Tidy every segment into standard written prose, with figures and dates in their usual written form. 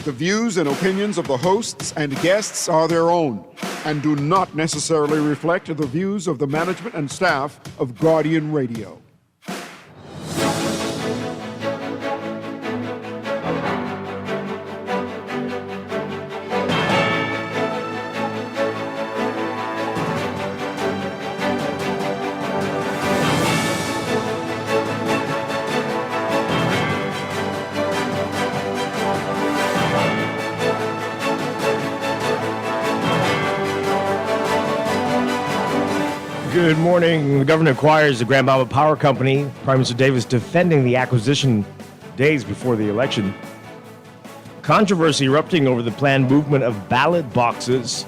The views and opinions of the hosts and guests are their own and do not necessarily reflect the views of the management and staff of Guardian Radio. Good morning. The government acquires the Grand Bahama Power Company. Prime Minister Davis defending the acquisition days before the election. Controversy erupting over the planned movement of ballot boxes.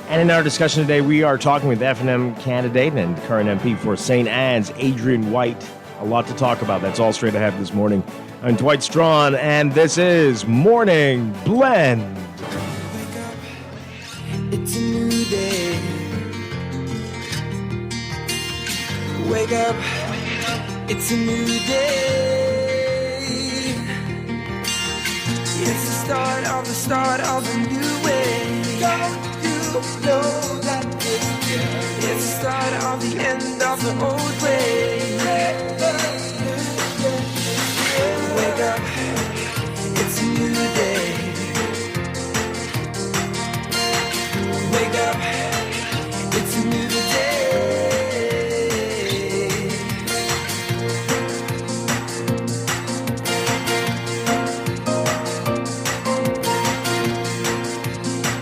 And in our discussion today, we are talking with F&M candidate and current MP for St. Anne's, Adrian White. A lot to talk about. That's all straight ahead this morning. I'm Dwight Strachan, and this is Morning Blend. Wake up, it's a new day. Wake up, it's a new day. It's the start of a new way. Don't you know that it's the start of the end of the old way. Wake up, it's a new day. Wake up, it's a new day.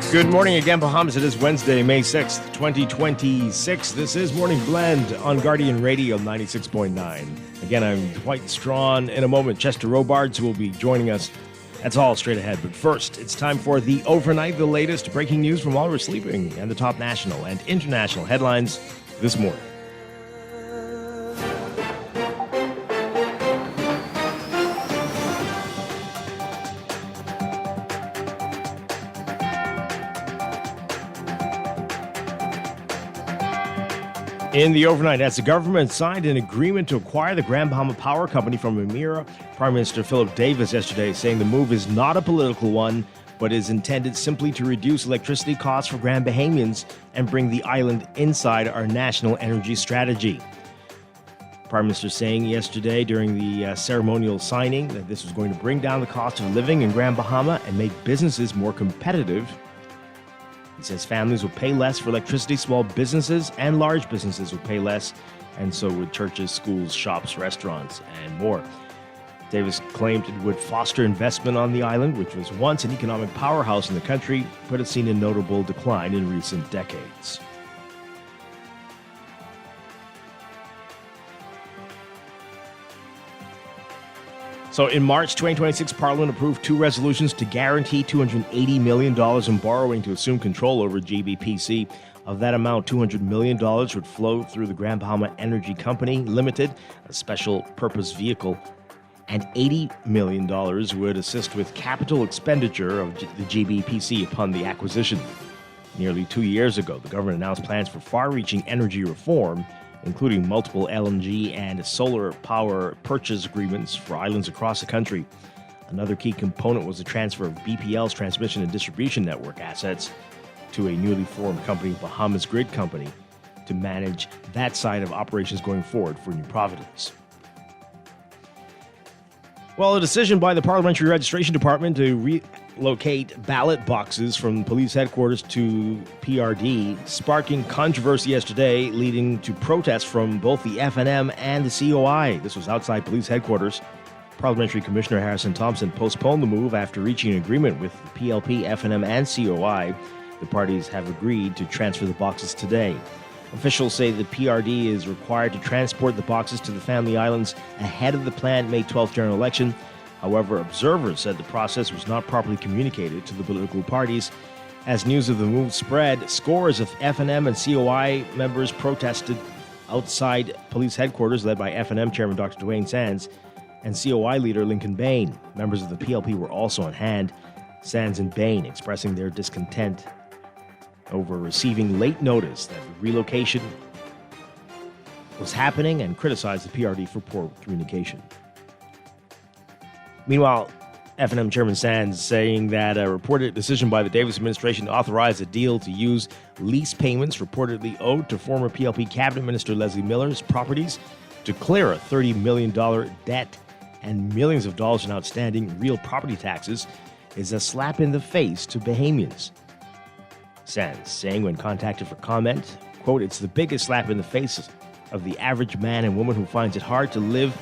Good morning again, Bahamas. It is Wednesday, May 6th, 2026. This is Morning Blend on Guardian Radio 96.9. Again, I'm Dwight Strachan. In a moment, Chester Robards will be joining us. That's all straight ahead. But first, it's time for the overnight, the latest breaking news from while we're sleeping, and the top national and international headlines this morning. In the overnight, as the government signed an agreement to acquire the Grand Bahama Power Company from Emira, Prime Minister Philip Davis yesterday saying the move is not a political one, but is intended simply to reduce electricity costs for Grand Bahamians and bring the island inside our national energy strategy. Prime Minister saying yesterday during the ceremonial signing that this was going to bring down the cost of living in Grand Bahama and make businesses more competitive. He says families will pay less for electricity, small businesses and large businesses will pay less, and so would churches, schools, shops, restaurants, and more. Davis claimed it would foster investment on the island, which was once an economic powerhouse in the country, but has seen a notable decline in recent decades. So in March 2026, Parliament approved two resolutions to guarantee $280 million in borrowing to assume control over GBPC. Of that amount, $200 million would flow through the Grand Bahama Energy Company Limited, a special purpose vehicle, and $80 million would assist with capital expenditure of the GBPC upon the acquisition. Nearly 2 years ago, the government announced plans for far-reaching energy reform, including multiple LNG and solar power purchase agreements for islands across the country. Another key component was the transfer of BPL's transmission and distribution network assets to a newly formed company, Bahamas Grid Company, to manage that side of operations going forward for New Providence. Well, a decision by the Parliamentary Registration Department to relocate ballot boxes from police headquarters to PRD, sparking controversy yesterday, leading to protests from both the F&M and the COI. This was outside police headquarters. Parliamentary Commissioner Harrison Thompson postponed the move after reaching an agreement with the PLP, F&M, and COI. The parties have agreed to transfer the boxes today. Officials say the PRD is required to transport the boxes to the Family Islands ahead of the planned May 12th general election. However, observers said the process was not properly communicated to the political parties. As news of the move spread, scores of F&M and COI members protested outside police headquarters led by F&M Chairman Dr. Dwayne Sands and COI leader Lincoln Bain. Members of the PLP were also on hand, Sands and Bain expressing their discontent over receiving late notice that relocation was happening and criticized the PRD for poor communication. Meanwhile, F&M Chairman Sands saying that a reported decision by the Davis administration to authorize a deal to use lease payments reportedly owed to former PLP Cabinet Minister Leslie Miller's properties to clear a $30 million debt and millions of dollars in outstanding real property taxes is a slap in the face to Bahamians. Sands saying when contacted for comment, quote, "It's the biggest slap in the face of the average man and woman who finds it hard to live,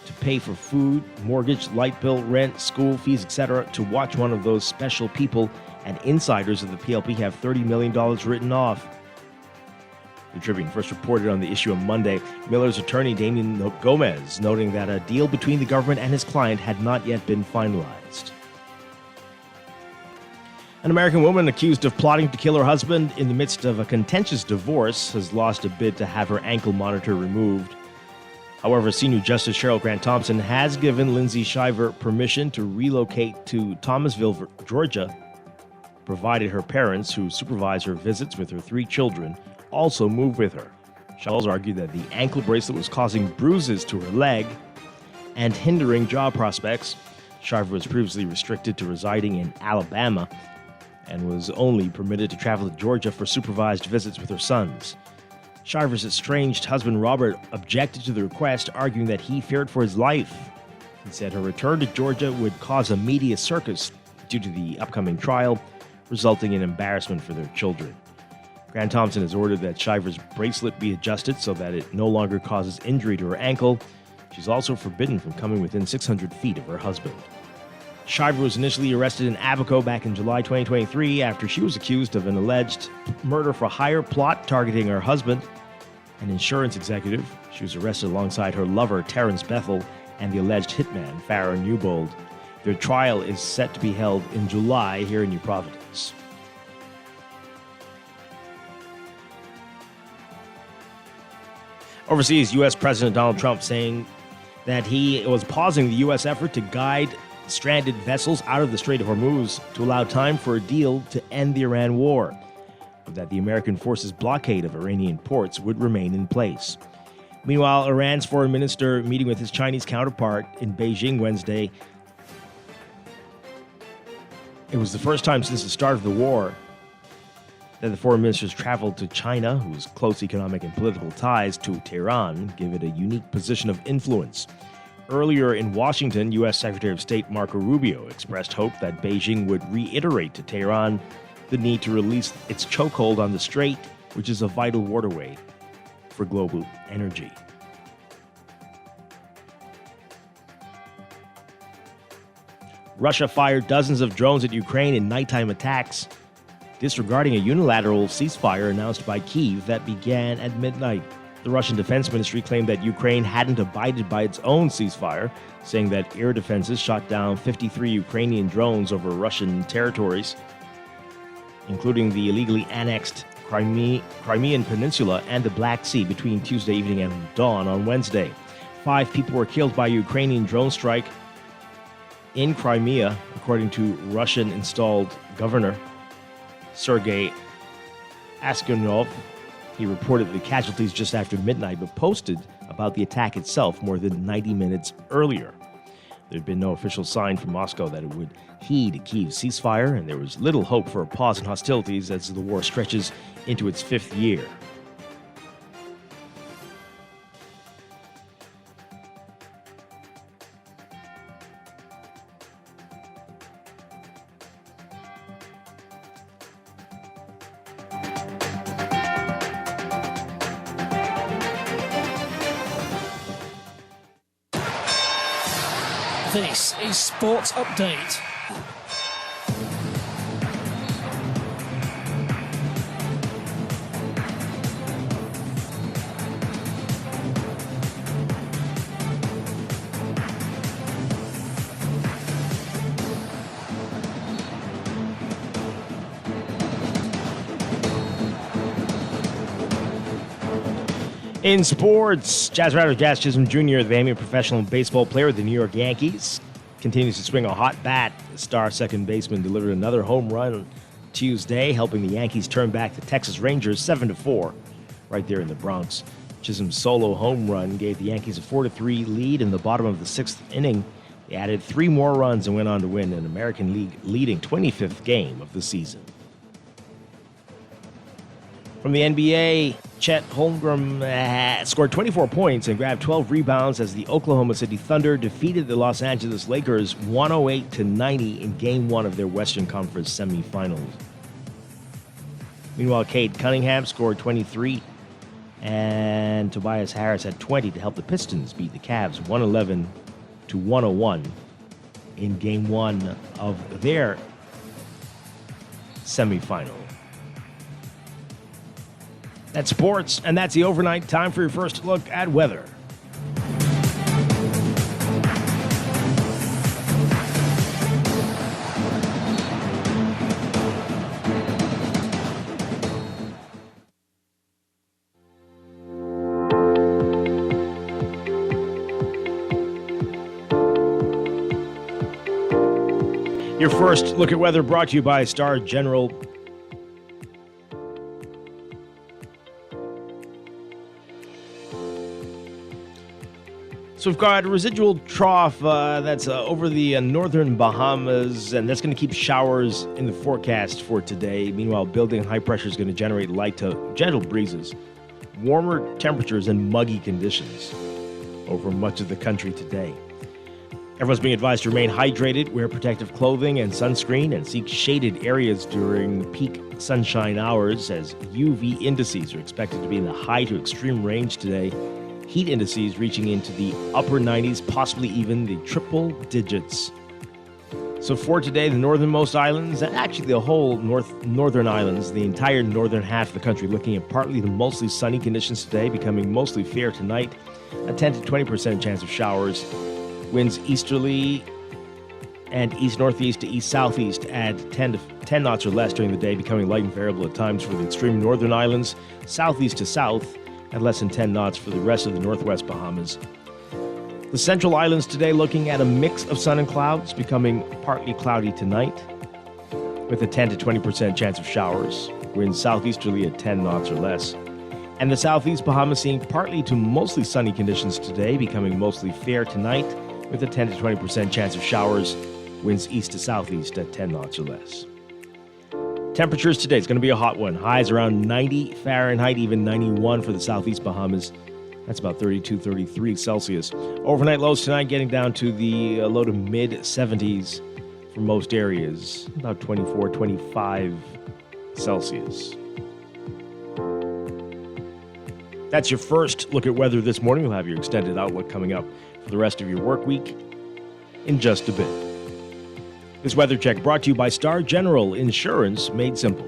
to pay for food, mortgage, light bill, rent, school fees, etc., to watch one of those special people and insiders of the PLP have $30 million written off." The Tribune first reported on the issue on Monday. Miller's attorney, Damien Gomez, noting that a deal between the government and his client had not yet been finalized. An American woman accused of plotting to kill her husband in the midst of a contentious divorce has lost a bid to have her ankle monitor removed. However, Senior Justice Cheryl Grant Thompson has given Lindsay Shiver permission to relocate to Thomasville, Georgia, provided her parents, who supervise her visits with her 3 children, also move with her. Shiver argued that the ankle bracelet was causing bruises to her leg and hindering job prospects. Shiver was previously restricted to residing in Alabama and was only permitted to travel to Georgia for supervised visits with her sons. Shiver's estranged husband Robert objected to the request, arguing that he feared for his life. He said her return to Georgia would cause a media circus due to the upcoming trial, resulting in embarrassment for their children. Grant Thompson has ordered that Shiver's bracelet be adjusted so that it no longer causes injury to her ankle. She's also forbidden from coming within 600 feet of her husband. Shiver was initially arrested in Abaco back in July 2023 after she was accused of an alleged murder-for-hire plot targeting her husband, an insurance executive. She was arrested alongside her lover, Terrence Bethel, and the alleged hitman, Farrah Newbold. Their trial is set to be held in July here in New Providence. Overseas, U.S. President Donald Trump saying that he was pausing the U.S. effort to guide stranded vessels out of the Strait of Hormuz to allow time for a deal to end the Iran war, but that the American forces' blockade of Iranian ports would remain in place. Meanwhile, Iran's foreign minister meeting with his Chinese counterpart in Beijing Wednesday. It was the first time since the start of the war that the foreign ministers traveled to China, whose close economic and political ties to Tehran give it a unique position of influence. Earlier in Washington, U.S. Secretary of State Marco Rubio expressed hope that Beijing would reiterate to Tehran the need to release its chokehold on the strait, which is a vital waterway for global energy. Russia fired dozens of drones at Ukraine in nighttime attacks, disregarding a unilateral ceasefire announced by Kyiv that began at midnight. The Russian Defense Ministry claimed that Ukraine hadn't abided by its own ceasefire, saying that air defenses shot down 53 Ukrainian drones over Russian territories, including the illegally annexed Crimean Peninsula and the Black Sea between Tuesday evening and dawn on Wednesday. 5 people were killed by a Ukrainian drone strike in Crimea, according to Russian-installed governor Sergei Askanov. He reported the casualties just after midnight, but posted about the attack itself more than 90 minutes earlier. There had been no official sign from Moscow that it would heed Kyiv's ceasefire, and there was little hope for a pause in hostilities as the war stretches into its 5th year. This is Sports Update. In sports, Jazz Rattler Jazz Chisholm Jr., the Bahamian professional baseball player of the New York Yankees, continues to swing a hot bat. The star second baseman delivered another home run Tuesday, helping the Yankees turn back the Texas Rangers 7-4 right there in the Bronx. Chisholm's solo home run gave the Yankees a 4-3 lead in the bottom of the 6th inning. The They added 3 more runs and went on to win an American League leading 25th game of the season. From the NBA, Chet Holmgren scored 24 points and grabbed 12 rebounds as the Oklahoma City Thunder defeated the Los Angeles Lakers 108-90 in Game 1 of their Western Conference semifinals. Meanwhile, Cade Cunningham scored 23, and Tobias Harris had 20 to help the Pistons beat the Cavs 111-101 in Game 1 of their semifinal. That's sports, and that's the overnight. Time for your first look at weather. Your first look at weather brought to you by Star General. So we've got a residual trough that's over the northern Bahamas, and that's going to keep showers in the forecast for today. Meanwhile, building high pressure is going to generate light to gentle breezes, warmer temperatures, and muggy conditions over much of the country today. Everyone's being advised to remain hydrated, wear protective clothing and sunscreen, and seek shaded areas during peak sunshine hours, as UV indices are expected to be in the high to extreme range today. Heat indices reaching into the upper 90s, possibly even the triple digits. So for today, the northernmost islands, and actually the whole northern islands, the entire northern half of the country, looking at partly to mostly sunny conditions today, becoming mostly fair tonight. A 10 to 20% chance of showers. Winds easterly and east-northeast to east-southeast at 10 knots or less during the day, becoming light and variable at times for the extreme northern islands. Southeast to south at less than 10 knots for the rest of the northwest Bahamas. The central islands today looking at a mix of sun and clouds, becoming partly cloudy tonight with a 10 to 20% chance of showers. Winds southeasterly at 10 knots or less. And the southeast Bahamas seeing partly to mostly sunny conditions today, becoming mostly fair tonight with a 10 to 20% chance of showers. Winds east to southeast at 10 knots or less. Temperatures today, it's going to be a hot one. Highs around 90 Fahrenheit, even 91 for the southeast Bahamas. That's about 32, 33 Celsius. Overnight lows tonight getting down to the low to mid-70s for most areas. About 24, 25 Celsius. That's your first look at weather this morning. We'll have your extended outlook coming up for the rest of your work week in just a bit. This weather check brought to you by Star General Insurance Made Simple.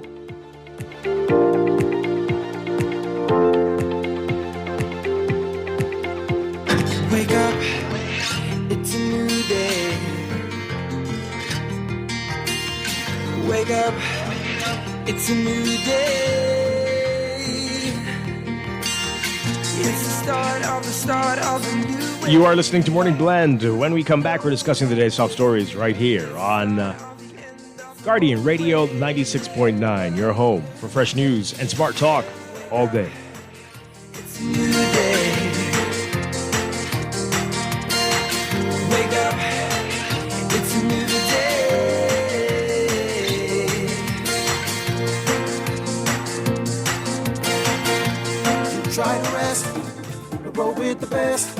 Wake up, it's a new day. Wake up, it's a new day. It's the start of a new way. You are listening to Morning Blend. When we come back, we're discussing the day's top stories right here on Guardian Radio 96.9, your home for fresh news and smart talk all day. It's a new day. Wake up, it's a new day. Try to rest, roll with the best.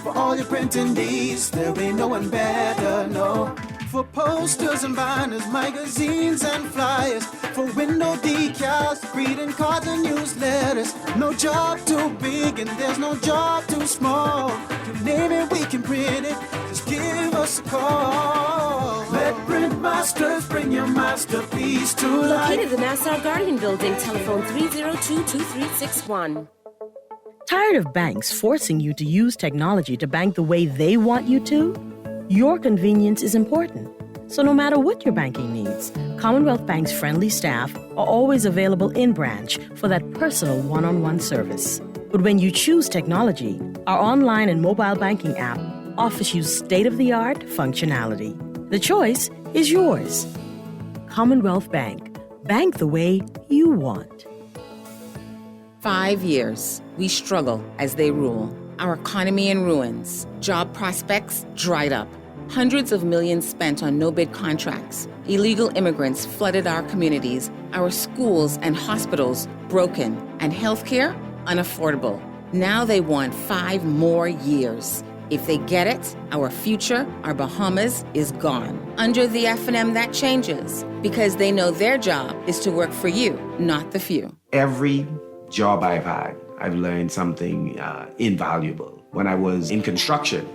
For all your printing needs, there ain't no one better, no. For posters and banners, magazines and flyers. For window decals, greeting cards and newsletters. No job too big and there's no job too small. You name it, we can print it, just give us a call. Let Print Masters bring your masterpiece to life. Located in the Nassau Guardian Building, telephone 302-2361. Tired of banks forcing you to use technology to bank the way they want you to? Your convenience is important. So no matter what your banking needs, Commonwealth Bank's friendly staff are always available in branch for that personal one-on-one service. But when you choose technology, our online and mobile banking app offers you state-of-the-art functionality. The choice is yours. Commonwealth Bank. Bank the way you want. 5 years, we struggle as they rule. Our economy in ruins. Job prospects dried up. Hundreds of millions spent on no-bid contracts. Illegal immigrants flooded our communities, our schools and hospitals broken, and healthcare unaffordable. Now they want 5 more years. If they get it, our future, our Bahamas, is gone. Under the F&M, that changes, because they know their job is to work for you, not the few. Every job I've had, I've learned something invaluable. When I was in construction,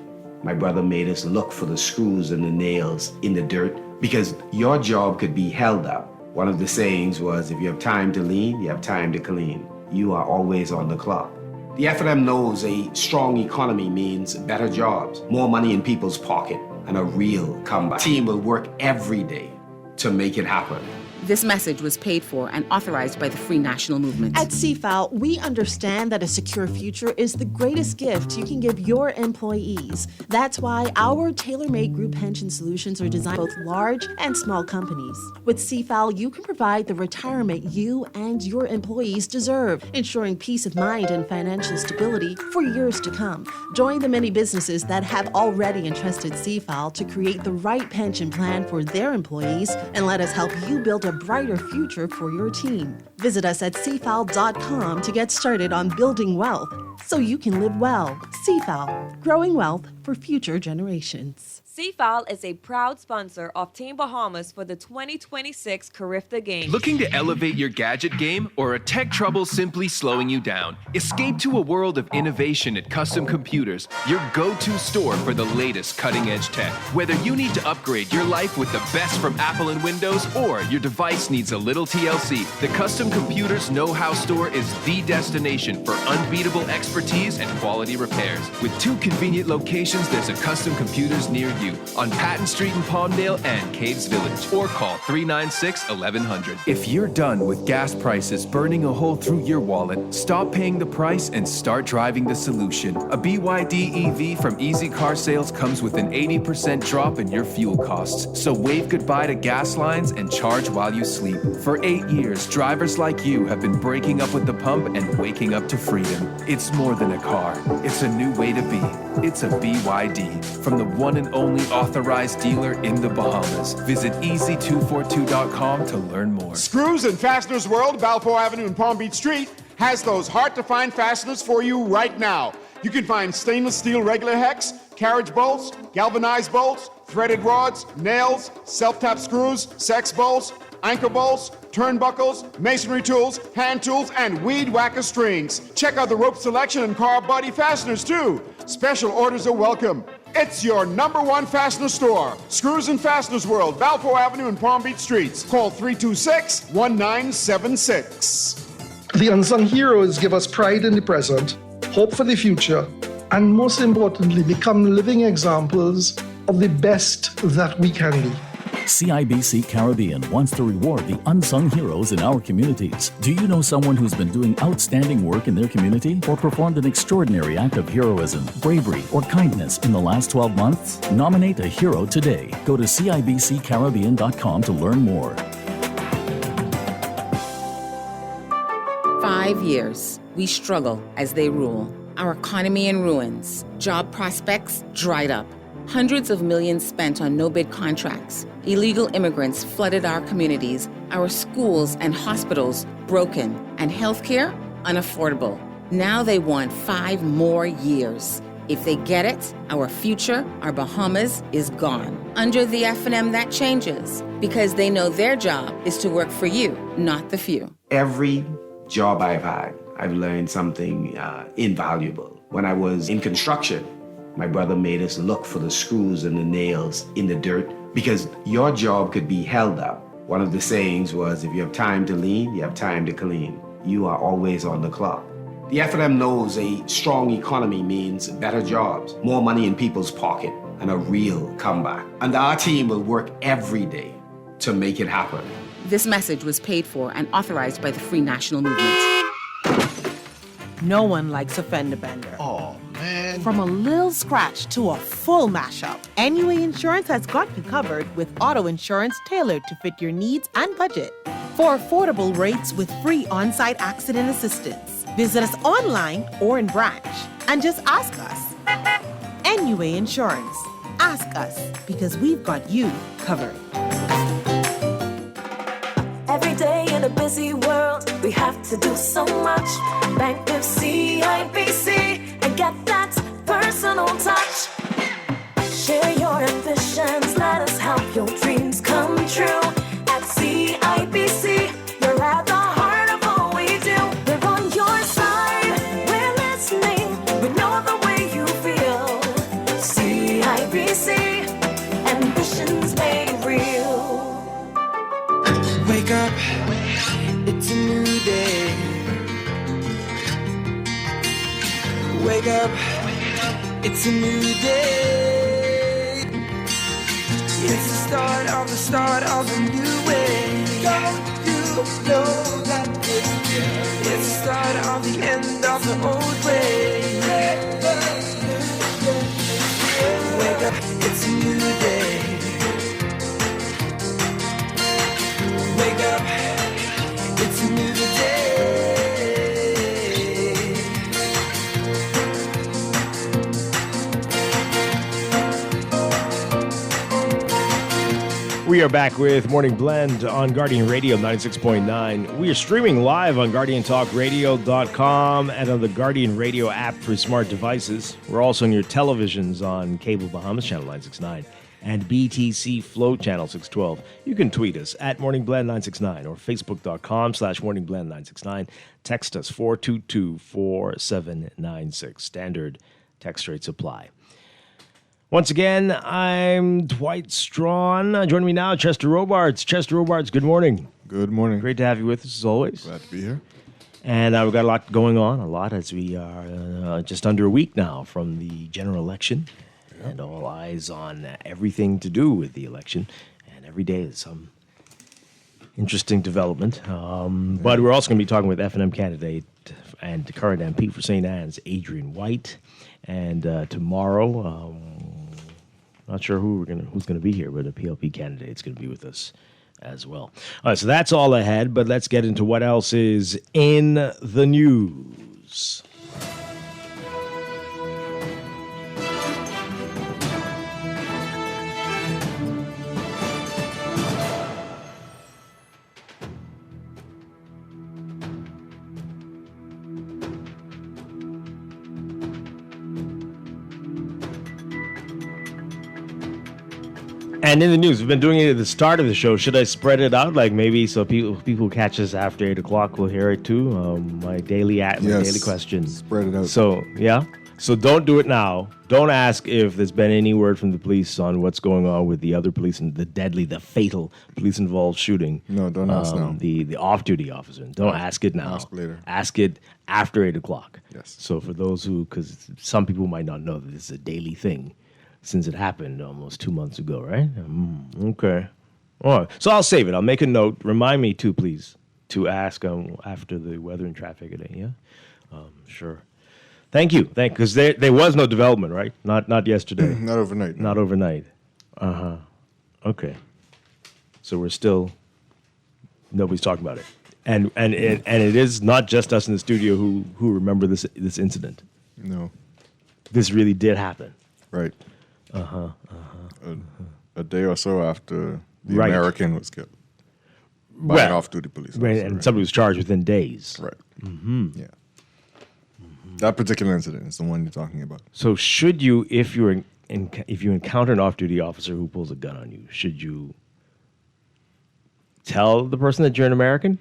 my brother made us look for the screws and the nails in the dirt because your job could be held up. One of the sayings was, if you have time to lean, you have time to clean. You are always on the clock. The F&M knows a strong economy means better jobs, more money in people's pocket, and a real comeback. The team will work every day to make it happen. This message was paid for and authorized by the Free National Movement. At CFAL, we understand that a secure future is the greatest gift you can give your employees. That's why our tailor-made group pension solutions are designed for both large and small companies. With CFAL, you can provide the retirement you and your employees deserve, ensuring peace of mind and financial stability for years to come. Join the many businesses that have already entrusted CFAL to create the right pension plan for their employees, and let us help you build a brighter future for your team. Visit us at cfal.com to get started on building wealth so you can live well. CFAL, growing wealth for future generations. CFAL is a proud sponsor of Team Bahamas for the 2026 Carifta Games. Looking to elevate your gadget game, or a tech trouble simply slowing you down? Escape to a world of innovation at Custom Computers, your go-to store for the latest cutting-edge tech. Whether you need to upgrade your life with the best from Apple and Windows, or your device needs a little TLC, the Custom Computers Know-How Store is the destination for unbeatable expertise and quality repairs. With 2 convenient locations, there's a Custom Computers near you on Patton Street in Palmdale and Caves Village, or call 396-1100. If you're done with gas prices burning a hole through your wallet, stop paying the price and start driving the solution. A BYD EV from Easy Car Sales comes with an 80% drop in your fuel costs. So wave goodbye to gas lines and charge while you sleep. For 8 years, drivers like you have been breaking up with the pump and waking up to freedom. It's more than a car. It's a new way to be. It's a BYD from the one and only authorized dealer in the Bahamas. Visit easy242.com to learn more. Screws and Fasteners World, Balfour Avenue and Palm Beach Street, has those hard-to-find fasteners for you right now. You can find stainless steel regular hex, carriage bolts, galvanized bolts, threaded rods, nails, self-tap screws, sex bolts, anchor bolts, turnbuckles, masonry tools, hand tools, and weed whacker strings. Check out the rope selection and car body fasteners, too. Special orders are welcome. It's your #1 fastener store. Screws and Fasteners World, Balfour Avenue and Palm Beach Streets. Call 326-1976. The unsung heroes give us pride in the present, hope for the future, and most importantly, become living examples of the best that we can be. CIBC Caribbean wants to reward the unsung heroes in our communities. Do you know someone who's been doing outstanding work in their community or performed an extraordinary act of heroism, bravery, or kindness in the last 12 months? Nominate a hero today. Go to CIBCCaribbean.com to learn more. 5 years, we struggle as they rule. Our economy in ruins. Job prospects dried up. Hundreds of millions spent on no-bid contracts. Illegal immigrants flooded our communities, our schools and hospitals broken, and healthcare unaffordable. Now they want 5 more years. If they get it, our future, our Bahamas, is gone. Under the F&M, that changes, because they know their job is to work for you, not the few. Every job I've had, I've learned something invaluable. When I was in construction, my brother made us look for the screws and the nails in the dirt because your job could be held up. One of the sayings was, if you have time to lean, you have time to clean. You are always on the clock. The F&M knows a strong economy means better jobs, more money in people's pocket, and a real comeback. And our team will work every day to make it happen. This message was paid for and authorized by the Free National Movement. No one likes a fender bender. Oh, man. From a little scratch to a full mashup, NUA Insurance has got you covered with auto insurance tailored to fit your needs and budget. For affordable rates with free on-site accident assistance, visit us online or in branch and just ask us. NUA Insurance. Ask us, because we've got you covered. Every day in a busy world, we have to do so much. Bank with CIBC and get that personal touch. Share your ambitions, let us help your dreams come true. At CIBC, you're at the heart of all we do. We're on your side, we're listening, we know the way you feel. CIBC, ambitions made real. Wake up, it's a new day. Wake up, it's a new day. It's the start of a new way. Don't you know that it's the start of the end of the old way. Wake up, it's a new day. Wake up, it's a new day. We are back with Morning Blend on Guardian Radio 96.9. We are streaming live on GuardianTalkRadio.com and on the Guardian Radio app for smart devices. We're also on your televisions on Cable Bahamas Channel 969 and BTC Flow Channel 612. You can tweet us at MorningBlend969 or Facebook.com/MorningBlend969. Text us 422-4796. Standard text rates apply. Once again, I'm Dwight Strachan. Joining me now, Chester Robards. Chester Robards, good morning. Good morning. Great to have you with us, as always. Glad to be here. And we've got a lot going on, as we are just under a week now from the general election. Yep. And all eyes on everything to do with the election. And every day is some interesting development. But we're also going to be talking with F&M candidate and current MP for St. Anne's, Adrian White. And tomorrow... not sure who's gonna be here, but a PLP candidate's gonna be with us as well. All right, so that's all ahead, but let's get into what else is in the news. And in the news, we've been doing it at the start of the show. Should I spread it out, like maybe so people catch us after 8 o'clock will hear it too? My daily question. Spread it out. So yeah. So don't do it now. Don't ask if there's been any word from the police on what's going on with the other police and the fatal police-involved shooting. No, don't ask now. The off-duty officer. Don't ask it now. Ask later. Ask it after 8 o'clock. Yes. So for those because some people might not know that this is a daily thing. Since it happened almost 2 months ago, right? Okay. All right. So I'll save it. I'll make a note. Remind me, too, please, to ask after the weather and traffic today, yeah? Sure. Thank you. Because there was no development, right? Not yesterday. Not overnight. No. Not overnight. Uh-huh. Okay. So we're still... Nobody's talking about it. And it is not just us in the studio who remember this incident. No. This really did happen. Right. A day or so after the American was killed by an off-duty police officer. Right, and somebody was charged within days. Right. Mm-hmm. Yeah. That particular incident is the one you're talking about. So should you, if you encounter an off-duty officer who pulls a gun on you, should you tell the person that you're an American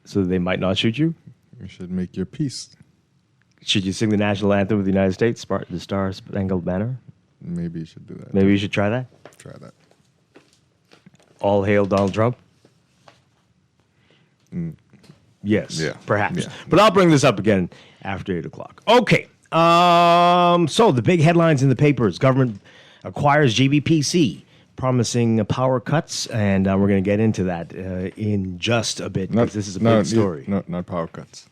so that they might not shoot you? You should make your peace. Should you sing the national anthem of the United States, the Star Spangled Banner? Maybe you should do that. Maybe you should try that? Try that. All hail Donald Trump? Yes, perhaps. Yeah. But I'll bring this up again after 8 o'clock. Okay. So the big headlines in the papers. Government acquires GBPC, promising power cuts, and we're going to get into that in just a bit because this is a big story. Not power cuts.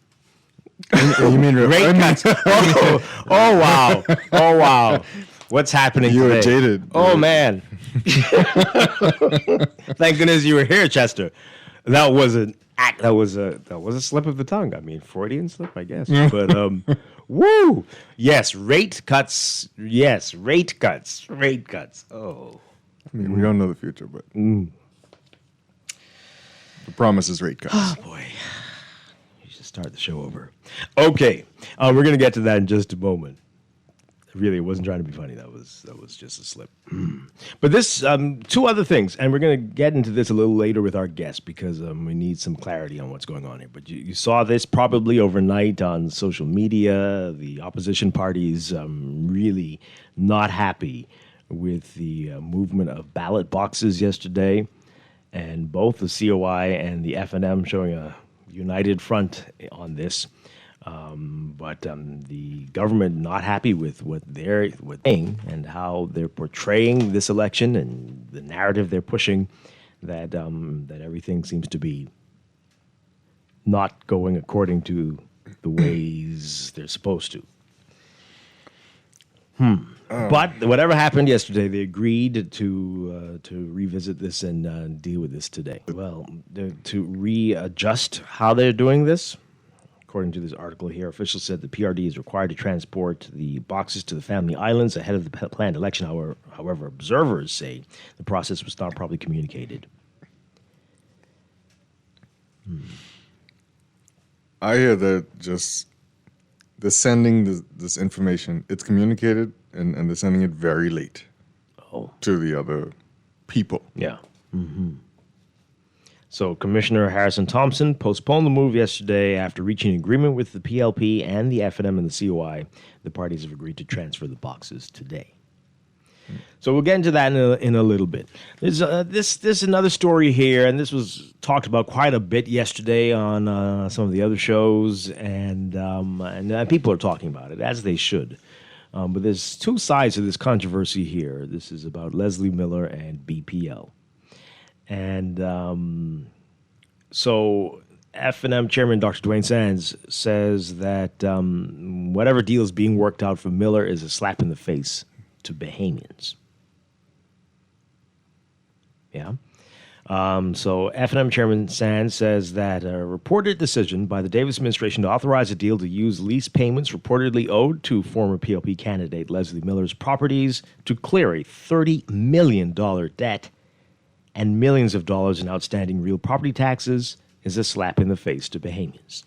You mean rate cuts? Oh, wow. Oh, wow. What's happening you today? You were jaded. Oh, man. Thank goodness you were here, Chester. That was an act. That was a slip of the tongue. I mean, Freudian slip, I guess. But Woo! Yes, rate cuts. Yes, rate cuts. Rate cuts. Oh. I mean, we don't know the future, but the promise is rate cuts. Oh, boy. You should start the show over. Okay. We're going to get to that in just a moment. Really, it wasn't trying to be funny. That was just a slip. But this, two other things, and we're going to get into this a little later with our guest because we need some clarity on what's going on here. But you saw this probably overnight on social media. The opposition parties really not happy with the movement of ballot boxes yesterday, and both the COI and the FNM showing a united front on this. But the government not happy with what they're saying and how they're portraying this election and the narrative they're pushing, that everything seems to be not going according to the ways they're supposed to. But whatever happened yesterday, they agreed to revisit this and deal with this today. Well, to readjust how they're doing this. According to this article here, officials said the PRD is required to transport the boxes to the Family Islands ahead of the planned election. However, observers say the process was not properly communicated. I hear that just they're sending this information. It's communicated, and they're sending it very late to the other people. Yeah. Mm-hmm. So Commissioner Harrison Thompson postponed the move yesterday after reaching an agreement with the PLP and the FNM and the COI. The parties have agreed to transfer the boxes today. So we'll get into that in a little bit. There's another story here, and this was talked about quite a bit yesterday on some of the other shows, and people are talking about it, as they should. But there's two sides of this controversy here. This is about Leslie Miller and BPL. And so FNM Chairman Dr. Dwayne Sands says that whatever deal is being worked out for Miller is a slap in the face to Bahamians. Yeah. So FNM Chairman Sands says that a reported decision by the Davis administration to authorize a deal to use lease payments reportedly owed to former PLP candidate Leslie Miller's properties to clear a $30 million debt and millions of dollars in outstanding real property taxes is a slap in the face to Bahamians.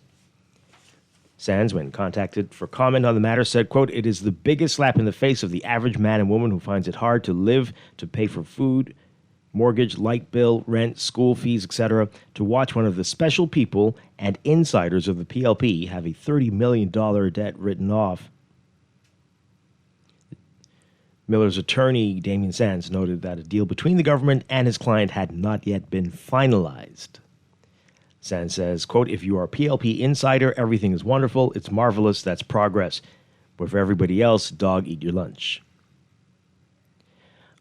Sands, when contacted for comment on the matter, said, quote, "It is the biggest slap in the face of the average man and woman who finds it hard to live, to pay for food, mortgage, light bill, rent, school fees, etc., to watch one of the special people and insiders of the PLP have a $30 million debt written off." Miller's attorney, Damian Sands, noted that a deal between the government and his client had not yet been finalized. Sands says, quote, "If you are a PLP insider, everything is wonderful. It's marvelous. That's progress. But for everybody else, dog, eat your lunch."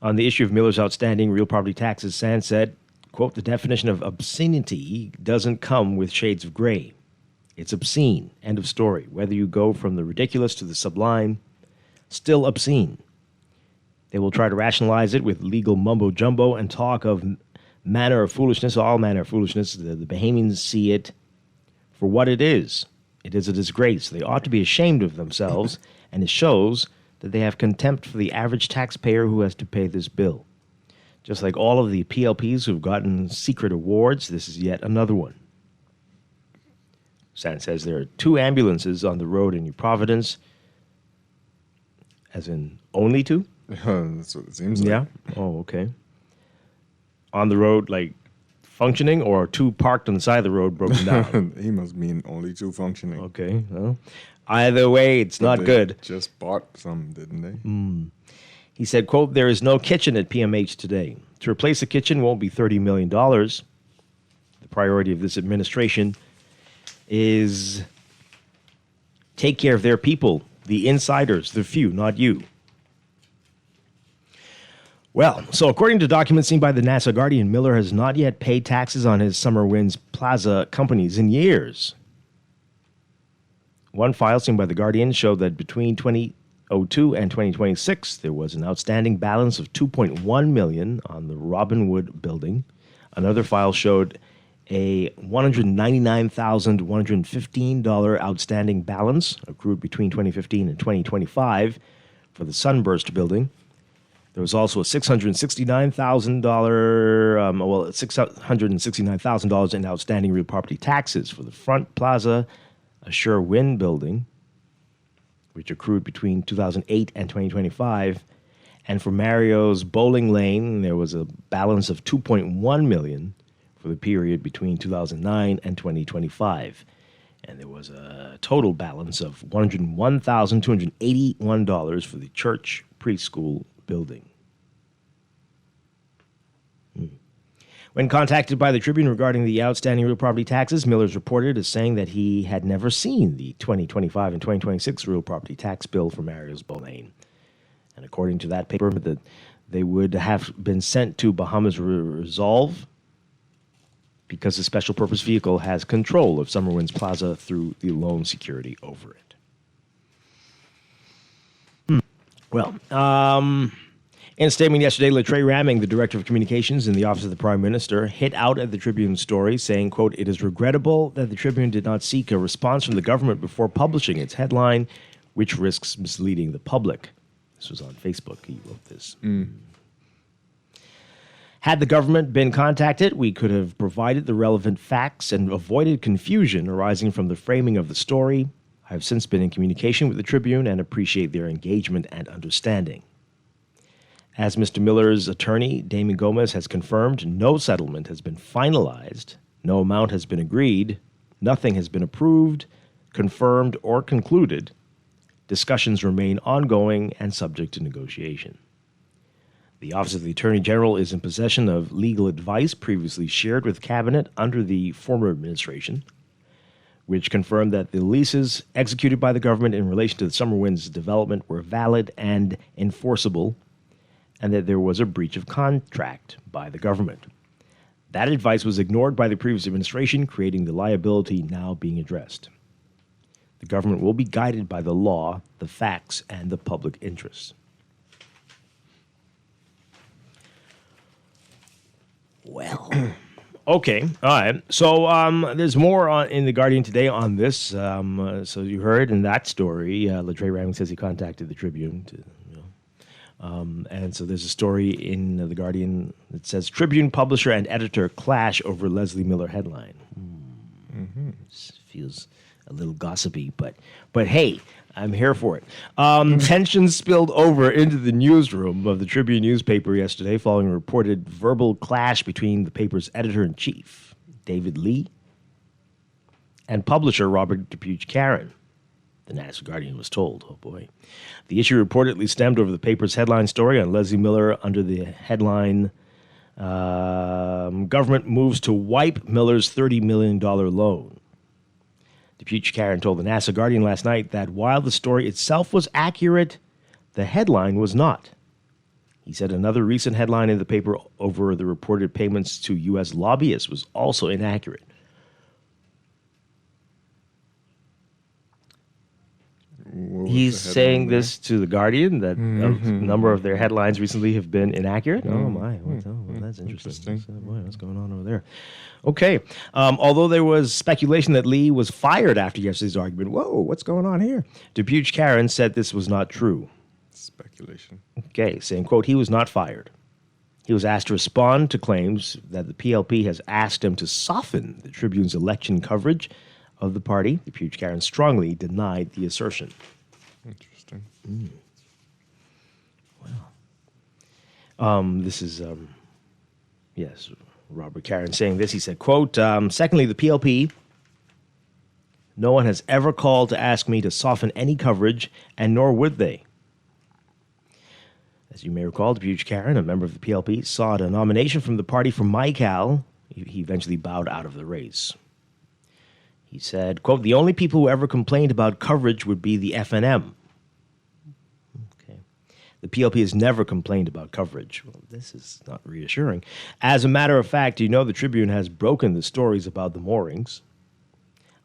On the issue of Miller's outstanding real property taxes, Sands said, quote, "The definition of obscenity doesn't come with shades of gray. It's obscene. End of story. Whether you go from the ridiculous to the sublime, still obscene. They will try to rationalize it with legal mumbo-jumbo and talk of manner of foolishness, all manner of foolishness. The Bahamians see it for what it is. It is a disgrace. They ought to be ashamed of themselves, and it shows that they have contempt for the average taxpayer who has to pay this bill. Just like all of the PLPs who've gotten secret awards, this is yet another one." Sands says there are 2 ambulances on the road in New Providence, as in only 2? That's what it seems like. Yeah? Oh, okay. On the road, like, functioning, or 2 parked on the side of the road broken down? He must mean only 2 functioning. Okay, well, either way, it's not they good. Just bought some, didn't they? He said, quote, "There is no kitchen at PMH today. To replace a kitchen won't be $30 million. The priority of this administration is take care of their people, the insiders, the few, not you." Well, so according to documents seen by the Nassau Guardian, Miller has not yet paid taxes on his Summer Winds Plaza companies in years. One file seen by the Guardian showed that between 2002 and 2026, there was an outstanding balance of $2.1 million on the Robinwood building. Another file showed a $199,115 outstanding balance accrued between 2015 and 2025 for the Sunburst building. There was also a $669,000 in outstanding real property taxes for the Front Plaza Assure Wind building, which accrued between 2008 and 2025. And for Mario's Bowling Lane, there was a balance of $2.1 million for the period between 2009 and 2025. And there was a total balance of $101,281 for the church preschool building. When contacted by the Tribune regarding the outstanding real property taxes, Miller's reported as saying that he had never seen the 2025 and 2026 real property tax bill for Mario's Bowlane. And according to that paper, that they would have been sent to Bahamas Resolve because the special purpose vehicle has control of Summerwinds Plaza through the loan security over it. Well, in a statement yesterday, Latrey Ramming, the Director of Communications in the Office of the Prime Minister, hit out at the Tribune story, saying, quote, "It is regrettable that the Tribune did not seek a response from the government before publishing its headline, which risks misleading the public." This was on Facebook. He wrote this. Had the government been contacted, we could have provided the relevant facts and avoided confusion arising from the framing of the story. I have since been in communication with the Tribune and appreciate their engagement and understanding. As Mr. Miller's attorney, Damien Gomez, has confirmed, no settlement has been finalized, no amount has been agreed, nothing has been approved, confirmed, or concluded. Discussions remain ongoing and subject to negotiation. The Office of the Attorney General is in possession of legal advice previously shared with Cabinet under the former administration, which confirmed that the leases executed by the government in relation to the Summerwinds development were valid and enforceable, and that there was a breach of contract by the government. That advice was ignored by the previous administration, creating the liability now being addressed. The government will be guided by the law, the facts, and the public interest. Well, okay, all right. So there's more in The Guardian today on this. So you heard in that story, Latrey Ramming says he contacted the Tribune to... and so there's a story in The Guardian that says Tribune publisher and editor clash over Leslie Miller headline. This feels a little gossipy, but hey, I'm here for it. Tensions spilled over into the newsroom of the Tribune newspaper yesterday following a reported verbal clash between the paper's editor-in-chief, David Lee, and publisher Robert Depuch-Karen. The National Guardian was told. Oh, boy. The issue reportedly stemmed over the paper's headline story on Leslie Miller under the headline, Government Moves to Wipe Miller's $30 million loan. Depuch-Karen told the National Guardian last night that while the story itself was accurate, the headline was not. He said another recent headline in the paper over the reported payments to U.S. lobbyists was also inaccurate. He's saying this to The Guardian, that a number of their headlines recently have been inaccurate. Oh, my. Well, that's interesting. Boy, what's going on over there? Okay. Although there was speculation that Lee was fired after yesterday's argument, whoa, what's going on here? Depuch-Karen said this was not true. Speculation. Okay, saying, quote, he was not fired. He was asked to respond to claims that the PLP has asked him to soften the Tribune's election coverage of the party. Depuch-Karen strongly denied the assertion. Interesting. Well, this is, yes, Robert Karen saying this. He said, quote, secondly, the PLP, no one has ever called to ask me to soften any coverage, and nor would they. As you may recall, Depuch-Karen, a member of the PLP, sought a nomination from the party for MyCal. He eventually bowed out of the race. He said, quote, the only people who ever complained about coverage would be the FNM. Okay. The PLP has never complained about coverage. Well, this is not reassuring. As a matter of fact, you know the Tribune has broken the stories about the moorings.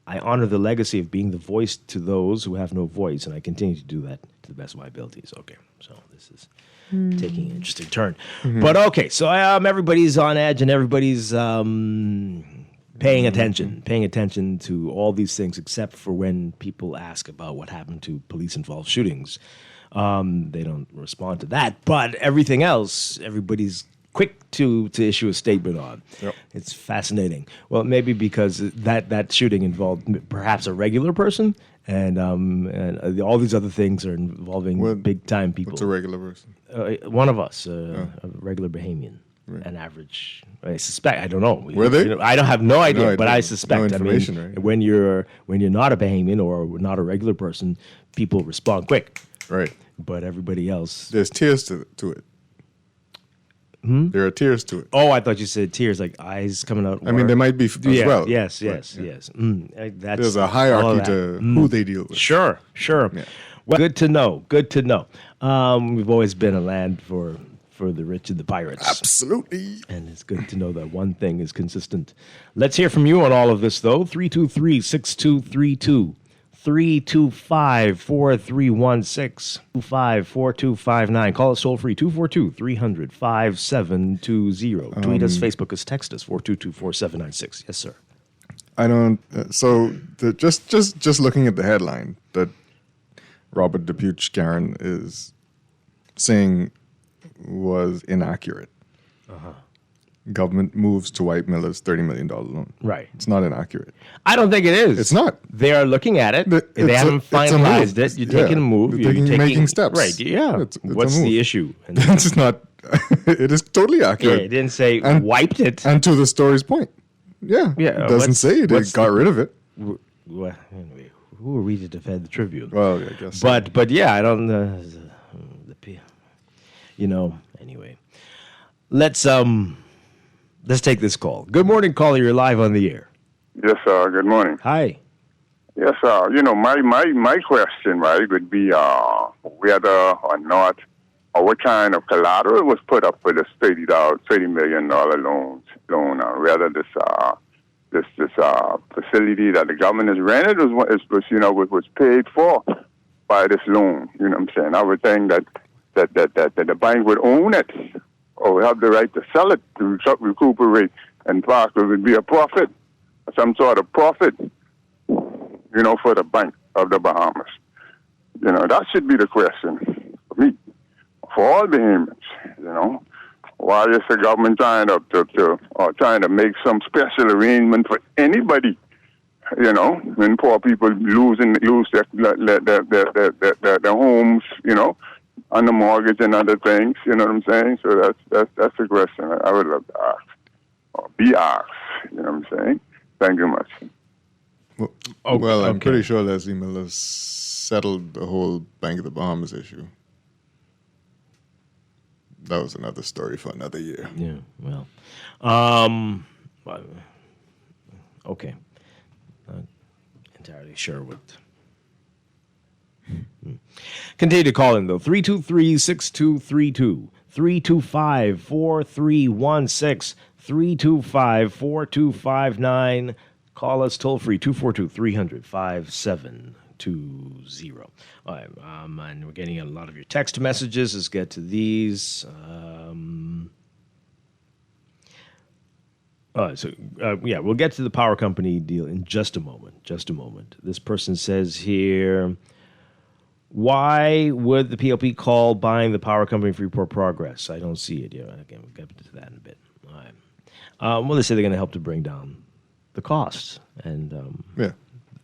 I honor the legacy of being the voice to those who have no voice, and I continue to do that to the best of my abilities. Okay, so this is taking an interesting turn. But okay, so everybody's on edge, and everybody's paying attention to all these things, except for when people ask about what happened to police-involved shootings. They don't respond to that. But everything else, everybody's quick to issue a statement on. Yep. It's fascinating. Well, maybe because that shooting involved perhaps a regular person, and all these other things are involving big-time people. What's a regular person? One of us, a regular Bahamian. Right. An average, I suspect. I don't know. Were they? I don't have no idea, but I suspect. No information, right? When you're not a Bahamian or not a regular person, people respond quick. Right. But everybody else, there's tears to it. There are tears to it. Oh, I thought you said tears, like eyes coming out. I mean, there might be as well. Yes. Right, yeah. There's a hierarchy to who they deal with. Sure. Yeah. Well, good to know. We've always been a land for the rich and the pirates. Absolutely. And it's good to know that one thing is consistent. Let's hear from you on all of this, though. 323-6232. 325-4316. 254259. Call us toll free 242-300-5720. Tweet us, Facebook us, text us 422-4796. Yes, sir. I don't. Just looking at the headline that Robert Depuch Karen is saying was inaccurate. Government moves to wipe Miller's $30 million loan. Right. It's not inaccurate. I don't think it is. It's not. They are looking at it. They haven't finalized it. You're taking a move. You're making steps. Right. Yeah. It's What's the issue? It's not. It is totally accurate. Yeah, it didn't say wiped it. And to the story's point. Yeah. It doesn't say they got rid of it. Well, anyway, who are we to defend the Tribune? Well, I guess. But yeah, I don't. Anyway, let's take this call. Good morning, caller. You're live on the air. Yes, sir. Good morning. Hi. Yes, sir. My question, right, would be whether or not, or what kind of collateral was put up for this $30 million loan, whether this facility that the government has rented was paid for by this loan. You know what I'm saying? I would think that the bank would own it or have the right to sell it to recuperate, and possibly would be a profit, some sort of profit, for the Bank of the Bahamas. That should be the question for me, for all Bahamians. Why is the government trying to make some special arrangement for anybody? When poor people lose their homes, on the mortgage and other things, you know what I'm saying? So that's the question I would love to ask, or be asked, you know what I'm saying? Thank you much. Well, I'm pretty sure Leslie Miller settled the whole Bank of the Bahamas issue. That was another story for another year. Yeah, well, okay. Not entirely sure what... Continue to call in, though. 323-6232, 325-4316, 325-4259. Call us toll free, 242-300-5720. All right, and we're getting a lot of your text messages. Let's get to these. We'll get to the power company deal in just a moment. This person says here, why would the PLP call buying the power company Freeport Progress? I don't see it yet. Again, we'll get to that in a bit. All right. Well, they say they're going to help to bring down the costs, and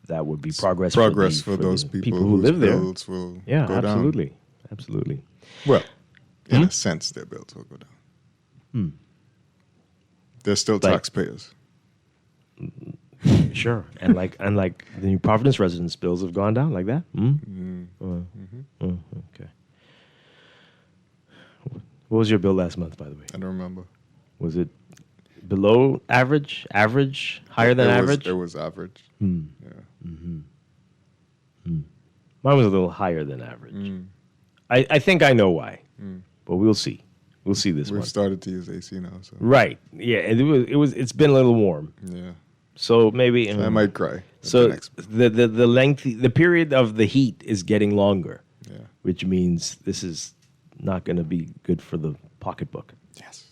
that would be progress for those people who live there. Bills will go absolutely. down. Absolutely. Well, in a sense, their bills will go down. They're still taxpayers. Sure, and like the New Providence residents' bills have gone down like that. Okay. What was your bill last month, by the way? I don't remember. Was it below average, higher than average? It was average. Yeah. Mine was a little higher than average. I think I know why, but we'll see. We'll see this one. We've started to use AC now, so right. Yeah, it's been a little warm. Yeah. So maybe I might cry. So the period of the heat is getting longer. Yeah. Which means this is not going to be good for the pocketbook. Yes.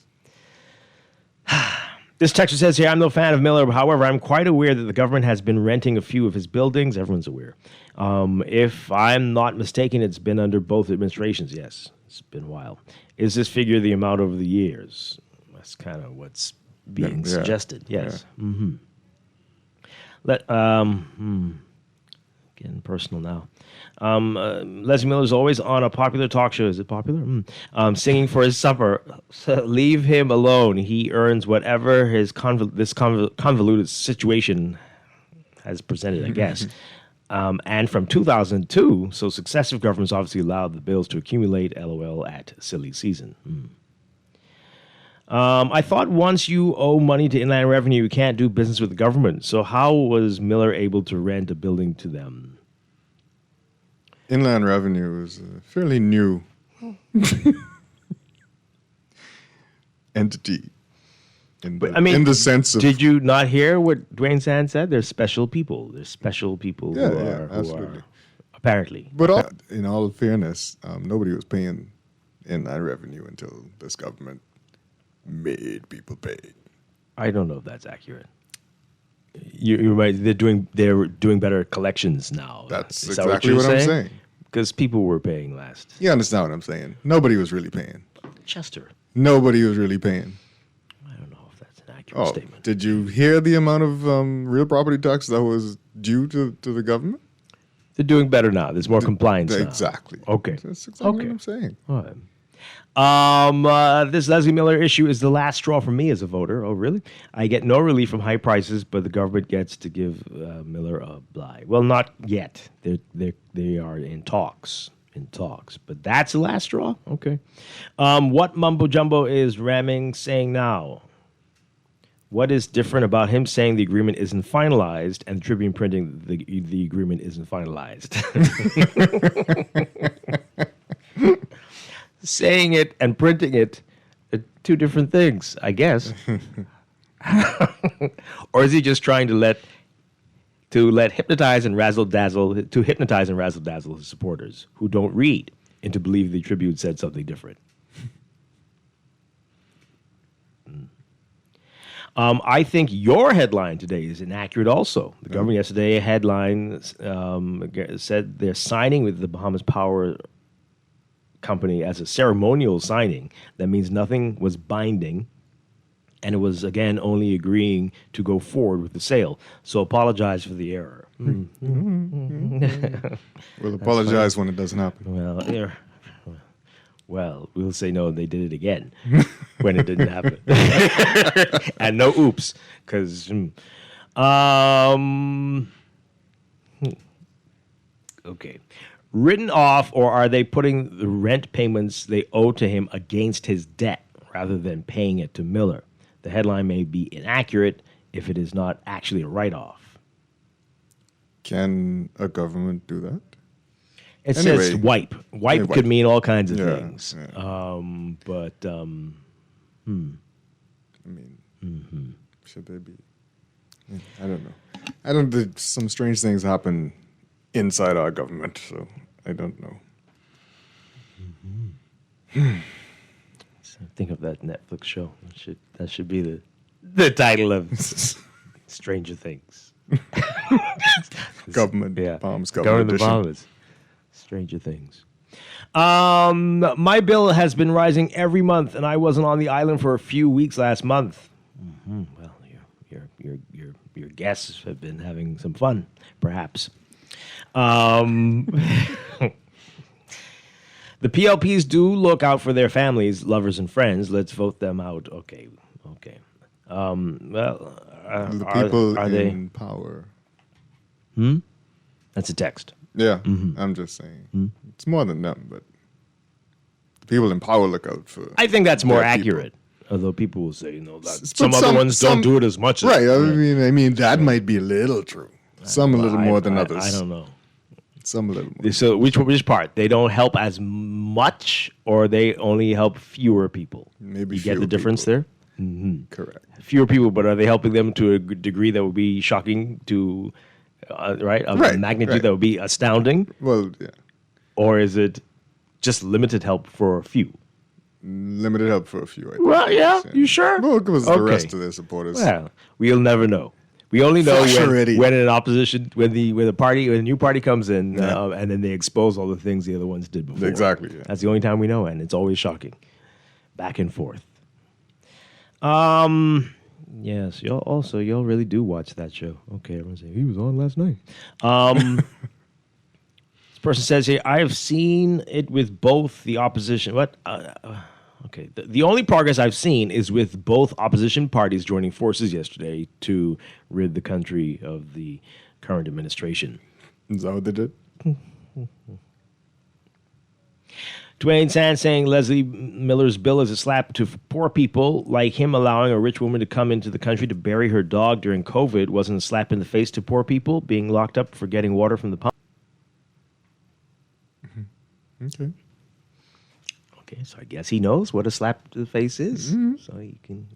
This texter says here, I'm no fan of Miller. However, I'm quite aware that the government has been renting a few of his buildings. Everyone's aware. If I'm not mistaken, it's been under both administrations. Yes, it's been a while. Is this figure the amount over the years? That's kind of what's being suggested. Yes. Yeah. Mm-hmm. Getting personal now. Leslie Miller's always on a popular talk show. Is it popular? Singing for his supper. So leave him alone. He earns whatever his convoluted situation has presented, I guess. And from 2002, so successive governments obviously allowed the bills to accumulate, LOL, at silly season. I thought once you owe money to Inland Revenue, you can't do business with the government. So how was Miller able to rent a building to them? Inland Revenue is a fairly new entity. In the sense of... Did you not hear what Dwayne Sand said? There's special people. There's special people who are apparently. But in all fairness, nobody was paying Inland Revenue until this government made people pay. I don't know if that's accurate. You're right. They're doing better collections now. That's exactly what I'm saying. Because people were paying last. You understand what I'm saying? Nobody was really paying. Chester. Nobody was really paying. I don't know if that's an accurate statement. Did you hear the amount of real property tax that was due to the government? They're doing better now. There's more compliance now. Exactly. Okay. That's exactly what I'm saying. All right. This Leslie Miller issue is the last straw for me as a voter. Oh, really? I get no relief from high prices, but the government gets to give Miller a bly. Well, not yet. They are in talks. But that's the last straw? Okay. What mumbo jumbo is Ramming saying now? What is different about him saying the agreement isn't finalized and the Tribune printing the agreement isn't finalized? Saying it and printing it are two different things, I guess. Or is he just trying to hypnotize and razzle dazzle his supporters who don't read and to believe the Tribune said something different? I think your headline today is inaccurate also. The government yesterday headline said they're signing with the Bahamas Power Company as a ceremonial signing. That means nothing was binding, and it was, again, only agreeing to go forward with the sale. So apologize for the error. We'll apologize when it doesn't happen. Well, we'll say no, they did it again when it didn't happen. And no oops, because... Okay. Written off, or are they putting the rent payments they owe to him against his debt rather than paying it to Miller? The headline may be inaccurate if it is not actually a write-off. Can a government do that? It says wipe. Wipe could mean all kinds of things. Yeah. Should they be? I don't know. Some strange things happen inside our government, so I don't know. So think of that Netflix show. That should be the title of Stranger Things. Government bombs. Government the Bahamas. Stranger Things. My bill has been rising every month, and I wasn't on the island for a few weeks last month. Well, your guests have been having some fun, perhaps. The PLPs do look out for their families, lovers, and friends. Let's vote them out. Okay. The people in power. That's a text. Yeah, I'm just saying. It's more than them, but the people in power look out for. I think that's more accurate. Although people will say, that some other ones don't do it as much. Right. I mean, that might be a little true. Some a little more than others. I don't know. Some a little more. So which part? They don't help as much, or they only help fewer people? Maybe you get the difference there? Correct. Fewer people, but are they helping them to a degree that would be shocking to, a magnitude that would be astounding? Well, yeah. Or is it just limited help for a few? limited help for a few. I think. Well, yeah, you sure? Well, it was the Okay. rest of their supporters. Well, we'll never know. We only know Flush already. when an opposition, when the new party comes in, and then they expose all the things the other ones did before. Exactly. Yeah. That's the only time we know, and it's always shocking. Back and forth. Yes, y'all really do watch that show. Okay, everyone's saying he was on last night. This person says here, I have seen it with both the opposition. What? Okay, the only progress I've seen is with both opposition parties joining forces yesterday to rid the country of the current administration. Is that what they did? Dwayne Sand saying Leslie Miller's bill is a slap to poor people, like him allowing a rich woman to come into the country to bury her dog during COVID wasn't a slap in the face to poor people being locked up for getting water from the pump. Okay. Okay, so I guess he knows what a slap to the face is. Mm-hmm. So he can,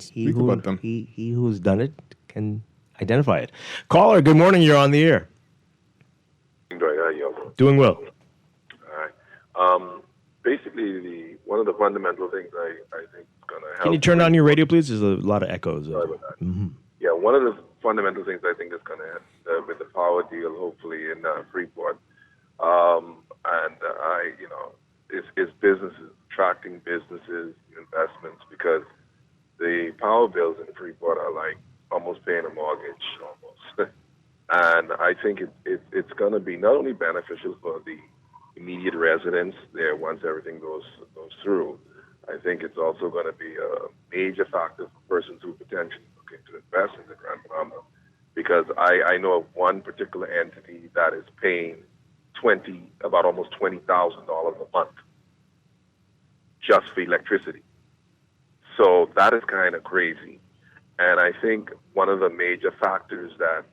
speak about them. He who's done it can identify it. Caller, good morning. You're on the air. Dwight, how you? Doing well. All right. Basically, one of the fundamental things I think is going to help. Can you turn on your radio, please? There's a lot of echoes. Sorry about that. Mm-hmm. Yeah, one of the fundamental things I think is going to happen with the power deal, hopefully in Freeport, is businesses, attracting businesses, investments, because the power bills in Freeport are like almost paying a mortgage, almost. And I think it's going to be not only beneficial for the immediate residents there once everything goes through. I think it's also going to be a major factor for persons who potentially looking to invest in the Grand Bahama, because I know of one particular entity that is paying about almost $20,000 a month just for electricity. So that is kind of crazy. And I think one of the major factors that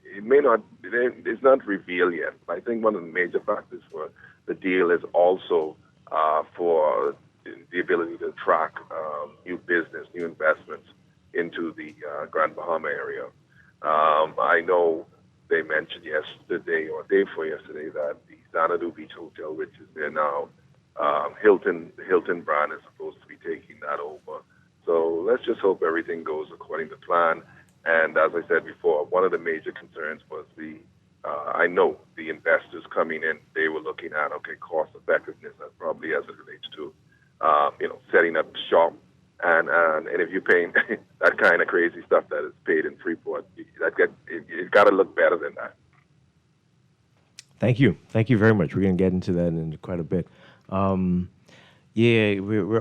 it's not revealed yet, but I think one of the major factors for the deal is also for the ability to attract new business, new investments into the Grand Bahama area. I know they mentioned yesterday or day before yesterday that the Xanadu Beach Hotel, which is there now, Hilton brand is supposed to be taking that over. So let's just hope everything goes according to plan. And as I said before, one of the major concerns was I know the investors coming in, they were looking at, cost effectiveness, and probably as it relates to, setting up shop. And if you're paying that kind of crazy stuff that is paid in Freeport, it's got to look better than that. Thank you. Thank you very much. We're going to get into that in quite a bit. We're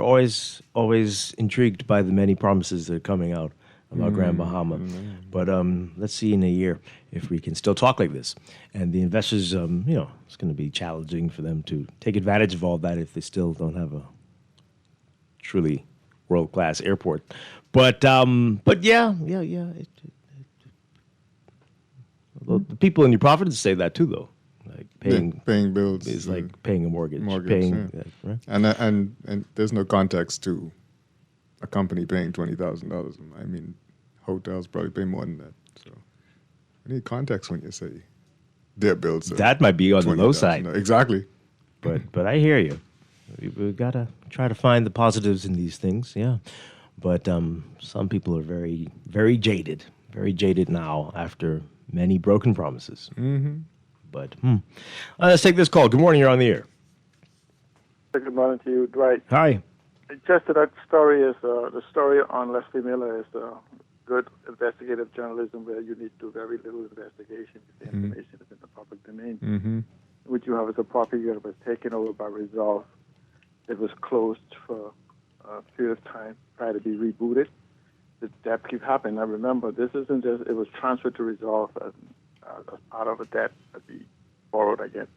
always intrigued by the many promises that are coming out about Grand Bahama. But let's see in a year if we can still talk like this. And the investors, it's going to be challenging for them to take advantage of all that if they still don't have a truly world-class airport. But yeah. The people in your province say that too, though. Like paying bills is like paying a mortgage. Right? And there's no context to a company paying $20,000. I mean, hotels probably pay more than that. So I need context when you say their bills. That might be on the low side. Exactly. But I hear you. We've got to try to find the positives in these things. Yeah. But some people are very, very jaded now after many broken promises. Mm-hmm. But let's take this call. Good morning. You're on the air. Good morning to you, Dwight. Hi. Just that story is the story on Leslie Miller is good investigative journalism where you need to do very little investigation if the information is in the public domain. Mm-hmm. What you have is a property that was taken over by Resolve. It was closed for a period of time prior to be rebooted. That keep happening. I remember this isn't just, it was transferred to Resolve as part of a debt that we borrowed against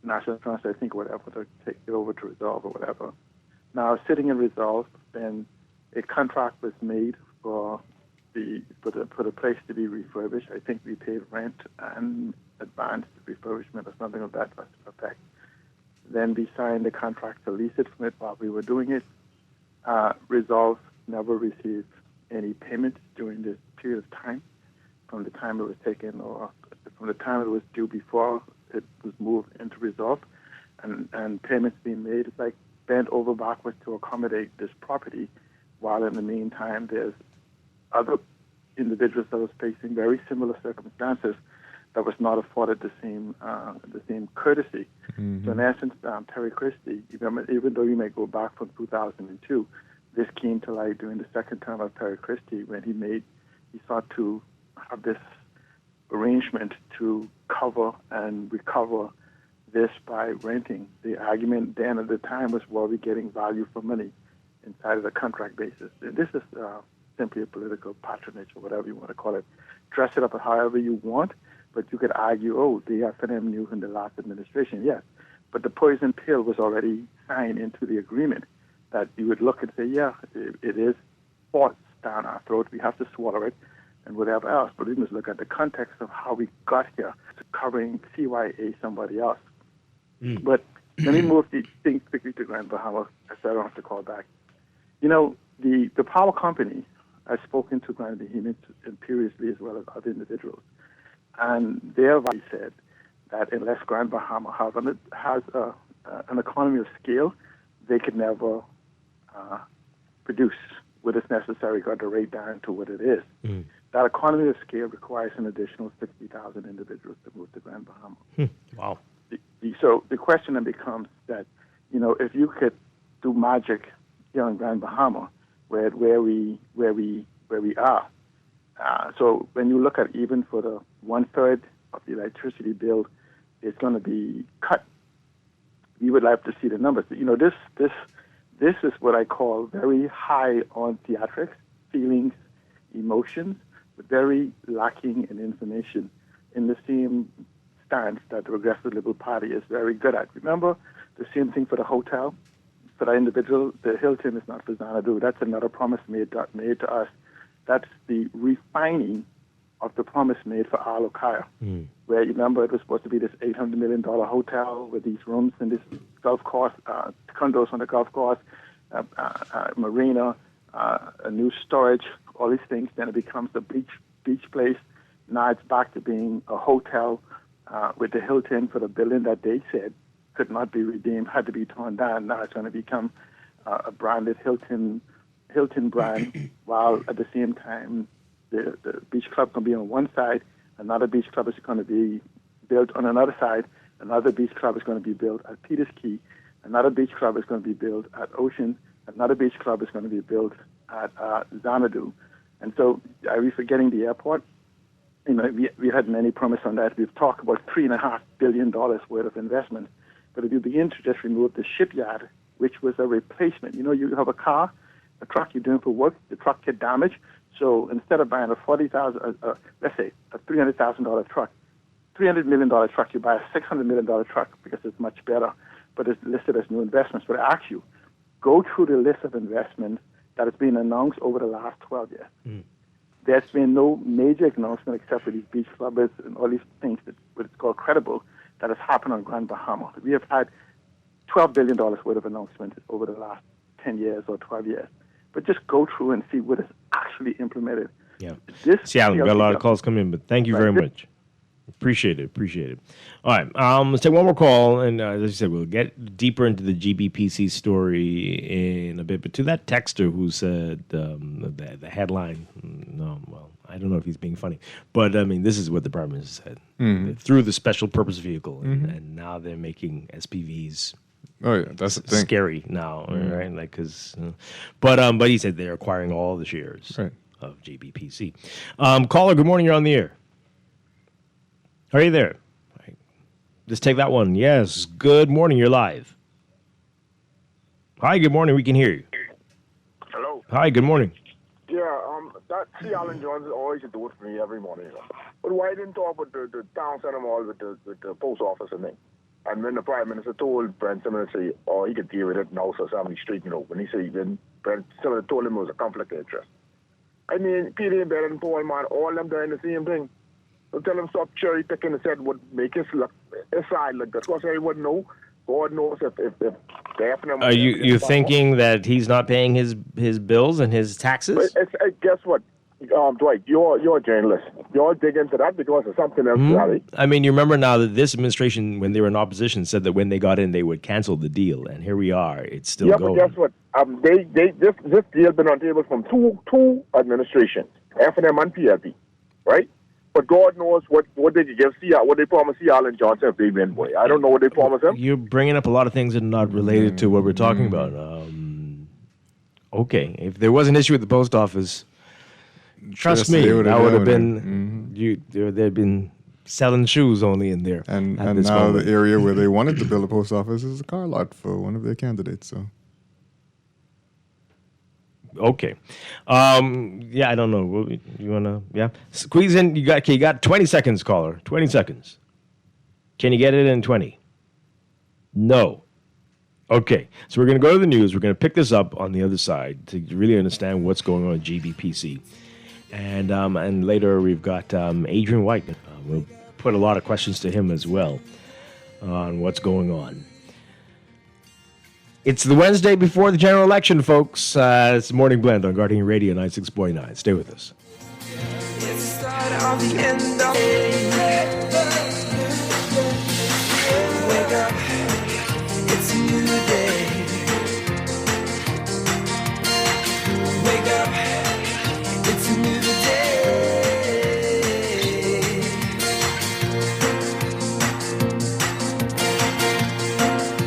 National Trust, I think, whatever, to take it over to Resolve or whatever. Now, sitting in Resolve, then a contract was made for the place to be refurbished. I think we paid rent and advanced refurbishment or something of that effect. Then we signed the contract to lease it from it while we were doing it. Resolve never received any payment during this period of time, from the time it was taken or from the time it was due before it was moved into Resolve, and payments being made. It's like bent over backwards to accommodate this property, while in the meantime there's other individuals that was facing very similar circumstances that was not afforded the same courtesy. Mm-hmm. So in essence, Terry Christie, even though you may go back from 2002, this came to light during the second term of Terry Christie when he sought to have this arrangement to cover and recover this by renting. The argument then at the time was, were we getting value for money inside of the contract basis? And this is simply a political patronage or whatever you want to call it. Dress it up however you want, but you could argue, oh, the FNM knew in the last administration, yes. But the poison pill was already signed into the agreement that you would look and say, yeah, it is forced down our throat. We have to swallow it and whatever else. But we must look at the context of how we got here to covering CYA somebody else. But let me move the thing quickly to Grand Bahama, so I don't have to call back. The power company has spoken to Grand Bahama imperiously as well as other individuals. And their advice said that unless Grand Bahama has an economy of scale, they could never produce what is necessary, got the rate down to what it is. That economy of scale requires an additional 60,000 individuals to move to Grand Bahama. Wow. So the question then becomes that, if you could do magic here in Grand Bahama, where we are. So when you look at even for the 1/3 of the electricity bill, it's going to be cut. We would like to see the numbers. This is what I call very high on theatrics, feelings, emotions, but very lacking in information in the same stance that the Progressive Liberal Party is very good at. Remember, the same thing for the hotel, for the individual. The Hilton is not for Xanadu. That's another promise made to us. That's the refining of the promise made for Alokaya, where you remember it was supposed to be this $800 million hotel with these rooms and this golf course, condos on the golf course, marina, a new storage, all these things. Then it becomes a beach place. Now it's back to being a hotel with the Hilton for the building that they said could not be redeemed, had to be torn down. Now it's going to become a branded Hilton brand, while at the same time the beach club can be on one side, another beach club is going to be built on another side, another beach club is going to be built at Peters Key, another beach club is going to be built at Ocean, another beach club is going to be built at Xanadu. And so are we forgetting the airport? We had many promises on that. We've talked about $3.5 billion worth of investment. But if you begin to just remove the shipyard, which was a replacement, you have a truck you're doing for work, the truck get damaged. So instead of buying a $40,000, let's say a $300,000 truck, $300 million truck, you buy a $600 million truck because it's much better, but it's listed as new investments. But I ask you, go through the list of investments that has been announced over the last 12 years. There's been no major announcement except for these beach clubbers and all these things that what is called credible that has happened on Grand Bahama. We have had $12 billion worth of announcements over the last 10 years or 12 years. But just go through and see what is actually implemented. Yeah. Alan, we got a lot of calls coming in, but thank you very much. Appreciate it. All right, let's take one more call, and as I said, we'll get deeper into the GBPC story in a bit. But to that texter who said the headline, I don't know if he's being funny, but I mean, this is what the department has said. Through the special purpose vehicle, and now they're making SPVs. Oh yeah, that's the thing. Scary now, right? Like, but he said they're acquiring all the shares of GBPC. Caller, good morning. You're on the air. Are you there? Right. Just take that one. Yes. Good morning. You're live. Hi. Good morning. We can hear you. Hello. Hi. Good morning. Yeah. See, Alan Jones always do it for me every morning. But why didn't talk with the town center mall with the post office and thing? And when the Prime Minister told Brent Simmons, say, he could deal with it now, so somebody straighten it out. When he said, when Brent Simmons told him it was a conflict of interest. I mean, Peter and Ben and Paul, man, all them doing the same thing. So tell him stop cherry picking and said would make his look aside like that. Because everyone know, God knows if they happen. Are you thinking that he's not paying his bills and his taxes? Guess what? Dwight, you're a journalist. You'll dig into that because of something else, Larry. I mean, you remember now that this administration, when they were in opposition, said that when they got in, they would cancel the deal, and here we are. It's still going. But guess what? This deal been on the table from two administrations, F&M and PLP, right? But God knows what they could give CR, what they promised C. Allen Johnson if they win, boy. I don't know what they promised him. You're bringing up a lot of things that are not related to what we're talking about. Okay, if there was an issue with the post office, trust me, that would have been they'd been selling shoes only in there. And now the area where they wanted to build a post office is a car lot for one of their candidates. So. Okay. I don't know. You wanna squeeze in? You got 20 seconds, caller. 20 seconds. Can you get it in 20? No. Okay. So we're gonna go to the news. We're gonna pick this up on the other side to really understand what's going on at GBPC, and later we've got Adrian White. We'll put a lot of questions to him as well on what's going on. It's the Wednesday before the general election, folks. It's the Morning Blend on Guardian Radio 96.9. Stay with us. It's the start of the end of wake up, it's a new day. Wake up, it's a new day.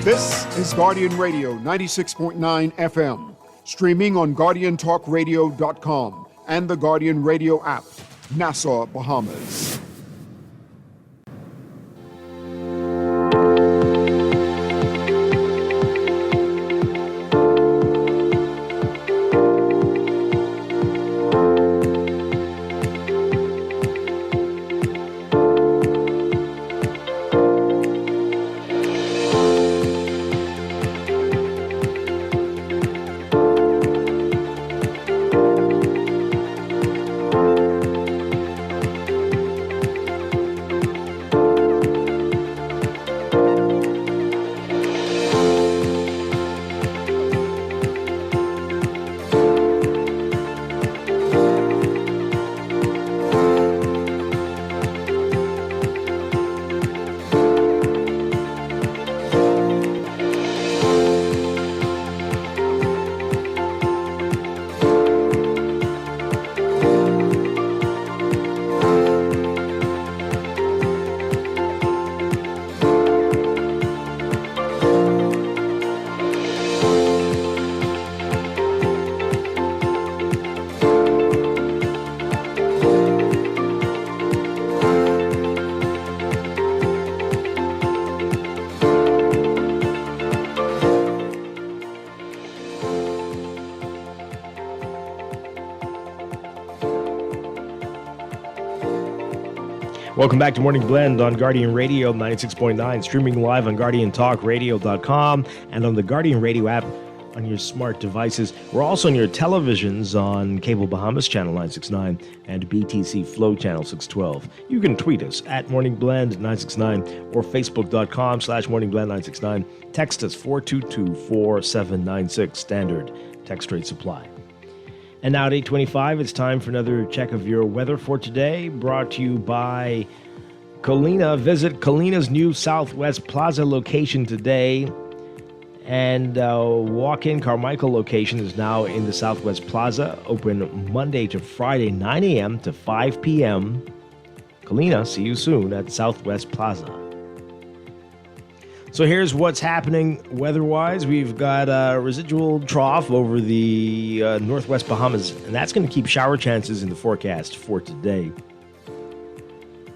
This is Guardian Radio 96.9 FM, streaming on GuardianTalkRadio.com and the Guardian Radio app, Nassau, Bahamas. Welcome back to Morning Blend on Guardian Radio 96.9, streaming live on GuardianTalkRadio.com and on the Guardian Radio app on your smart devices. We're also on your televisions on Cable Bahamas Channel 969 and BTC Flow Channel 612. You can tweet us at Morning Blend 969 or Facebook.com/MorningBlend969. Text us 422-4796, standard text rate supply. And now at 8:25, it's time for another check of your weather for today, brought to you by Colina. Visit Colina's new Southwest Plaza location today. And walk-in Carmichael location is now in the Southwest Plaza, open Monday to Friday, 9 a.m. to 5 p.m. Colina, see you soon at Southwest Plaza. So here's what's happening weather-wise. We've got a residual trough over the northwest Bahamas, and that's going to keep shower chances in the forecast for today.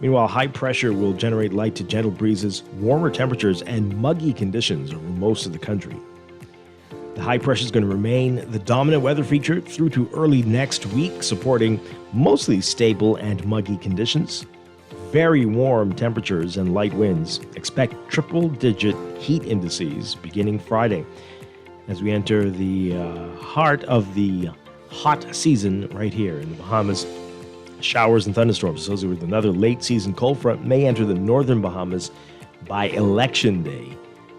Meanwhile, high pressure will generate light to gentle breezes, warmer temperatures, and muggy conditions over most of the country. The high pressure is going to remain the dominant weather feature through to early next week, supporting mostly stable and muggy conditions. Very warm temperatures and light winds. Expect triple-digit heat indices beginning Friday as we enter the heart of the hot season right here in the Bahamas. Showers and thunderstorms associated with another late-season cold front may enter the northern Bahamas by Election Day.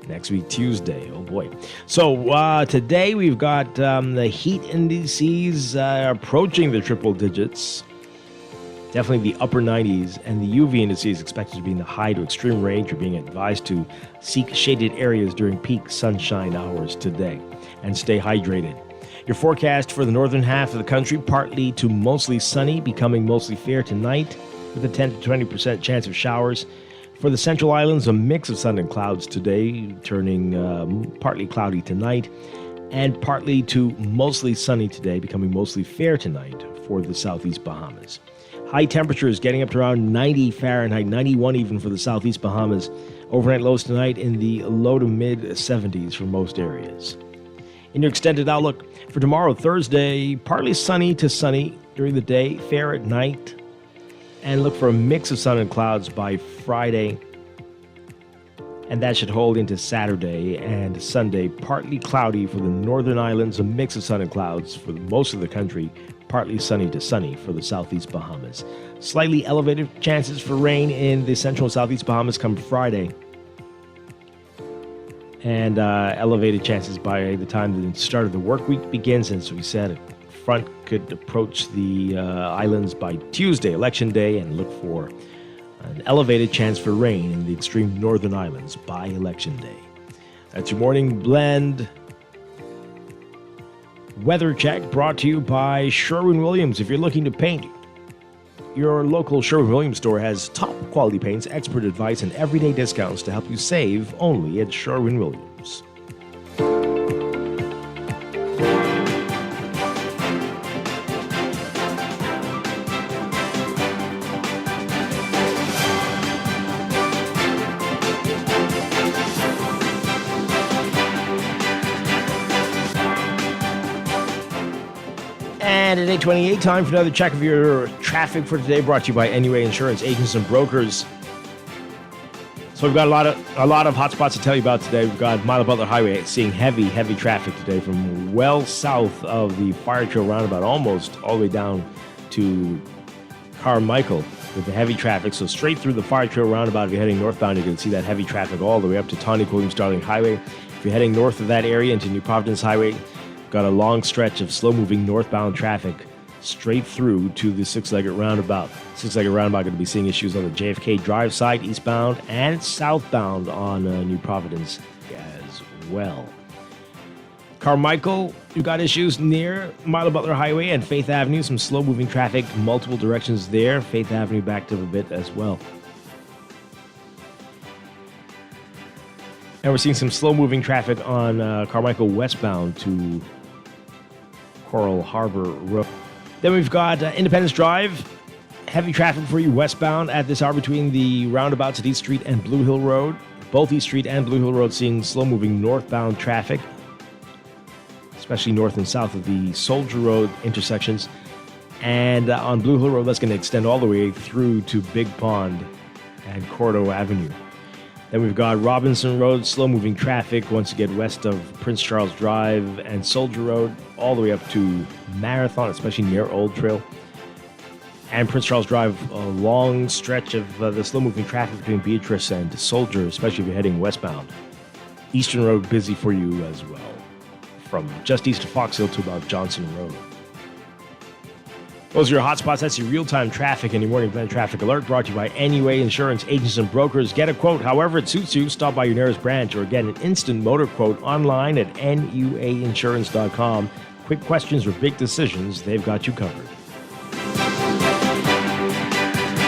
Next week, Tuesday. Oh, boy. So today we've got the heat indices approaching the triple digits. Definitely the upper 90s. And the UV indices expected to be in the high to extreme range. You're being advised to seek shaded areas during peak sunshine hours today and stay hydrated. Your forecast for the northern half of the country, partly to mostly sunny, becoming mostly fair tonight with a 10 to 20% chance of showers. For the Central Islands, a mix of sun and clouds today, turning partly cloudy tonight, and partly to mostly sunny today, becoming mostly fair tonight for the Southeast Bahamas. High temperatures getting up to around 90 Fahrenheit, 91 even for the Southeast Bahamas. Overnight lows tonight in the low to mid 70s for most areas. In your extended outlook for tomorrow, Thursday, partly sunny to sunny during the day, fair at night. And look for a mix of sun and clouds by Friday. And that should hold into Saturday and Sunday. Partly cloudy for the northern islands, a mix of sun and clouds for most of the country. Partly sunny to sunny for the Southeast Bahamas. Slightly elevated chances for rain in the central and Southeast Bahamas come Friday. And elevated chances by the time the start of the work week begins. And so we said front could approach the islands by Tuesday, Election Day, and look for an elevated chance for rain in the extreme northern islands by Election Day. That's your morning blend weather check brought to you by Sherwin-Williams. If you're looking to paint, your local Sherwin-Williams store has top quality paints, expert advice, and everyday discounts to help you save only at Sherwin-Williams. And at 8:28, time for another check of your traffic for today, brought to you by NUA Insurance Agents and Brokers. So we've got a lot of hot spots to tell you about today. We've got Milo Butler Highway seeing heavy traffic today from well south of the Fire Trail roundabout, almost all the way down to Carmichael with the heavy traffic. So straight through the Fire Trail roundabout, if you're heading northbound, you can see that heavy traffic all the way up to Tawny William Starling Highway. If you're heading north of that area into New Providence Highway, got a long stretch of slow-moving northbound traffic straight through to the six-legged roundabout. Six-legged roundabout going to be seeing issues on the JFK Drive side, eastbound, and southbound on New Providence as well. Carmichael, you've got issues near Milo Butler Highway and Faith Avenue. Some slow-moving traffic, multiple directions there. Faith Avenue backed up a bit as well. And we're seeing some slow-moving traffic on Carmichael westbound to Coral Harbor Road. Then we've got Independence Drive. Heavy traffic for you westbound at this hour between the roundabouts at East Street and Blue Hill Road. Both East Street and Blue Hill Road seeing slow-moving northbound traffic, especially north and south of the Soldier Road intersections. And on Blue Hill Road, that's going to extend all the way through to Big Pond and Cordo Avenue. Then we've got Robinson Road, slow-moving traffic once you get west of Prince Charles Drive and Soldier Road, all the way up to Marathon, especially near Old Trail. And Prince Charles Drive, a long stretch of the slow-moving traffic between Beatrice and Soldier, especially if you're heading westbound. Eastern Road busy for you as well, from just east of Fox Hill to about Johnson Road. Those are your hotspots. That's your real-time traffic and your morning blend traffic alert, brought to you by NUA Insurance Agents and Brokers. Get a quote however it suits you. Stop by your nearest branch or get an instant motor quote online at nuainsurance.com. Quick questions or big decisions, they've got you covered.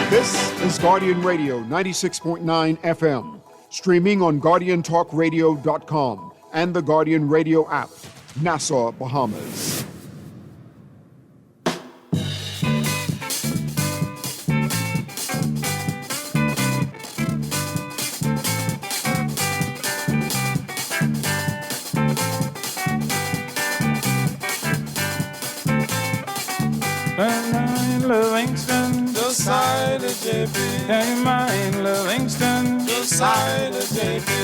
This is Guardian Radio 96.9 FM, streaming on GuardianTalkRadio.com and the Guardian Radio app, Nassau, Bahamas. Livingston, Josiah the JP. Hey, mine, Livingston, Josiah the JP.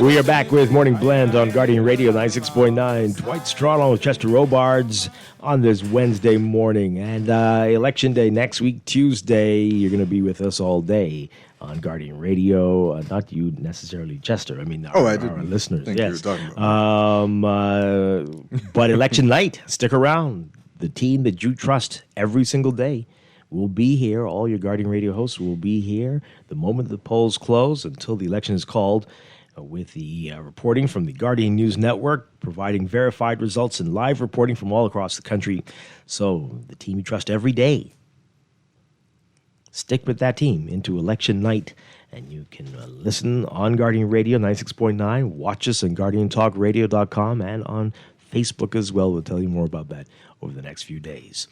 We are back with Morning Blend on Guardian Radio 96.9. Dwight Strachan with Chester Robards on this Wednesday morning. And Election Day next week, Tuesday, you're going to be with us all day on Guardian Radio. Not you necessarily, Chester. I mean, I our didn't listeners. think Yes. you were talking about But election night, stick around. The team that you trust every single day will be here. All your Guardian Radio hosts will be here the moment the polls close until the election is called, with the reporting from the Guardian News Network, providing verified results and live reporting from all across the country. So the team you trust every day. Stick with that team into election night, and you can listen on Guardian Radio 96.9, watch us on GuardianTalkRadio.com, and on Facebook as well. We'll tell you more about that over the next few days.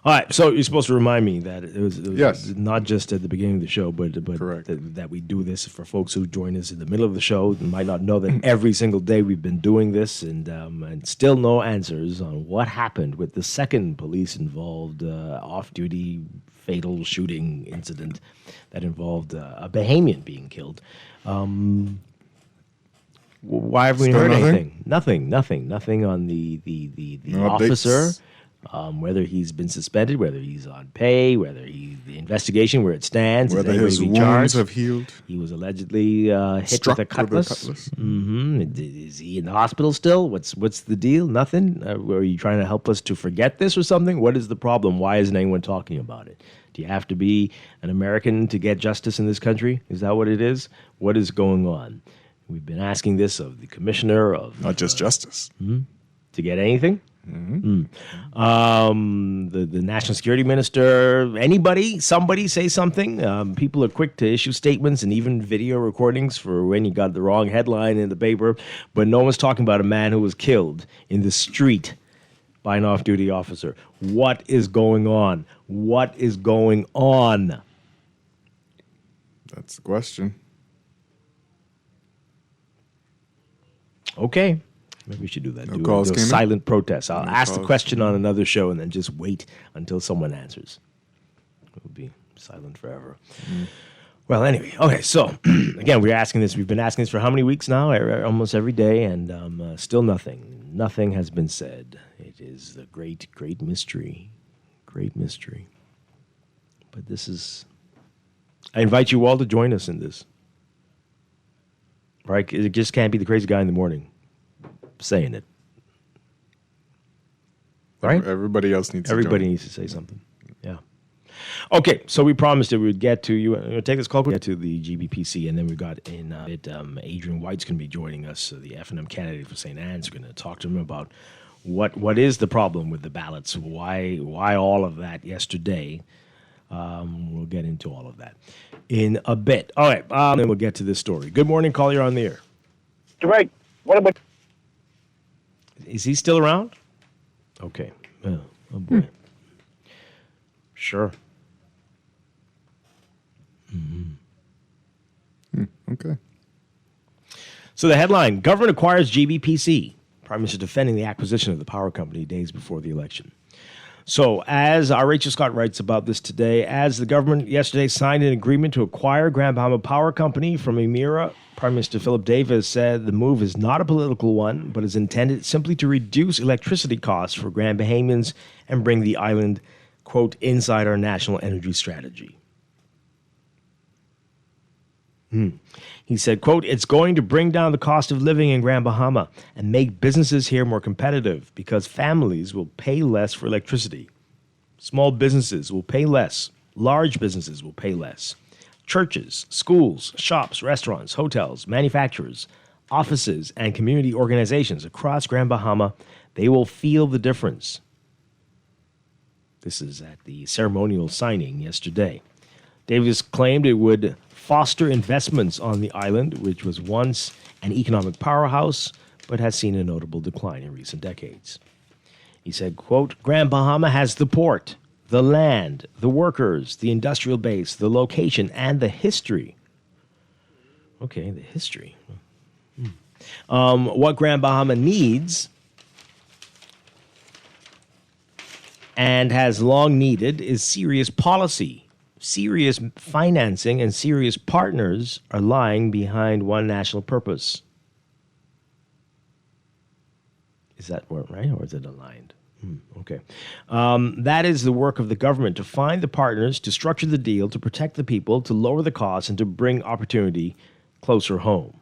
All right, so you're supposed to remind me that it was Yes. not just at the beginning of the show, but that we do this for folks who join us in the middle of the show and might not know that every single day we've been doing this, and still no answers on what happened with the second police-involved off-duty fatal shooting incident that involved a Bahamian being killed. Why have we Still heard nothing? anything? Nothing on the No officer. updates? Whether he's been suspended, whether he's on pay, whether the investigation where it stands, Whether is anybody his being wounds charged? have healed. He was allegedly hit Struck with a cutlass. Mm-hmm. Is he in the hospital still? What's the deal? Nothing. Are you trying to help us to forget this or something? What is the problem? Why isn't anyone talking about it? Do you have to be an American to get justice in this country? Is that what it is? What is going on? We've been asking this of the commissioner of not just justice to get anything. The national security minister, anybody, somebody say something. People are quick to issue statements and even video recordings for when you got the wrong headline in the paper, but no one's talking about a man who was killed in the street by an off-duty officer. What is going on? What is going on? That's the question. Okay. Maybe we should do that. No do calls a came in? silent protest. I'll No ask the calls. question on another show and then just wait until someone answers. We'll be silent forever. Well, anyway, okay. So again, we're asking this. We've been asking this for how many weeks now? Almost every day, and still nothing. Nothing has been said. It is the great, great mystery. Great mystery. But this is. I invite you all to join us in this. Right? It just can't be the crazy guy in the morning saying it. Right? Everybody else needs Everybody to join. needs to say something. Yeah. Okay, so we promised that we would get to you. Take this call. We'll get to the GBPC, and then we've got in Adrian White's going to be joining us, the F&M candidate for St. Anne's. We're going to talk to him about what is the problem with the ballots, why all of that yesterday. We'll get into all of that in a bit. All right, then we'll get to this story. Good morning, call. You're on the air. Dwight, what about... Is he still around? Okay. Oh boy. Sure. Okay. So the headline, government acquires GBPC. Prime Minister defending the acquisition of the power company days before the election. So as our Rachel Scott writes about this today, as the government yesterday signed an agreement to acquire Grand Bahama Power Company from Emira, Prime Minister Philip Davis said the move is not a political one, but is intended simply to reduce electricity costs for Grand Bahamians and bring the island, quote, inside our national energy strategy. He said, quote, it's going to bring down the cost of living in Grand Bahama and make businesses here more competitive because families will pay less for electricity. Small businesses will pay less. Large businesses will pay less. Churches, schools, shops, restaurants, hotels, manufacturers, offices, and community organizations across Grand Bahama, they will feel the difference. This is at the ceremonial signing yesterday. Davis claimed it would foster investments on the island, which was once an economic powerhouse, but has seen a notable decline in recent decades. He said, quote, Grand Bahama has the port, the land, the workers, the industrial base, the location, and the history. Okay, the history. What Grand Bahama needs and has long needed is serious policy. Serious financing and serious partners are lying behind one national purpose. Is that right, or is it aligned? Okay. That is the work of the government, to find the partners, to structure the deal, to protect the people, to lower the costs, and to bring opportunity closer home.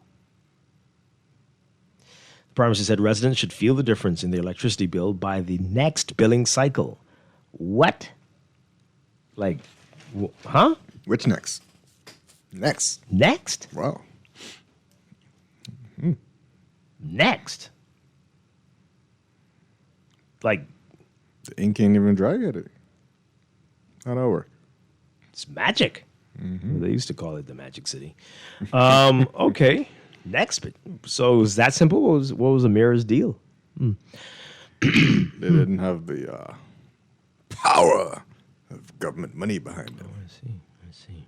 The Prime Minister said residents should feel the difference in their electricity bill by the next billing cycle. What? Like, huh? Which next? Next. Next? Wow. Next? Like, the ink ain't even dry yet. How'd that work? It's magic. They used to call it the Magic City. Okay. Next. So it was that simple? What was Amira's deal? They didn't have the power of government money behind them. I see.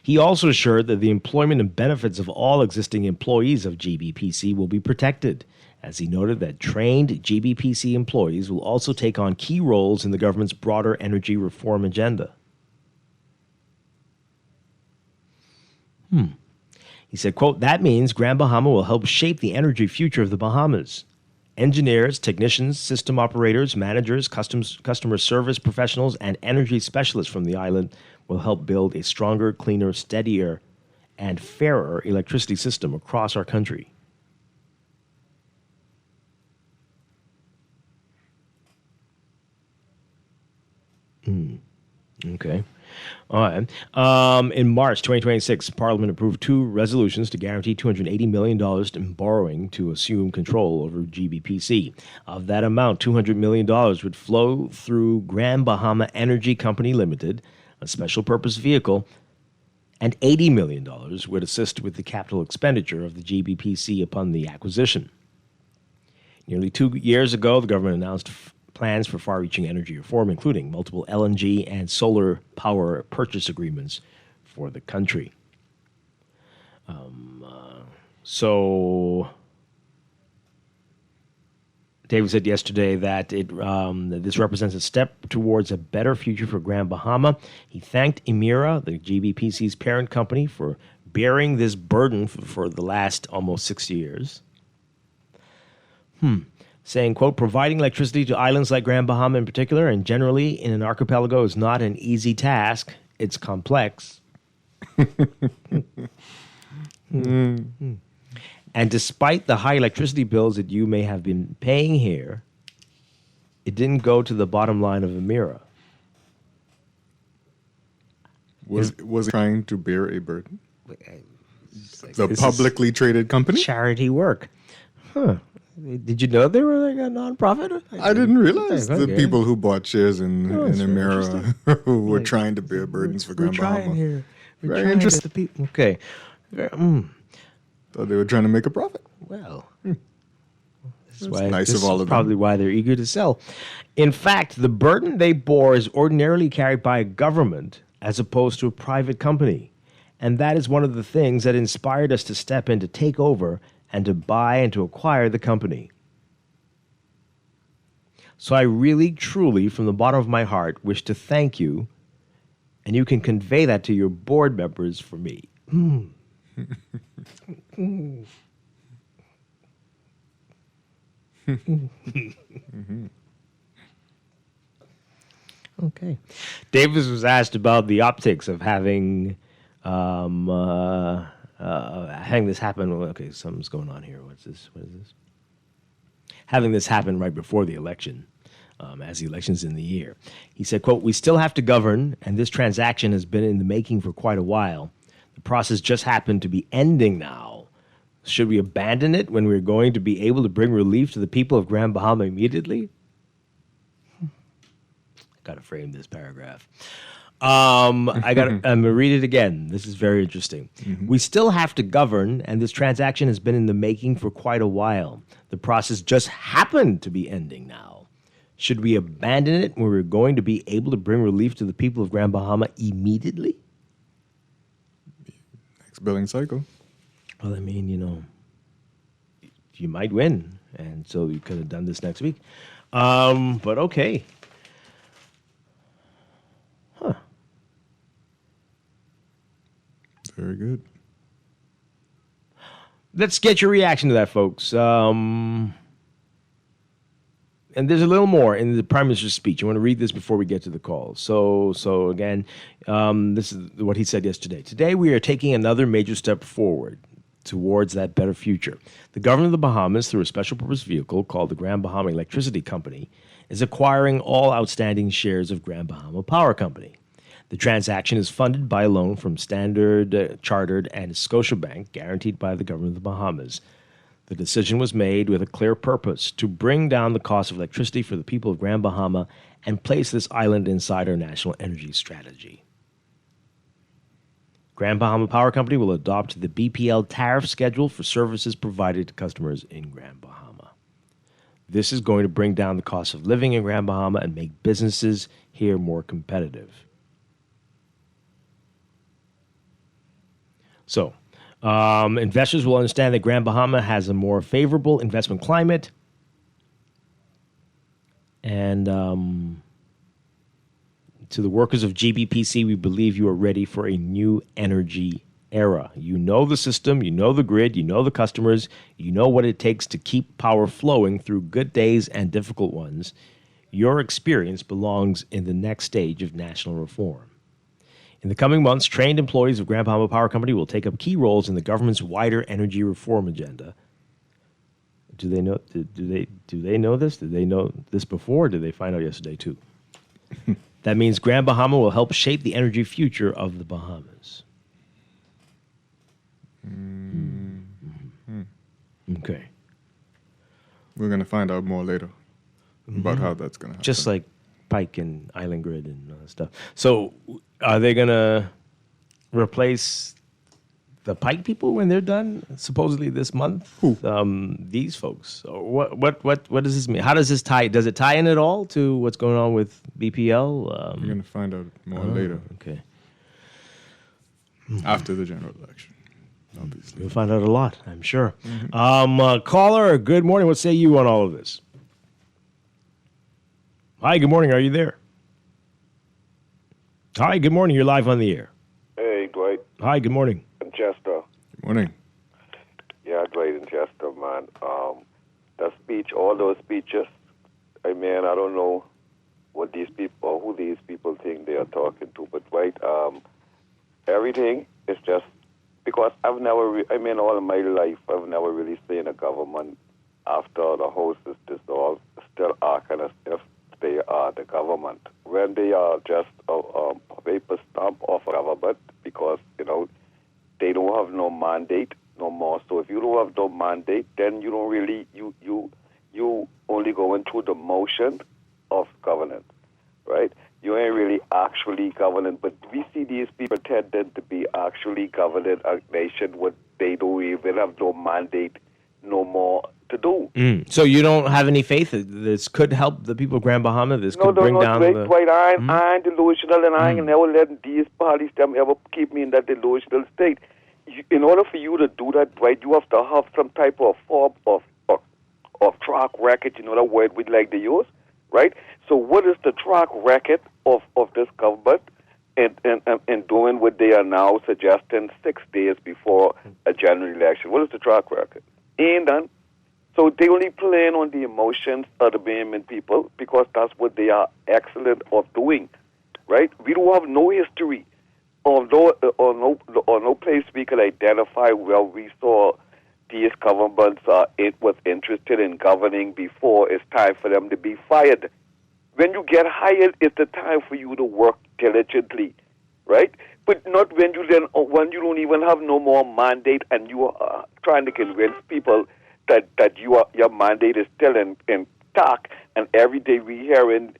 He also assured that the employment and benefits of all existing employees of GBPC will be protected, as he noted that trained GBPC employees will also take on key roles in the government's broader energy reform agenda. He said, quote, that means Grand Bahama will help shape the energy future of the Bahamas. Engineers, technicians, system operators, managers, customer service professionals, and energy specialists from the island will help build a stronger, cleaner, steadier, and fairer electricity system across our country. Okay. All right. In March 2026, Parliament approved 2 resolutions to guarantee $280 million in borrowing to assume control over GBPC. Of that amount, $200 million would flow through Grand Bahama Energy Company Limited, a special purpose vehicle, and $80 million would assist with the capital expenditure of the GBPC upon the acquisition. Nearly 2 years ago, the government announced plans for far-reaching energy reform, including multiple LNG and solar power purchase agreements for the country. So David said yesterday that that this represents a step towards a better future for Grand Bahama. He thanked Emira, the GBPC's parent company, for bearing this burden for the last almost 6 years. Saying, quote, providing electricity to islands like Grand Bahama in particular, and generally in an archipelago, is not an easy task. It's complex. And despite the high electricity bills that you may have been paying here, it didn't go to the bottom line of Emira. Was it trying to bear a burden? The publicly traded company? Charity work. Huh. Did you know they were like a nonprofit? I didn't realize the people who bought shares in Emira who were trying to bear burdens for Grand Bahama. We're trying here. Very interesting. People. Okay. Thought they were trying to make a profit. Well, this is probably why they're eager to sell. In fact, the burden they bore is ordinarily carried by a government as opposed to a private company. And that is one of the things that inspired us to step in to take over and to buy and to acquire the company. So I really, truly, from the bottom of my heart, wish to thank you, and you can convey that to your board members for me. Okay. Davis was asked about the optics of having this happen. Okay, something's going on here. What is this? Having this happen right before the election, as the election's in the year. He said, quote, we still have to govern, and this transaction has been in the making for quite a while. The process just happened to be ending now. Should we abandon it when we're going to be able to bring relief to the people of Grand Bahama immediately? Got to frame this paragraph. I'm going to read it again. This is very interesting. We still have to govern, and this transaction has been in the making for quite a while. The process just happened to be ending now. Should we abandon it when we're going to be able to bring relief to the people of Grand Bahama immediately? Next billing cycle. Well, I mean, you might win, and so you could have done this next week. But okay. Very good. Let's get your reaction to that, folks. and there's a little more in the Prime Minister's speech. I want to read this before we get to the call. So again, this is what he said yesterday. Today, we are taking another major step forward towards that better future. The government of the Bahamas, through a special purpose vehicle called the Grand Bahama Electricity Company, is acquiring all outstanding shares of Grand Bahama Power Company. The transaction is funded by a loan from Standard Chartered and Scotiabank, guaranteed by the government of the Bahamas. The decision was made with a clear purpose to bring down the cost of electricity for the people of Grand Bahama and place this island inside our national energy strategy. Grand Bahama Power Company will adopt the BPL tariff schedule for services provided to customers in Grand Bahama. This is going to bring down the cost of living in Grand Bahama and make businesses here more competitive. So, investors will understand that Grand Bahama has a more favorable investment climate. And to the workers of GBPC, we believe you are ready for a new energy era. You know the system, you know the grid, you know the customers, you know what it takes to keep power flowing through good days and difficult ones. Your experience belongs in the next stage of national reform. In the coming months, trained employees of Grand Bahama Power Company will take up key roles in the government's wider energy reform agenda. Do they know? Do they know this? Did they know this before? Or did they find out yesterday too? That means Grand Bahama will help shape the energy future of the Bahamas. Okay. We're going to find out more later about how that's going to happen. Just like Pike and Island Grid and all that stuff. So are they going to replace the Pike people when they're done, supposedly this month? Who? These folks. What does this mean? How does this tie? Does it tie in at all to what's going on with BPL? We're going to find out more later. Okay. After the general election, obviously. We'll find out a lot, I'm sure. Caller, good morning. What say you on all of this? Hi, good morning. Are you there? Hi, good morning. You're live on the air. Hey, Dwight. Hi, good morning. Chester. Good morning. Yeah, Dwight and Chester, man. That speech, all those speeches, I mean, I don't know what these people, or who these people think they are talking to, but Dwight, everything is just, because I've never, all of my life, I've never really seen a government after the House is dissolved still acting as if they are the government, when they are just a paper stamp of a government, because, they don't have no mandate no more. So if you don't have no mandate, then you don't really, you only going through the motion of governance, right? You ain't really actually governing, but we see these people tended to be actually governing a nation what they don't even have no mandate no more to do. So you don't have any faith that this could help the people of Grand Bahama? This could bring down the... Dwight, I ain't delusional, and I ain't never letting these parties them ever keep me in that delusional state. In order for you to do that, Dwight, you have to have some type of form of track record, the word we'd like to use, right? So what is the track record of this government in doing what they are now suggesting 6 days before a general election? What is the track record? Ain't done. So they only playing on the emotions of the Bahamian people because that's what they are excellent of doing, right? We don't have no history or no place we could identify where we saw these governments was interested in governing before it's time for them to be fired. When you get hired, it's the time for you to work diligently, right? But not when you don't even have no more mandate and you are trying to convince people that your mandate is still intact, and every day we hearing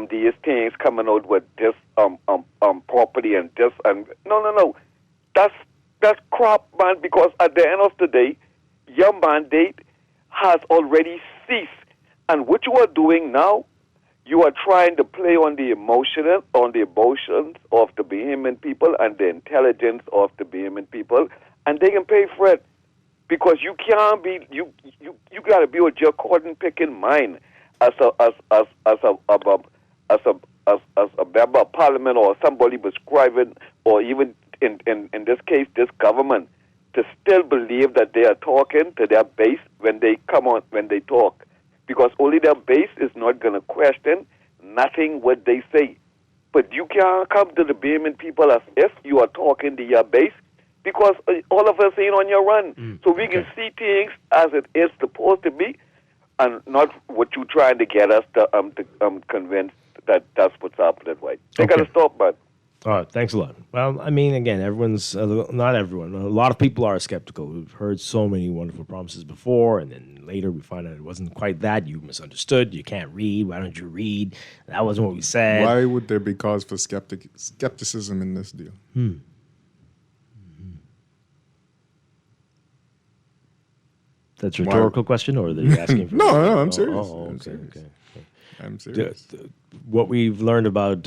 these things coming out with this property and this and no. That's crap, man, because at the end of the day, your mandate has already ceased. And what you are doing now, you are trying to play on the emotions of the Bahamian people and the intelligence of the Bahamian people, and they can pay for it. Because you can't be you got to be with your cotton picking mind as a member of parliament or somebody prescribing, or even in this case this government, to still believe that they are talking to their base when they talk. because only their base is not going to question nothing what they say. But you can't come to the Bahamian people as if you are talking to your base, because all of us ain't on your run. So we can see things as it is supposed to be, and not what you're trying to get us to convince that that's what's happening, Dwight. They got to stop, man. All right, thanks a lot. Well, I mean, again, everyone's, not everyone, a lot of people are skeptical. We've heard so many wonderful promises before, and then later we find out it wasn't quite that. You misunderstood. You can't read. Why don't you read? That wasn't what we said. Why would there be cause for skepticism in this deal? That's a rhetorical question, or are you asking for No, I'm serious. Okay. I'm serious. What we've learned about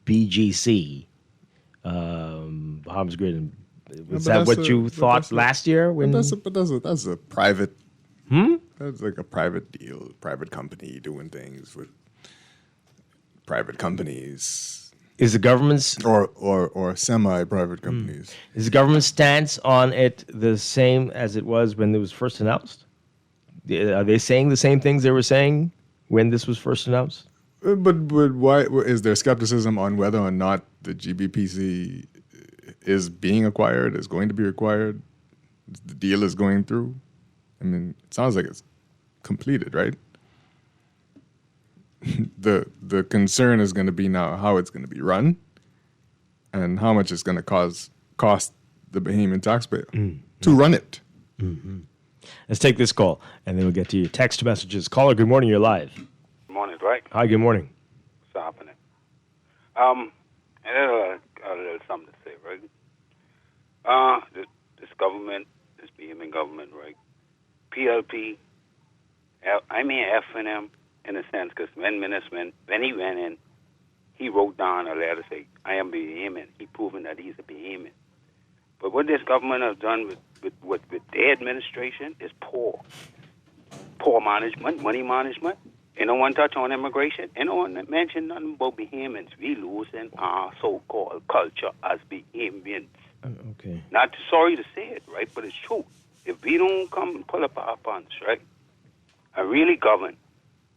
BGC, Bahamas Grid, was that what you thought last year? When that's a private. That's like a private deal, private company doing things with private companies. Is the government's or semi-private companies? Is the government's stance on it the same as it was when it was first announced? Are they saying the same things they were saying when this was first announced? But why is there skepticism on whether or not the GBPC is being acquired, is going to be acquired, the deal is going through? I mean, it sounds like it's completed, right? The concern is going to be now how it's going to be run and how much it's going to cost the Bahamian taxpayer to run it. Let's take this call, and then we'll get to your text messages. Caller, good morning. You're live. Good morning, Dwight. Hi, good morning. What's happening? And a little something to say, right? This government, this Bahamian government, right? PLP, F&M, in a sense, because when he went in, he wrote down a letter saying, I am Bahamian. He proven that he's a Bahamian. But what this government has done with their administration is poor. Poor management, money management. They don't want to touch on immigration. They don't want to mention nothing about Bahamians. We losing our so-called culture as Bahamians. Okay. Not sorry to say it, right? But it's true. If we don't come and pull up our pants, right, and really govern,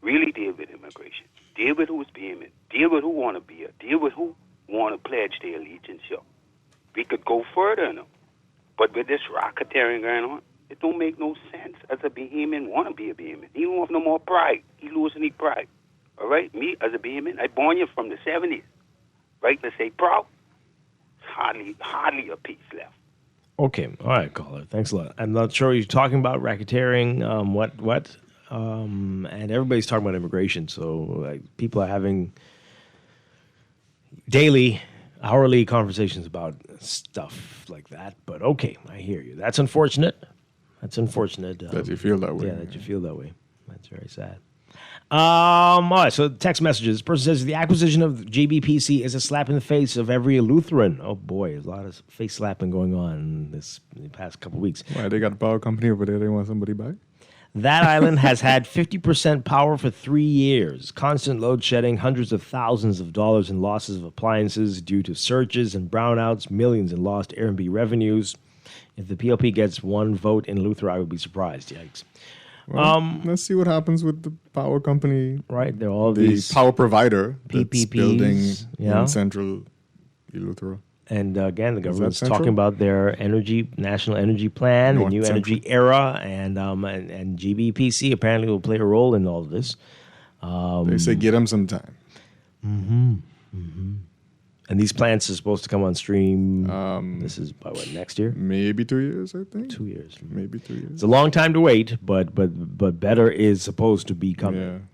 really deal with immigration, deal with who's Bahamian, deal with who want to be here, deal with who want to pledge their allegiance here, we could go further now. But with this racketeering going on, it don't make no sense. As a Bahamian, want to be a Bahamian. He don't have no more pride. He losing his pride. All right? Me, as a Bahamian, I born you from the 70s. Right? Let's say proud. Hardly a piece left. Okay. All right, caller. Thanks a lot. I'm not sure what you're talking about, racketeering, what? And everybody's talking about immigration. So people are having daily, hourly conversations about stuff like that. But okay, I hear you. That's unfortunate. That you feel that way. Yeah, that you feel that way. That's very sad. All right, so text messages. This person says the acquisition of JBPC is a slap in the face of every Lutheran. Oh boy, there's a lot of face slapping going on in the past couple of weeks. Why, they got a power company over there they want somebody back? That island has had 50% power for 3 years. Constant load shedding, hundreds of thousands of dollars in losses of appliances due to surges and brownouts, millions in lost Airbnb revenues. If the PLP gets one vote in Luther, I would be surprised. Yikes. Well, let's see what happens with the power company. Right, they're all the these power provider that's PPPs, building yeah. in central Eleuthera. And again, the Is that government's central? talking about their national energy plan, North the new central. energy era, and GBPC apparently will play a role in all of this. They say get them some time. And these plants are supposed to come on stream. This is by what, next year? Maybe 2 years, I think. 2 years. Maybe 2 years. It's a long time to wait, but better is supposed to be coming.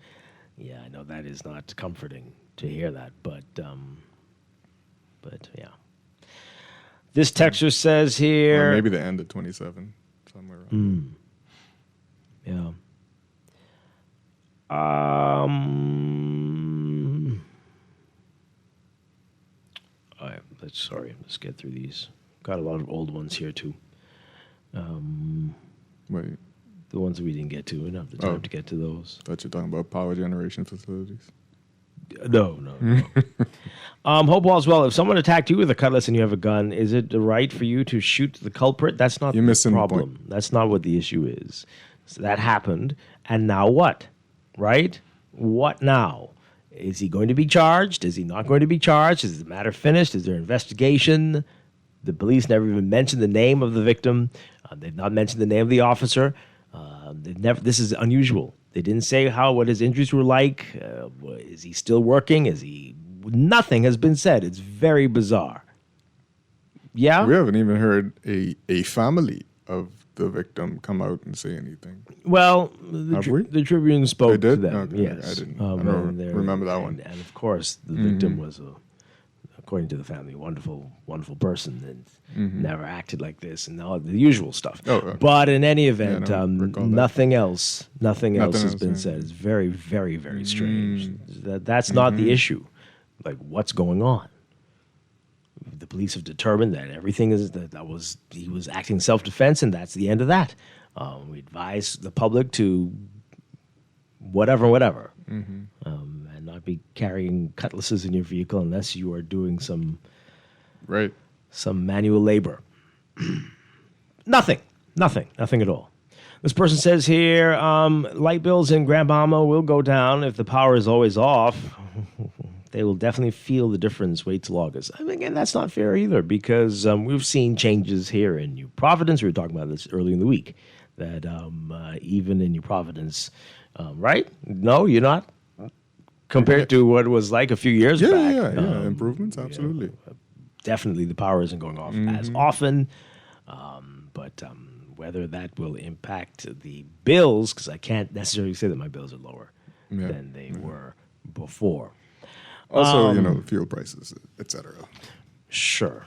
Yeah, I know that is not comforting to hear that, but yeah. This texter says here, Or maybe the end of 27, somewhere around there. yeah. All right, let's get through these. Got a lot of old ones here too. Wait. The ones that we didn't get to. We don't have the time to get to those. Thought you're talking about power generation facilities. No. Hope all's well. If someone attacked you with a cutlass and you have a gun, is it right for you to shoot the culprit? That's not You're missing the problem. That's not what the issue is. So that happened, And now what? Right? What now? Is he going to be charged? Is he not going to be charged? Is the matter finished? Is there investigation? The police never even mentioned the name of the victim. They've not mentioned the name of the officer. This is unusual. They didn't say what his injuries were like. Is he still working? Nothing has been said. It's very bizarre. Yeah? We haven't even heard a family of the victim come out and say anything. Well, the Tribune spoke to them. Okay. Yes. I don't remember that one. And of course, the victim was, according to the family, a wonderful, wonderful person and never acted like this and all the usual stuff. But in any event, nothing else has been said. It's very, very, very strange. That's not the issue. Like, what's going on? The police have determined that everything he was acting self-defense, and that's the end of that. We advise the public to whatever, and not be carrying cutlasses in your vehicle unless you are doing some manual labor. Nothing at all. This person says here, light bills in Grand Bahama will go down if the power is always off. They will definitely feel the difference. Wait till August. I mean, again, that's not fair either, because we've seen changes here in New Providence. We were talking about this early in the week, that even in New Providence, right? No, you're not? Compared to what it was like a few years back. Yeah, improvements, absolutely. Definitely the power isn't going off as often, but whether that will impact the bills, because I can't necessarily say that my bills are lower than they were before. Also, fuel prices, etc. Sure.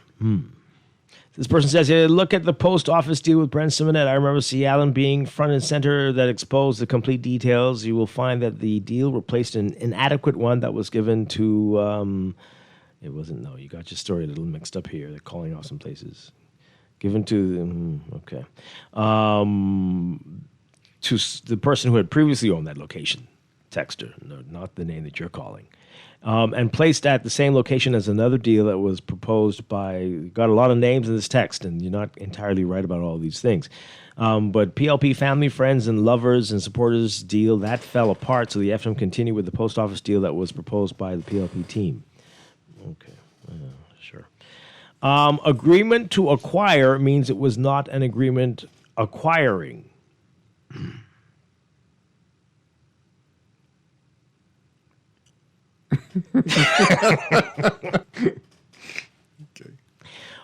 This person says here, look at the post office deal with Brent Simonette. I remember C. Allen being front and center that exposed the complete details. You will find that the deal replaced an inadequate one that was given to, you got your story a little mixed up here. They're calling off some places. Given to, to the person who had previously owned that location, texter, no, not the name that you're calling. And placed at the same location as another deal that was proposed got a lot of names in this text, and you're not entirely right about all these things. But PLP family, friends, and lovers and supporters deal, that fell apart, so the FM continued with the post office deal that was proposed by the PLP team. Okay, sure. Agreement to acquire means it was not an agreement acquiring.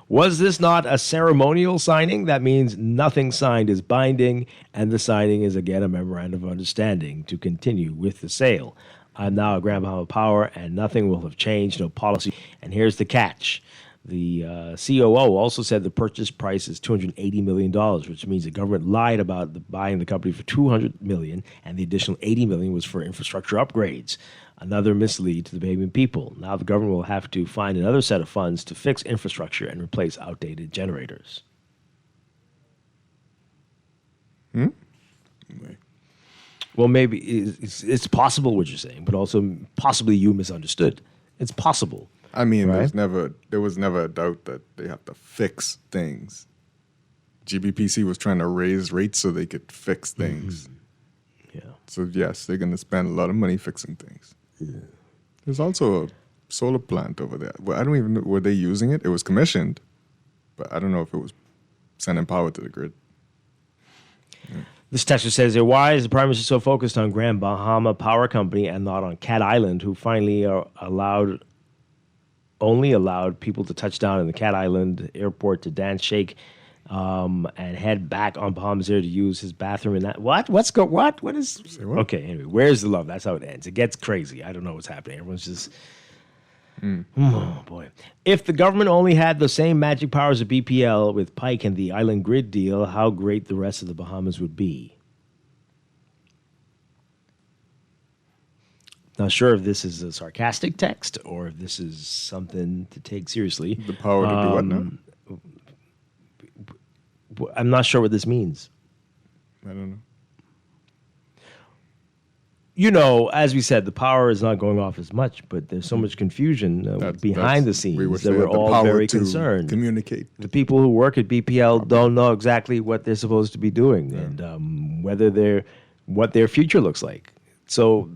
Was this not a ceremonial signing? That means nothing signed is binding, and the signing is again a memorandum of understanding to continue with the sale. I'm now a Grand Bahama Power, and nothing will have changed, no policy. And here's the catch. The COO also said the purchase price is $280 million, which means the government lied about buying the company for $200 million, and the additional $80 million was for infrastructure upgrades. Another mislead to the Bahamian people. Now the government will have to find another set of funds to fix infrastructure and replace outdated generators. Well, maybe it's possible what you're saying, but also possibly you misunderstood. It's possible. I mean, right? there was never a doubt that they have to fix things. GBPC was trying to raise rates so they could fix things. Yeah. So yes, they're going to spend a lot of money fixing things. Yeah. There's also a solar plant over there. Well, I don't even know, were they using it? It was commissioned, but I don't know if it was sending power to the grid. Yeah. This texter says here, why is the Prime Minister so focused on Grand Bahama Power Company and not on Cat Island, who finally only allowed people to touch down in the Cat Island airport to dance, shake, and head back on Bahamas Air to use his bathroom in that. What? What? Okay, anyway, where's the love? That's how it ends. It gets crazy. I don't know what's happening. Everyone's just... Oh, boy. If the government only had the same magic powers of BPL with Pike and the Island Grid deal, how great the rest of the Bahamas would be. Not sure if this is a sarcastic text or if this is something to take seriously. The power to do what now? I'm not sure what this means. I don't know. You know, as we said, the power is not going off as much, but there's so much confusion behind the scenes that we're all very concerned. Communicate. The people who work at BPL don't know exactly what they're supposed to be doing, and whether they're what their future looks like. So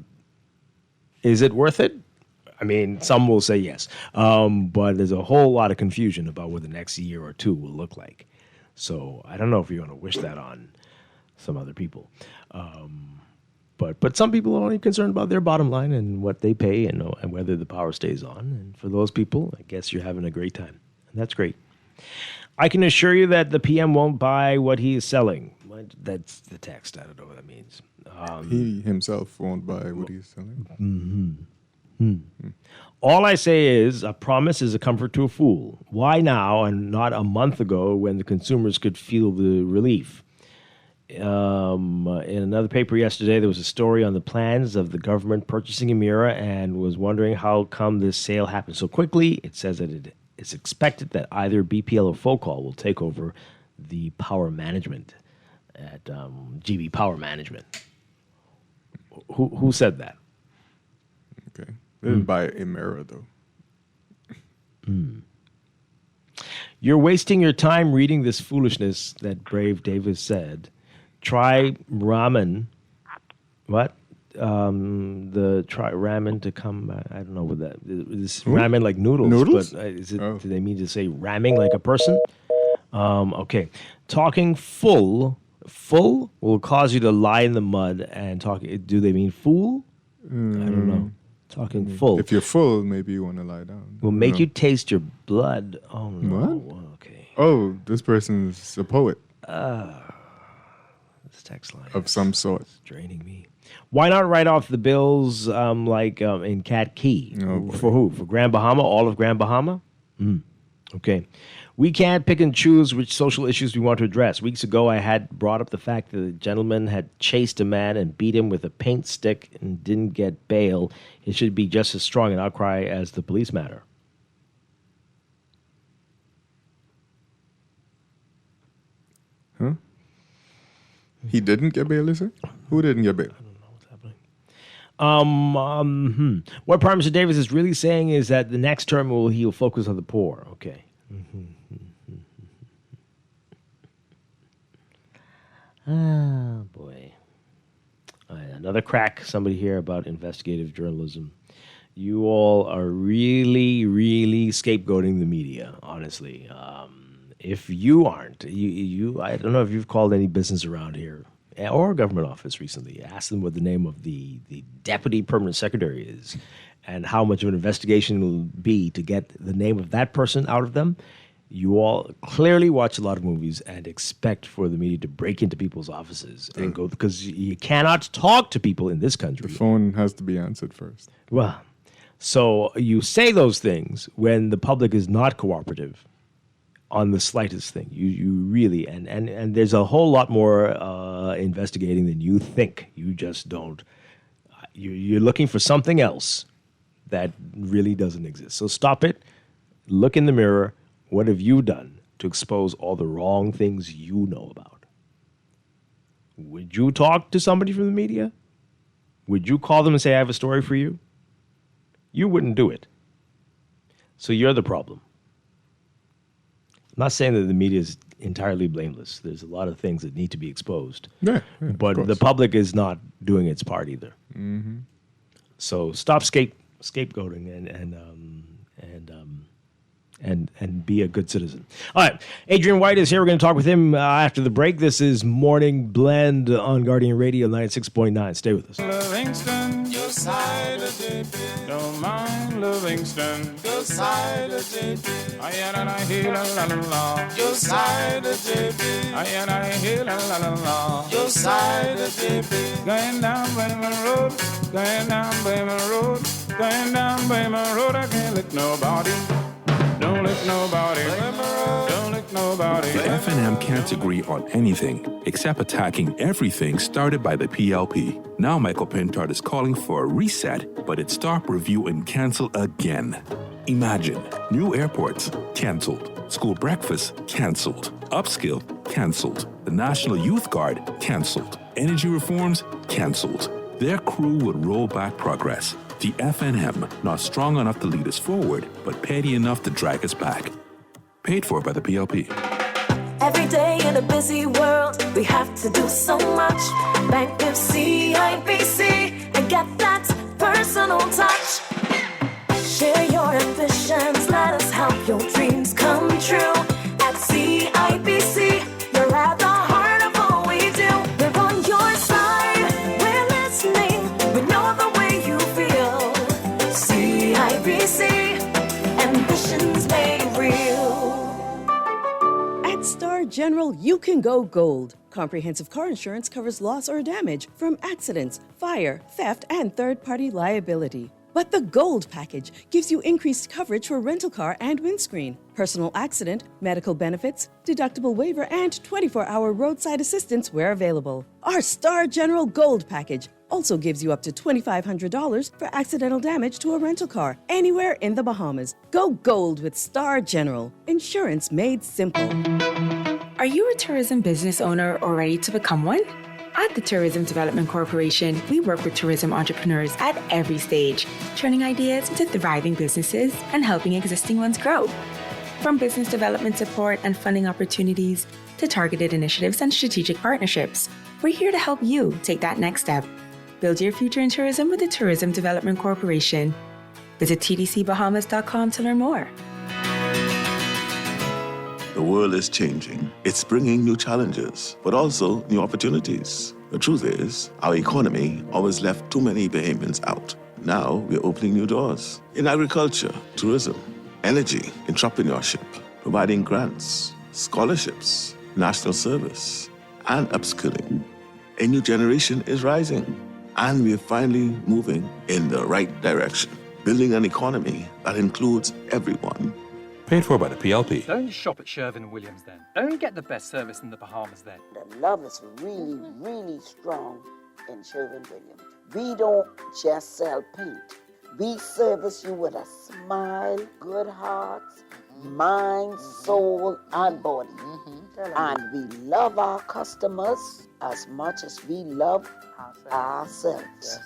is it worth it? I mean, some will say yes, but there's a whole lot of confusion about what the next year or two will look like. So I don't know if you're going to wish that on some other people. But some people are only concerned about their bottom line and what they pay and whether the power stays on. And for those people, I guess you're having a great time. And that's great. I can assure you that the PM won't buy what he is selling. That's the text. I don't know what that means. He himself won't buy what he's selling. All I say is a promise is a comfort to a fool. Why now and not a month ago when the consumers could feel the relief? In another paper yesterday, there was a story on the plans of the government purchasing Emira and was wondering how come this sale happened so quickly. It says that it's expected that either BPL or Focol will take over the power management at GB Power Management. Who said that? Okay. They didn't buy Emira, though. You're wasting your time reading this foolishness, that Brave Davis said. Try ramen. What? Try ramen to come. I don't know what that is. Ramen like noodles. Noodles? But do they mean to say ramming like a person? Okay. Talking full will cause you to lie in the mud and talk. Do they mean fool? I don't know. Talking full. If you're full, maybe you want to lie down. Will make you taste your blood. Oh no. What? Okay. Oh, this person's a poet. This text line of some sort. It's draining me. Why not write off the bills in Cat Key? For who? For Grand Bahama? All of Grand Bahama? Okay. We can't pick and choose which social issues we want to address. Weeks ago, I had brought up the fact that a gentleman had chased a man and beat him with a paint stick and didn't get bail. It should be just as strong an outcry as the police matter. Huh? He didn't get bail, is it? Who didn't get bail? What Prime Minister Davis is really saying is that the next term he will focus on the poor. Okay. Ah, boy. Another crack, somebody here about investigative journalism. You all are really, really scapegoating the media, honestly. If you aren't, I don't know if you've called any business around here or government office recently. Ask them what the name of the deputy permanent secretary is and how much of an investigation it will be to get the name of that person out of them. You all clearly watch a lot of movies and expect for the media to break into people's offices and go, because you cannot talk to people in this country. The phone has to be answered first. Well, so you say those things when the public is not cooperative on the slightest thing. You really, and there's a whole lot more investigating than you think. You just don't. You're looking for something else that really doesn't exist. So stop it. Look in the mirror. What have you done to expose all the wrong things you know about? Would you talk to somebody from the media? Would you call them and say, I have a story for you? You wouldn't do it. So you're the problem. I'm not saying that the media is entirely blameless. There's a lot of things that need to be exposed. But the public is not doing its part either. Mm-hmm. So stop scapegoating and be a good citizen. All right. Adrian White is here. We're going to talk with him after the break. This is Morning Blend on Guardian Radio 96.9. Stay with us. Livingston, your side of JP. Don't mind Livingston, your side of JP. I and I hear la la la. Your side of JP. I and I hear la la la. Your side of JP. Going down Bayman Road, going down Bayman Road, going down Bayman Road. I can't lick nobody. Don't lick nobody. Don't lick nobody. The FNM can't agree on anything except attacking everything started by the PLP. Now Michael Pintard is calling for a reset, but it's stop, review, and cancel again. Imagine, new airports, cancelled. School breakfast, cancelled. Upskill, cancelled. The National Youth Guard, cancelled. Energy reforms, cancelled. Their crew would roll back progress. The FNM, not strong enough to lead us forward, but petty enough to drag us back. Paid for by the PLP. Every day in a busy world, we have to do so much. Bank with CIBC and get that personal touch. Share your ambitions, let us help your dreams come true. At CIBC, you're at the heart of all we do. We're on your side, we're listening, we know the way you feel. CIBC, ambitions made real. At Star General, you can go gold. Comprehensive car insurance covers loss or damage from accidents, fire, theft, and third-party liability. But the Gold package gives you increased coverage for rental car and windscreen, personal accident, medical benefits, deductible waiver, and 24-hour roadside assistance where available. Our Star General Gold package also gives you up to $2,500 for accidental damage to a rental car anywhere in the Bahamas. Go gold with Star General. Insurance made simple. Are you a tourism business owner or ready to become one? At the Tourism Development Corporation, we work with tourism entrepreneurs at every stage, turning ideas into thriving businesses and helping existing ones grow. From business development support and funding opportunities to targeted initiatives and strategic partnerships, we're here to help you take that next step. Build your future in tourism with the Tourism Development Corporation. Visit tdcbahamas.com to learn more. The world is changing. It's bringing new challenges, but also new opportunities. The truth is, our economy always left too many Bahamians out. Now we're opening new doors in agriculture, tourism, energy, entrepreneurship, providing grants, scholarships, national service, and upskilling. A new generation is rising, and we're finally moving in the right direction, building an economy that includes everyone. Paid for by the PLP. Don't shop at Sherwin-Williams then. Don't get the best service in the Bahamas then. The love is really, really strong in Sherwin-Williams. We don't just sell paint. We service you with a smile, good hearts, mind, soul, and body. And we love our customers as much as we love ourselves.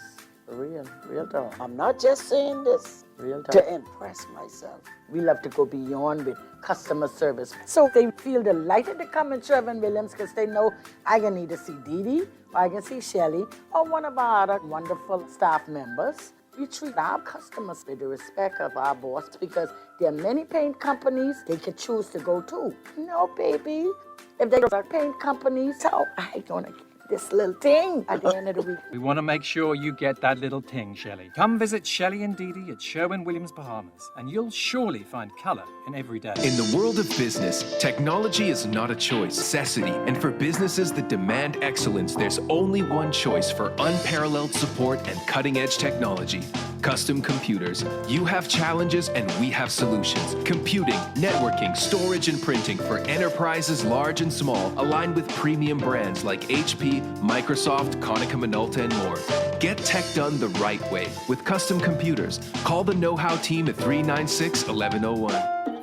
Yes, real talk. I'm not just saying this Real talk. to impress myself. We love to go beyond with customer service. So they feel delighted to come in Sherwin-Williams because they know I can either see Dee Dee, or I can see Shelly, or one of our other wonderful staff members. We treat our customers with the respect of our boss because there are many paint companies they can choose to go to. No, baby. If they go to paint companies, so I gonna get this little thing at the end of the week. We want to make sure you get that little ting, Shelley. Come visit Shelley and Dee Dee at Sherwin-Williams Bahamas, and you'll surely find color in every day. In the world of business, technology is not a choice, necessity. And for businesses that demand excellence, there's only one choice for unparalleled support and cutting-edge technology. Custom Computers. You have challenges and we have solutions. Computing, networking, storage, and printing for enterprises large and small, aligned with premium brands like HP, Microsoft, Konica Minolta, and more. Get tech done the right way with Custom Computers. Call the Know-How team at 396-1101.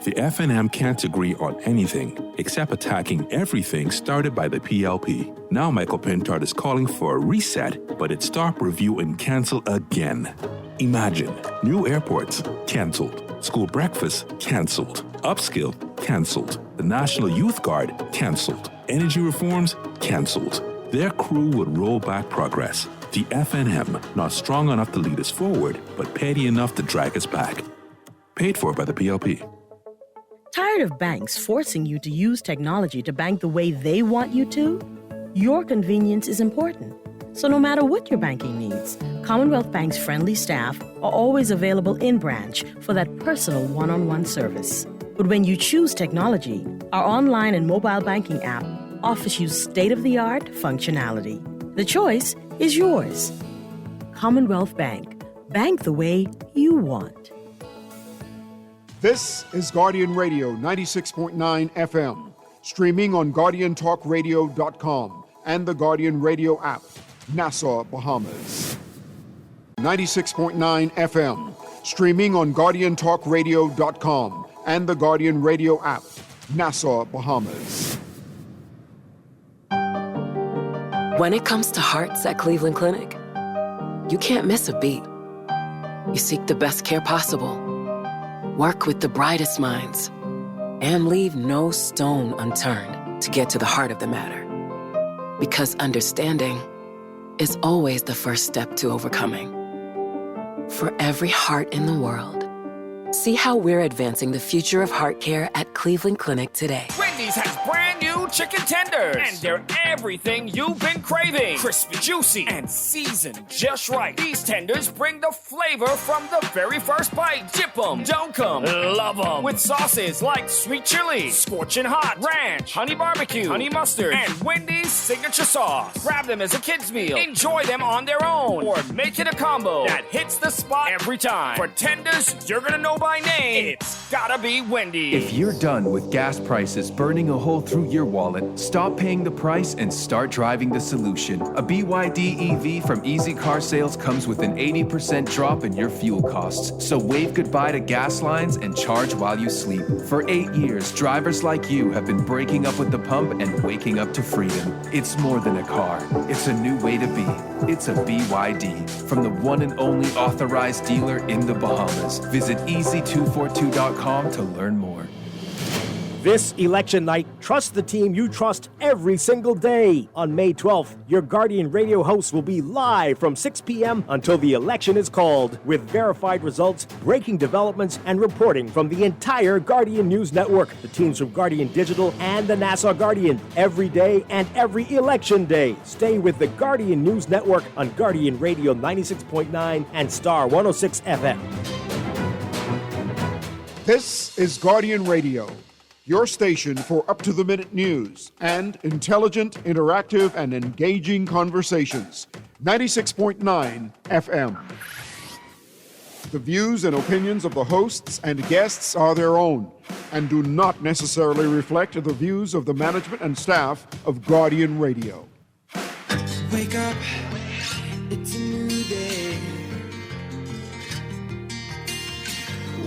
The FNM can't agree on anything except attacking everything started by the PLP. Now Michael Pintard is calling for a reset, but it's stop, review, and cancel again. Imagine new airports canceled, school breakfast canceled, upskill canceled, the National Youth Guard canceled, energy reforms canceled. Their crew would roll back progress. The FNM, not strong enough to lead us forward, but petty enough to drag us back. Paid for by the PLP. Tired of banks forcing you to use technology to bank the way they want you to? Your convenience is important. So no matter what your banking needs, Commonwealth Bank's friendly staff are always available in branch for that personal one-on-one service. But when you choose technology, our online and mobile banking app offers you state-of-the-art functionality. The choice is yours. Commonwealth Bank. Bank the way you want. This is Guardian Radio 96.9 FM, streaming on GuardianTalkRadio.com and the Guardian Radio app, Nassau, Bahamas. 96.9 FM, streaming on GuardianTalkRadio.com and the Guardian Radio app, Nassau, Bahamas. When it comes to hearts at Cleveland Clinic, you can't miss a beat. You seek the best care possible, work with the brightest minds, and leave no stone unturned to get to the heart of the matter. Because understanding is always the first step to overcoming. For every heart in the world, see how we're advancing the future of heart care at Cleveland Clinic today. Wendy's has brand new chicken tenders, and they're everything you've been craving. Crispy, juicy, and seasoned just right. These tenders bring the flavor from the very first bite. Dip them, dunk them, love them. With sauces like sweet chili, scorching hot, ranch, honey barbecue, honey mustard, and Wendy's signature sauce. Grab them as a kid's meal, enjoy them on their own, or make it a combo that hits the spot every time. For tenders you're gonna know by name, it's gotta be Wendy's. If you're done with gas prices burning a hole through your wallet, stop paying the price and start driving the solution. A BYD EV from Easy Car Sales comes with an 80% drop in your fuel costs. So wave goodbye to gas lines and charge while you sleep. For 8 years, drivers like you have been breaking up with the pump and waking up to freedom. It's more than a car. It's a new way to be. It's a BYD from the one and only authorized dealer in the Bahamas. Visit easy242.com to learn more. This election night, trust the team you trust every single day. On May 12th, your Guardian radio host will be live from 6 p.m. until the election is called, with verified results, breaking developments, and reporting from the entire Guardian News Network, the teams from Guardian Digital and the Nassau Guardian, every day and every election day. Stay with the Guardian News Network on Guardian Radio 96.9 and Star 106 FM. This is Guardian Radio, your station for up-to-the-minute news and intelligent, interactive, and engaging conversations. 96.9 FM. The views and opinions of the hosts and guests are their own and do not necessarily reflect the views of the management and staff of Guardian Radio. Wake up, it's a new day.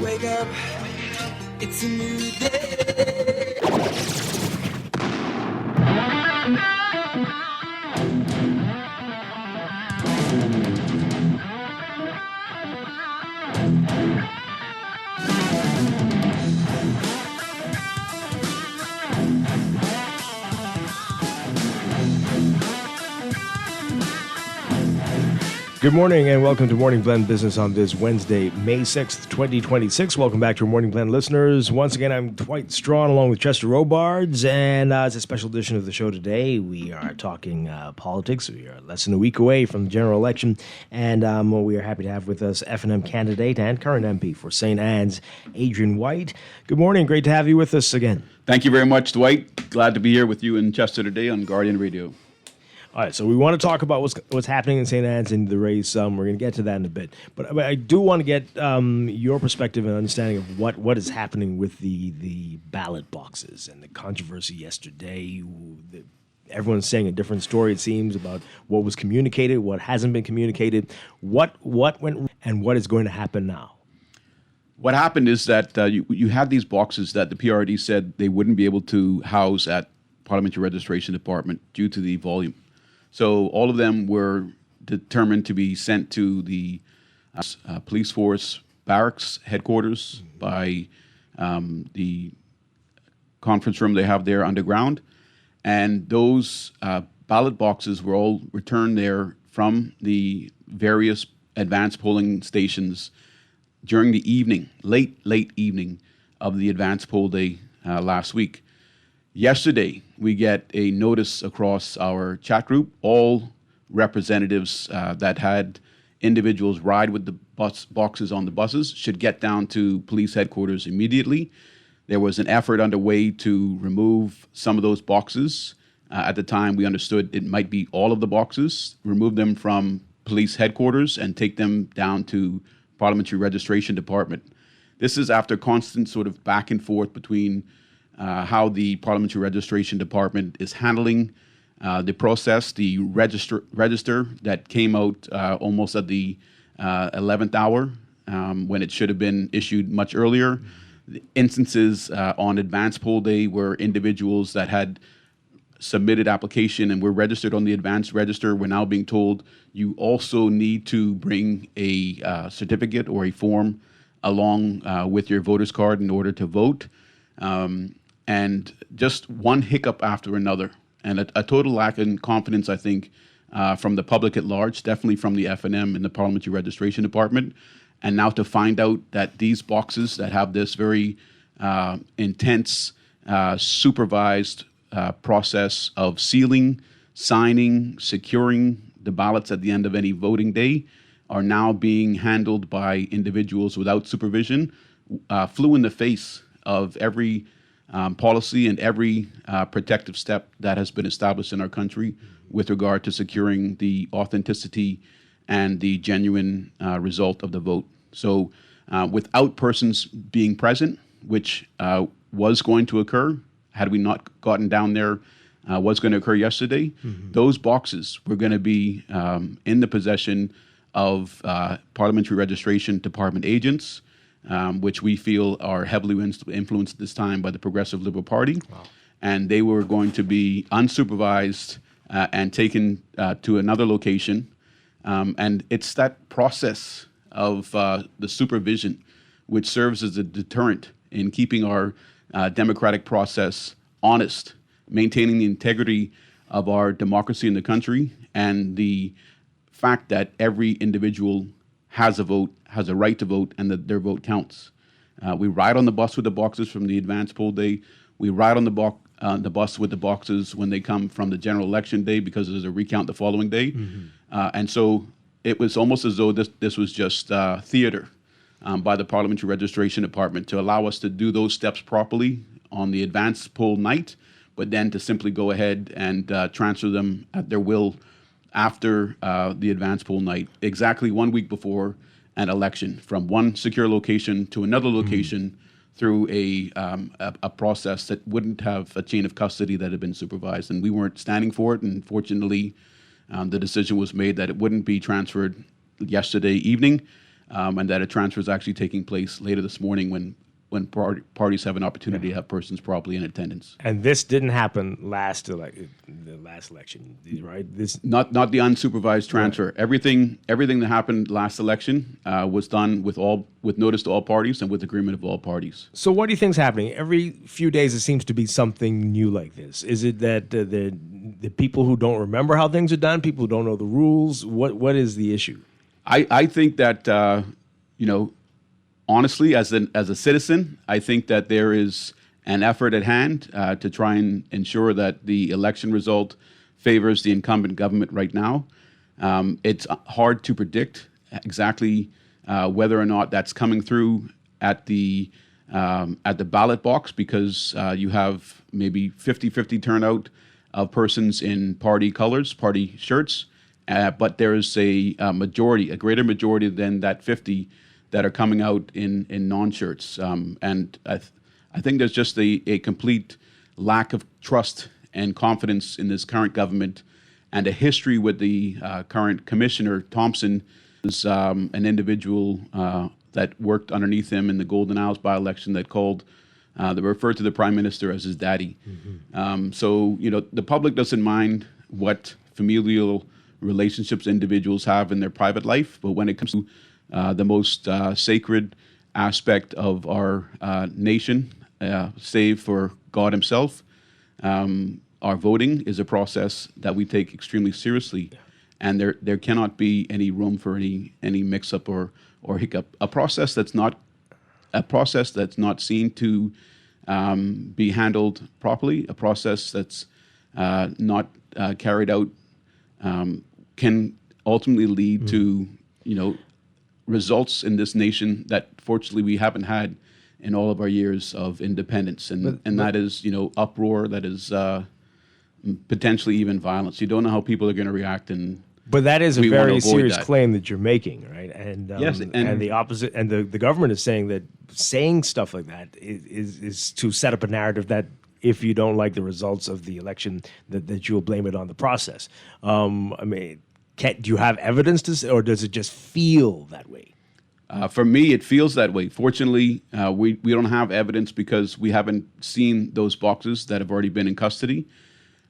Wake up, it's a new day. Good morning and welcome to Morning Blend Business on this Wednesday, May 6th, 2026. Welcome back to our Morning Blend listeners. Once again, I'm Dwight Strachan along with Chester Robards, and it's a special edition of the show today. We are talking politics. We are less than a week away from the general election, and we are happy to have with us F&M candidate and current MP for St. Anne's, Adrian White. Good morning. Great to have you with us again. Thank you very much, Dwight. Glad to be here with you and Chester today on Guardian Radio. All right, so we want to talk about what's happening in St. Anne's in the race. We're going to get to that in a bit. But I do want to get your perspective and understanding of what is happening with the ballot boxes and the controversy yesterday. Everyone's saying a different story, it seems, about what was communicated, what hasn't been communicated, what went, and what is going to happen now. What happened is that you had these boxes that the PRD said they wouldn't be able to house at Parliamentary Registration Department due to the volume. So all of them were determined to be sent to the police force barracks headquarters by the conference room they have there underground. And those ballot boxes were all returned there from the various advanced polling stations during the evening, late evening of the advanced poll day last week. Yesterday, we get a notice across our chat group. All representatives that had individuals ride with the boxes on the buses should get down to police headquarters immediately. There was an effort underway to remove some of those boxes. At the time, we understood it might be all of the boxes, remove them from police headquarters and take them down to Parliamentary Registration Department. This is after constant sort of back and forth between how the Parliamentary Registration Department is handling the process. The register that came out almost at the 11th hour when it should have been issued much earlier. The instances on advanced poll day where individuals that had submitted application and were registered on the advanced register were now being told you also need to bring a certificate or a form along with your voter's card in order to vote. and just one hiccup after another, and a total lack in confidence, I think, from the public at large, definitely from the FNM and the Parliamentary Registration Department. And now to find out that these boxes that have this very intense, supervised process of sealing, signing, securing the ballots at the end of any voting day are now being handled by individuals without supervision, flew in the face of every policy and every protective step that has been established in our country with regard to securing the authenticity and the genuine result of the vote. So without persons being present, which was going to occur, had we not gotten down there, was going to occur yesterday, those boxes were going to be in the possession of Parliamentary Registration Department agents, which we feel are heavily influenced at this time by the Progressive Liberal Party. Wow. And they were going to be unsupervised and taken to another location. And it's that process of the supervision which serves as a deterrent in keeping our democratic process honest, maintaining the integrity of our democracy in the country, and the fact that every individual has a vote, has a right to vote, and that their vote counts. We ride on the bus with the boxes from the advance poll day. We ride on the bus with the boxes when they come from the general election day, because there's a recount the following day. And so it was almost as though this was just theater by the Parliamentary Registration Department to allow us to do those steps properly on the advance poll night, but then to simply go ahead and transfer them at their will after the advance poll night, exactly 1 week before an election, from one secure location to another location through a process that wouldn't have a chain of custody that had been supervised. And we weren't standing for it. And fortunately, the decision was made that it wouldn't be transferred yesterday evening, and that a transfer is actually taking place later this morning when parties have an opportunity to have persons properly in attendance. And this didn't happen the last election, right? This not the unsupervised transfer. Right. Everything that happened last election was done with notice to all parties and with agreement of all parties. So what do you think's happening? Every few days it seems to be something new like this. Is it that the people who don't remember how things are done, people who don't know the rules? What is the issue? I think that honestly, as a citizen, I think that there is an effort at hand to try and ensure that the election result favors the incumbent government right now. It's hard to predict exactly whether or not that's coming through at the ballot box, because you have maybe 50-50 turnout of persons in party colors, party shirts, but there is a greater majority than that 50 that are coming out in non-shirts. And I think there's just a complete lack of trust and confidence in this current government, and a history with the current commissioner, Thompson, is an individual that worked underneath him in the Golden Isles by-election that referred to the Prime Minister as his daddy. So, the public doesn't mind what familial relationships individuals have in their private life, but when it comes to the most sacred aspect of our nation, save for God himself, our voting is a process that we take extremely seriously, and there cannot be any room for any mix-up or hiccup. A process that's not seen to be handled properly, a process that's not carried out, can ultimately lead to results in this nation that fortunately we haven't had in all of our years of independence, and that is uproar, that is potentially even violence. You don't know how people are going to react, but that is a very serious claim that you're making, right? And yes, and the opposite, and the government is saying that saying stuff like that is to set up a narrative that if you don't like the results of the election, that you'll blame it on the process. Do you have evidence to say, or does it just feel that way? For me, it feels that way. Fortunately, we don't have evidence because we haven't seen those boxes that have already been in custody.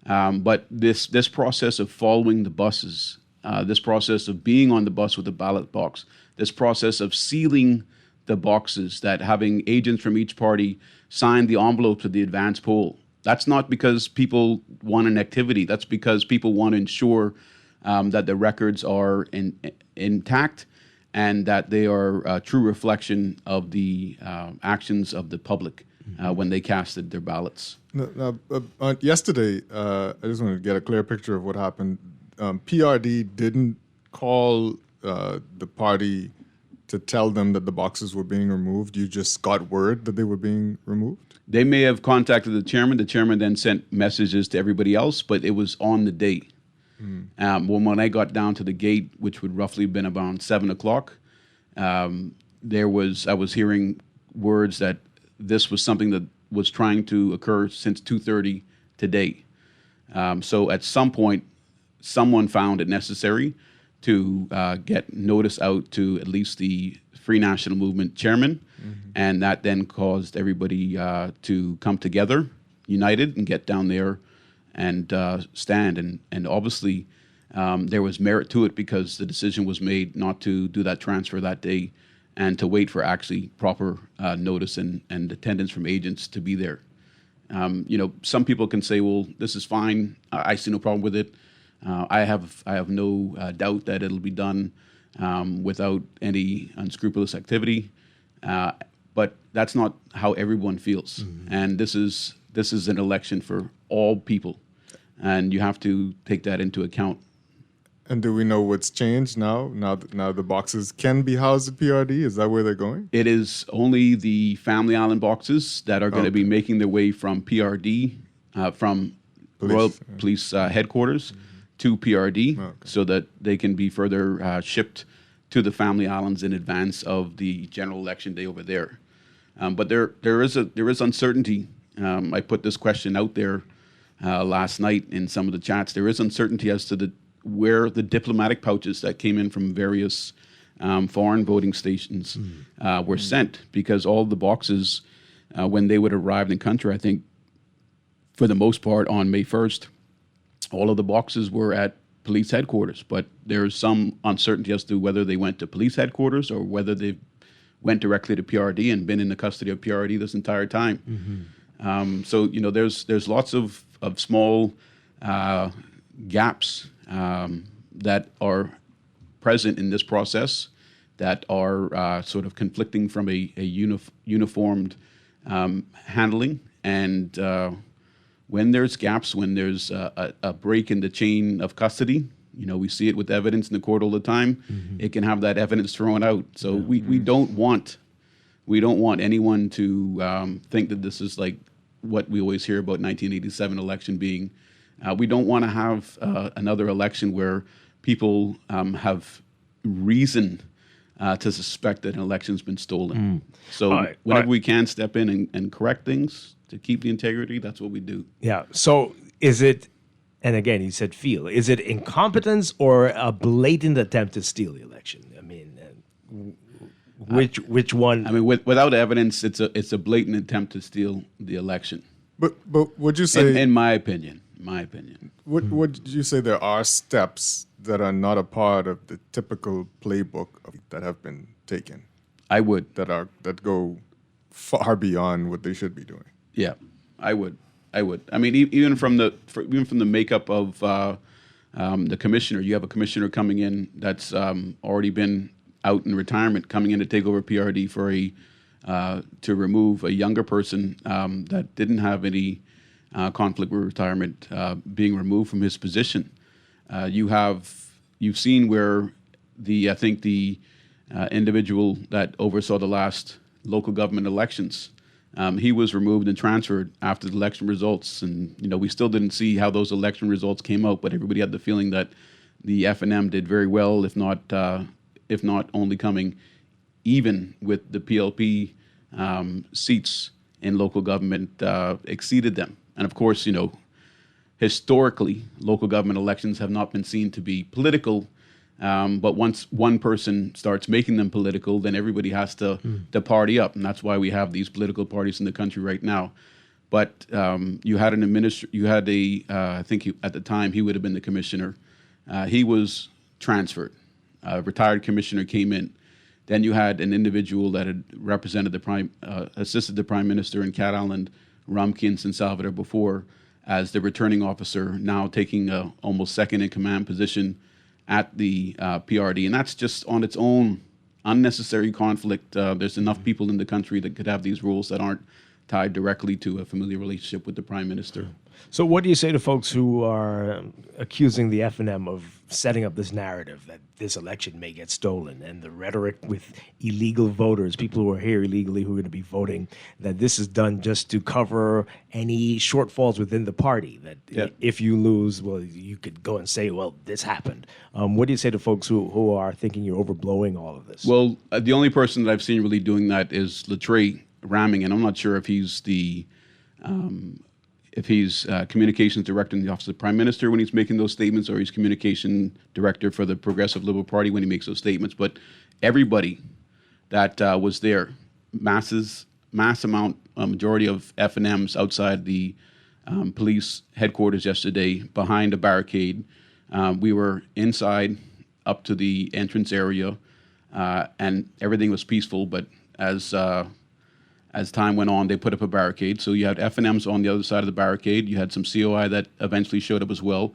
But this process of following the buses, this process of being on the bus with the ballot box, this process of sealing the boxes, that having agents from each party sign the envelopes of the advance poll. That's not because people want an activity. That's because people want to ensure that the records are intact and that they are a true reflection of the actions of the public when they casted their ballots. Yesterday, I just wanted to get a clear picture of what happened. PRD didn't call the party to tell them that the boxes were being removed. You just got word that they were being removed? They may have contacted the chairman. The chairman then sent messages to everybody else, but it was on the day. When I got down to the gate, which would roughly have been about 7 o'clock, I was hearing words that this was something that was trying to occur since 2:30 today. So at some point, someone found it necessary to get notice out to at least the Free National Movement chairman, and that then caused everybody to come together, united, and get down there and stand. And obviously, there was merit to it because the decision was made not to do that transfer that day and to wait for actually proper notice and attendance from agents to be there. Some people can say, well, this is fine. I see no problem with it. I have no doubt that it'll be done without any unscrupulous activity. But that's not how everyone feels. And this is an election for all people. And you have to take that into account. And do we know what's changed now? Now the boxes can be housed at PRD? Is that where they're going? It is only the Family Island boxes that are going to be making their way from PRD, from Royal Police Headquarters to PRD, so that they can be further shipped to the Family Islands in advance of the general election day over there. But there is uncertainty. I put this question out there last night in some of the chats. There is uncertainty as to where the diplomatic pouches that came in from various foreign voting stations were sent, because all the boxes, when they would arrive in country, I think for the most part on May 1st, all of the boxes were at police headquarters, but there's some uncertainty as to whether they went to police headquarters or whether they went directly to PRD and been in the custody of PRD this entire time. So there's lots of small gaps that are present in this process that are sort of conflicting from a uniformed handling. And when there's gaps, when there's a break in the chain of custody, we see it with evidence in the court all the time. It can have that evidence thrown out. So we don't want anyone to think that this is like what we always hear about 1987 election being. We don't want to have another election where people have reason to suspect that an election's been stolen. So whenever we can step in and correct things to keep the integrity, that's what we do. Yeah. So is it, and again, he said is it incompetence or a blatant attempt to steal the election? I mean, which one? I mean, without evidence, it's a blatant attempt to steal the election. But would you say, in my opinion, would you say there are steps that are not a part of the typical playbook that have been taken? I would. That go far beyond what they should be doing. Yeah, I would. I mean, even from the makeup of the commissioner, you have a commissioner coming in that's already been out in retirement, coming in to take over PRD for to remove a younger person that didn't have any conflict with retirement, being removed from his position. You've seen where I think the individual that oversaw the last local government elections, he was removed and transferred after the election results. And, we still didn't see how those election results came out, but everybody had the feeling that the FNM did very well, if not only coming even with the PLP seats in local government, exceeded them. And of course, historically, local government elections have not been seen to be political. But once one person starts making them political, then everybody has to party up, and that's why we have these political parties in the country right now. But you had I think at the time he would have been the commissioner. He was transferred. A retired commissioner came in Then you had an individual that had represented assisted the prime minister in Cat Island, Rumkins and Salvador before, as the returning officer, now taking a almost second in command position at the PRD. And that's just on its own unnecessary conflict. There's enough people in the country that could have these rules that aren't tied directly to a familiar relationship with the prime minister. So what do you say to folks who are accusing the FNM of setting up this narrative that this election may get stolen, and the rhetoric with illegal voters, people who are here illegally who are going to be voting, that this is done just to cover any shortfalls within the party, that if you lose, well, you could go and say, well, this happened. What do you say to folks who are thinking you're overblowing all of this? Well, the only person that I've seen really doing that is Latreille Ramming, and I'm not sure if he's communications director in the office of the prime minister when he's making those statements, or he's communication director for the Progressive Liberal Party when he makes those statements. But everybody that was there, majority of FNMs outside the police headquarters yesterday, behind a barricade. We were inside up to the entrance area, and everything was peaceful. But as time went on, they put up a barricade. So you had FNMs on the other side of the barricade. You had some COI that eventually showed up as well.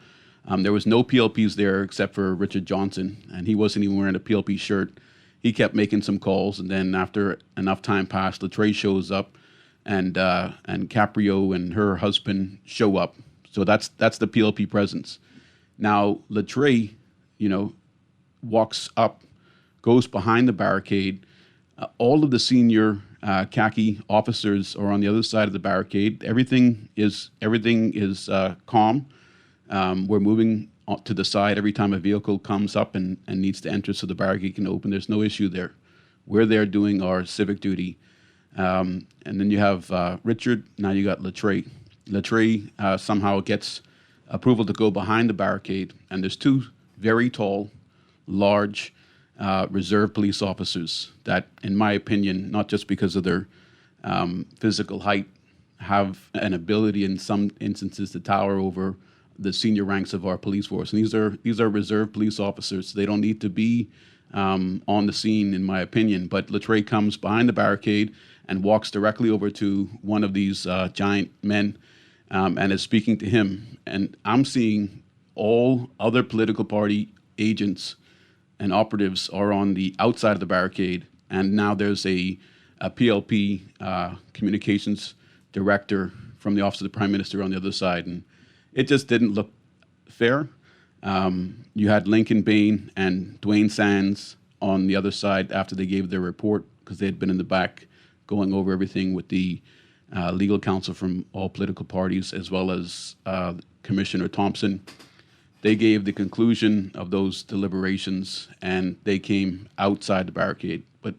There was no PLPs there except for Richard Johnson, and he wasn't even wearing a PLP shirt. He kept making some calls, and then after enough time passed, Latreille shows up, and Caprio and her husband show up. So that's the PLP presence. Now Latreille, walks up, goes behind the barricade. All of the senior khaki officers are on the other side of the barricade. Everything is calm. We're moving to the side every time a vehicle comes up and needs to enter so the barricade can open. There's no issue there. We're there doing our civic duty. And then you have Richard. Now you got Latreille. Latreille somehow gets approval to go behind the barricade. And there's two very tall, large reserve police officers that, in my opinion, not just because of their physical height, have an ability in some instances to tower over the senior ranks of our police force. And these are reserve police officers. They don't need to be on the scene, in my opinion. But Latreille comes behind the barricade and walks directly over to one of these giant men and is speaking to him. And I'm seeing all other political party agents and operatives are on the outside of the barricade, and now there's a PLP communications director from the office of the prime minister on the other side, and it just didn't look fair. You had Lincoln Bain and Dwayne Sands on the other side after they gave their report, because they had been in the back going over everything with the legal counsel from all political parties, as well as Commissioner Thompson. They gave the conclusion of those deliberations, and they came outside the barricade. But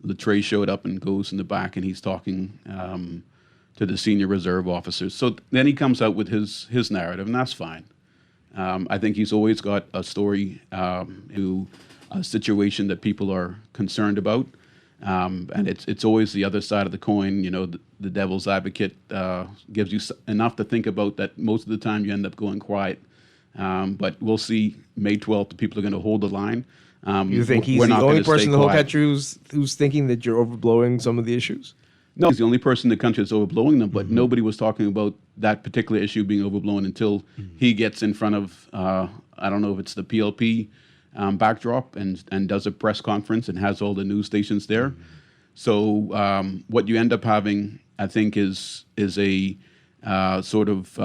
Latreille showed up and goes in the back, and he's talking to the senior reserve officers. So then he comes out with his narrative, and that's fine. I think he's always got a story to a situation that people are concerned about, and it's always the other side of the coin. The devil's advocate gives you enough to think about that most of the time you end up going quiet. But we'll see May 12th, the people are going to hold the line. You think he's the only person in the whole country who's thinking that you're overblowing some of the issues? No, he's the only person in the country that's overblowing them, but nobody was talking about that particular issue being overblown until he gets in front of, I don't know if it's the PLP backdrop, and does a press conference and has all the news stations there. So what you end up having, I think, is a sort of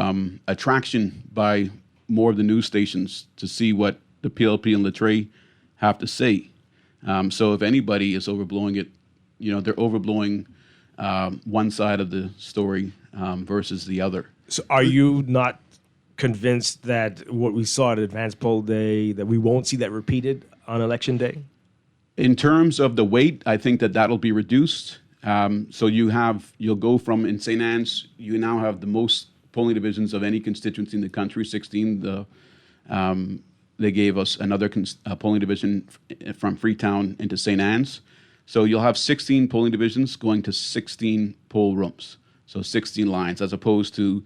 attraction by more of the news stations to see what the PLP and Latreille have to say. So if anybody is overblowing it, they're overblowing one side of the story versus the other. So are you not convinced that what we saw at Advanced Poll Day, that we won't see that repeated on Election Day? In terms of the weight, I think that'll be reduced. So you'll go from, in St. Anne's, you now have the most polling divisions of any constituency in the country, 16. They gave us another polling division from Freetown into St. Anne's. So you'll have 16 polling divisions going to 16 poll rooms. So 16 lines, as opposed to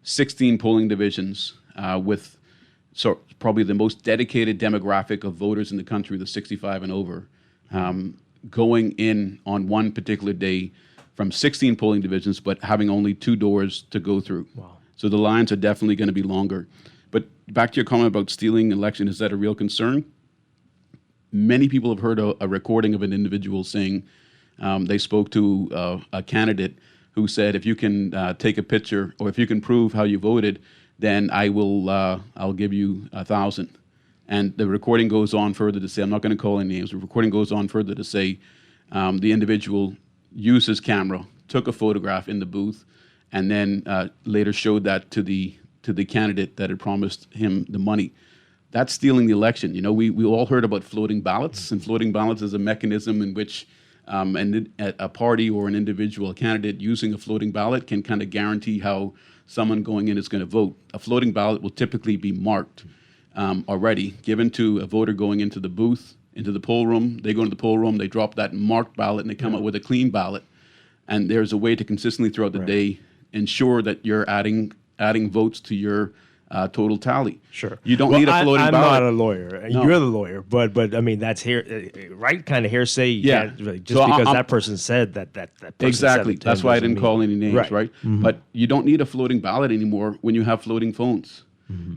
16 polling divisions with probably the most dedicated demographic of voters in the country, the 65 and over. going in on one particular day from 16 polling divisions, but having only 2 doors to go through. Wow. So the lines are definitely going to be longer. But back to your comment about stealing election, is that a real concern? Many people have heard a recording of an individual saying they spoke to a candidate who said, if you can take a picture or if you can prove how you voted, then I'll give you 1,000. And the recording goes on further to say, I'm not going to call any names, the recording goes on further to say the individual used his camera, took a photograph in the booth, and then later showed that to the candidate that had promised him the money. That's stealing the election. You know, we all heard about floating ballots, and floating ballots is a mechanism in which a party or an individual, a candidate using a floating ballot can kind of guarantee how someone going in is going to vote. A floating ballot will typically be marked already, given to a voter going into the booth, into the poll room. They go into the poll room, they drop that marked ballot, and they come out with a clean ballot. And there's a way to consistently throughout the day ensure that you're adding votes to your total tally. Sure. You don't need a floating I'm ballot. not a lawyer. No. You're the lawyer, but I mean that's right kind of hearsay. You Yeah. can't, just So because I'm- that person said that person Exactly. said it That's why I doesn't didn't call mean- any names, right? Mhm. But you don't need a floating ballot anymore when you have floating phones.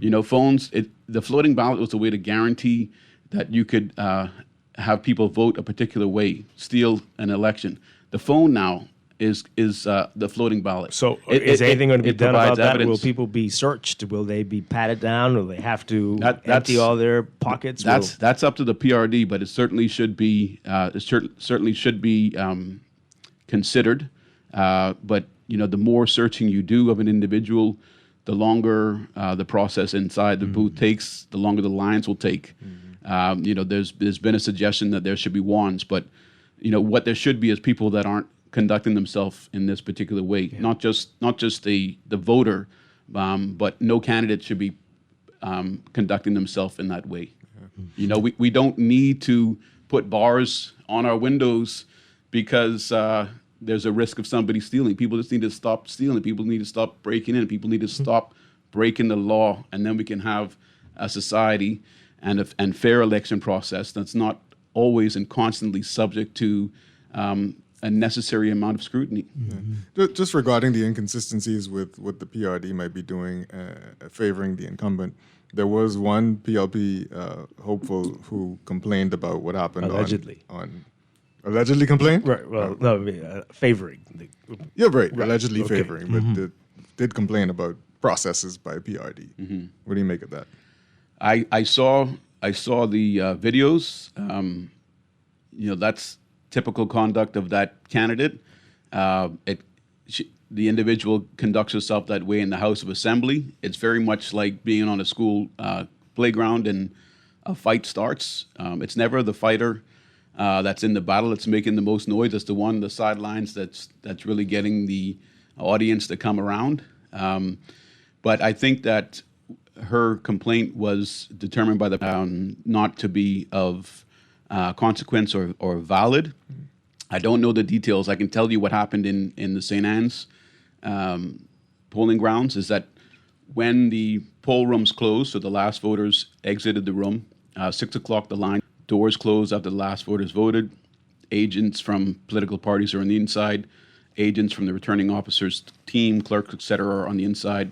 You know, phones. The floating ballot was a way to guarantee that you could have people vote a particular way, steal an election. The phone now is the floating ballot. So is anything going to be done about that? Evidence. Will people be searched? Will they be patted down? Will they have to That's- empty all their pockets? That's up to the PRD, but it certainly should be considered. But you know, the more searching you do of an individual, the longer the process inside the booth takes, the longer the lines will take. You know, there's been a suggestion that there should be wands, but you know what there should be is people that aren't conducting themselves in this particular way. Not just the voter, but no candidate should be conducting themselves in that way. You know, we don't need to put bars on our windows because there's a risk of somebody stealing. People just need to stop stealing. People need to stop breaking in. People need to stop breaking the law, and then we can have a society and fair election process that's not always and constantly subject to a necessary amount of scrutiny. Just regarding the inconsistencies with what the PRD might be doing, favoring the incumbent, there was one PLP hopeful who complained about what happened Allegedly. Allegedly complained? Right. Well, no, I mean, favoring. Yeah, right. Right. Allegedly Okay. favoring, but did complain about processes by PRD. What do you make of that? I saw the videos. You know, that's typical conduct of that candidate. The individual conducts herself that way in the House of Assembly. It's very much like being on a school playground and a fight starts. It's never the fighter that's in the battle that's making the most noise. It's the one on the sidelines that's really getting the audience to come around. But I think that her complaint was determined by the not to be of consequence or valid. I don't know the details. I can tell you what happened in the St. Anne's polling grounds is that when the poll rooms closed, so the last voters exited the room, 6 o'clock the line, doors closed after the last voters voted, agents from political parties are on the inside, agents from the returning officers team, clerks, etc. are on the inside.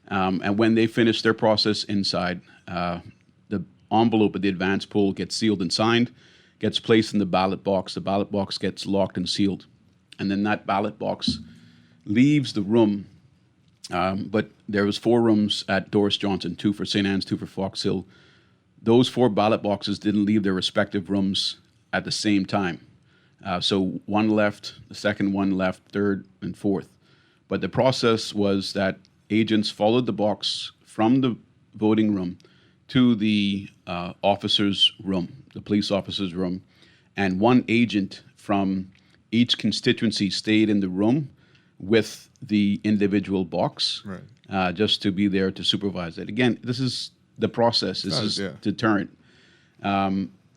And when they finish their process inside, the envelope of the advance poll gets sealed and signed, gets placed in the ballot box. The ballot box gets locked and sealed. And then that ballot box leaves the room. But there was 4 rooms at Doris Johnson, 2 for St. Anne's, 2 for Fox Hill. Those 4 ballot boxes didn't leave their respective rooms at the same time. So one left, the second one left, third and fourth. But the process was that agents followed the box from the voting room to the officer's room, the police officer's room, and one agent from each constituency stayed in the room with the individual box, just to be there to supervise it. Again, this is the process. This is deterrent.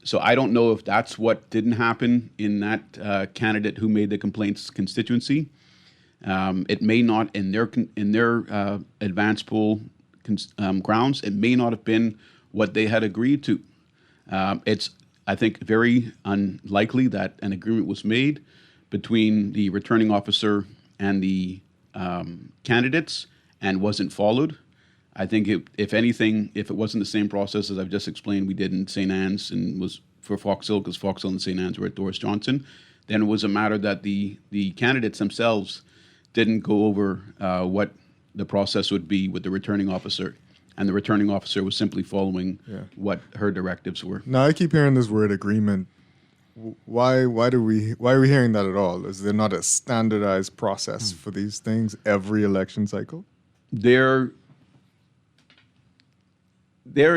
So I don't know if that's what didn't happen in that candidate who made the complaints constituency. It may not in their advance poll grounds. It may not have been what they had agreed to. I think, very unlikely that an agreement was made between the returning officer and the candidates and wasn't followed. I think, if anything, if it wasn't the same process as I've just explained we did in St. Anne's and was for Fox Hill, because Fox Hill and St. Anne's were at Doris Johnson, then it was a matter that the candidates themselves didn't go over what the process would be with the returning officer. And the returning officer was simply following what her directives were. Now, I keep hearing this word agreement. Why are we hearing that at all? Is there not a standardized process for these things every election cycle? There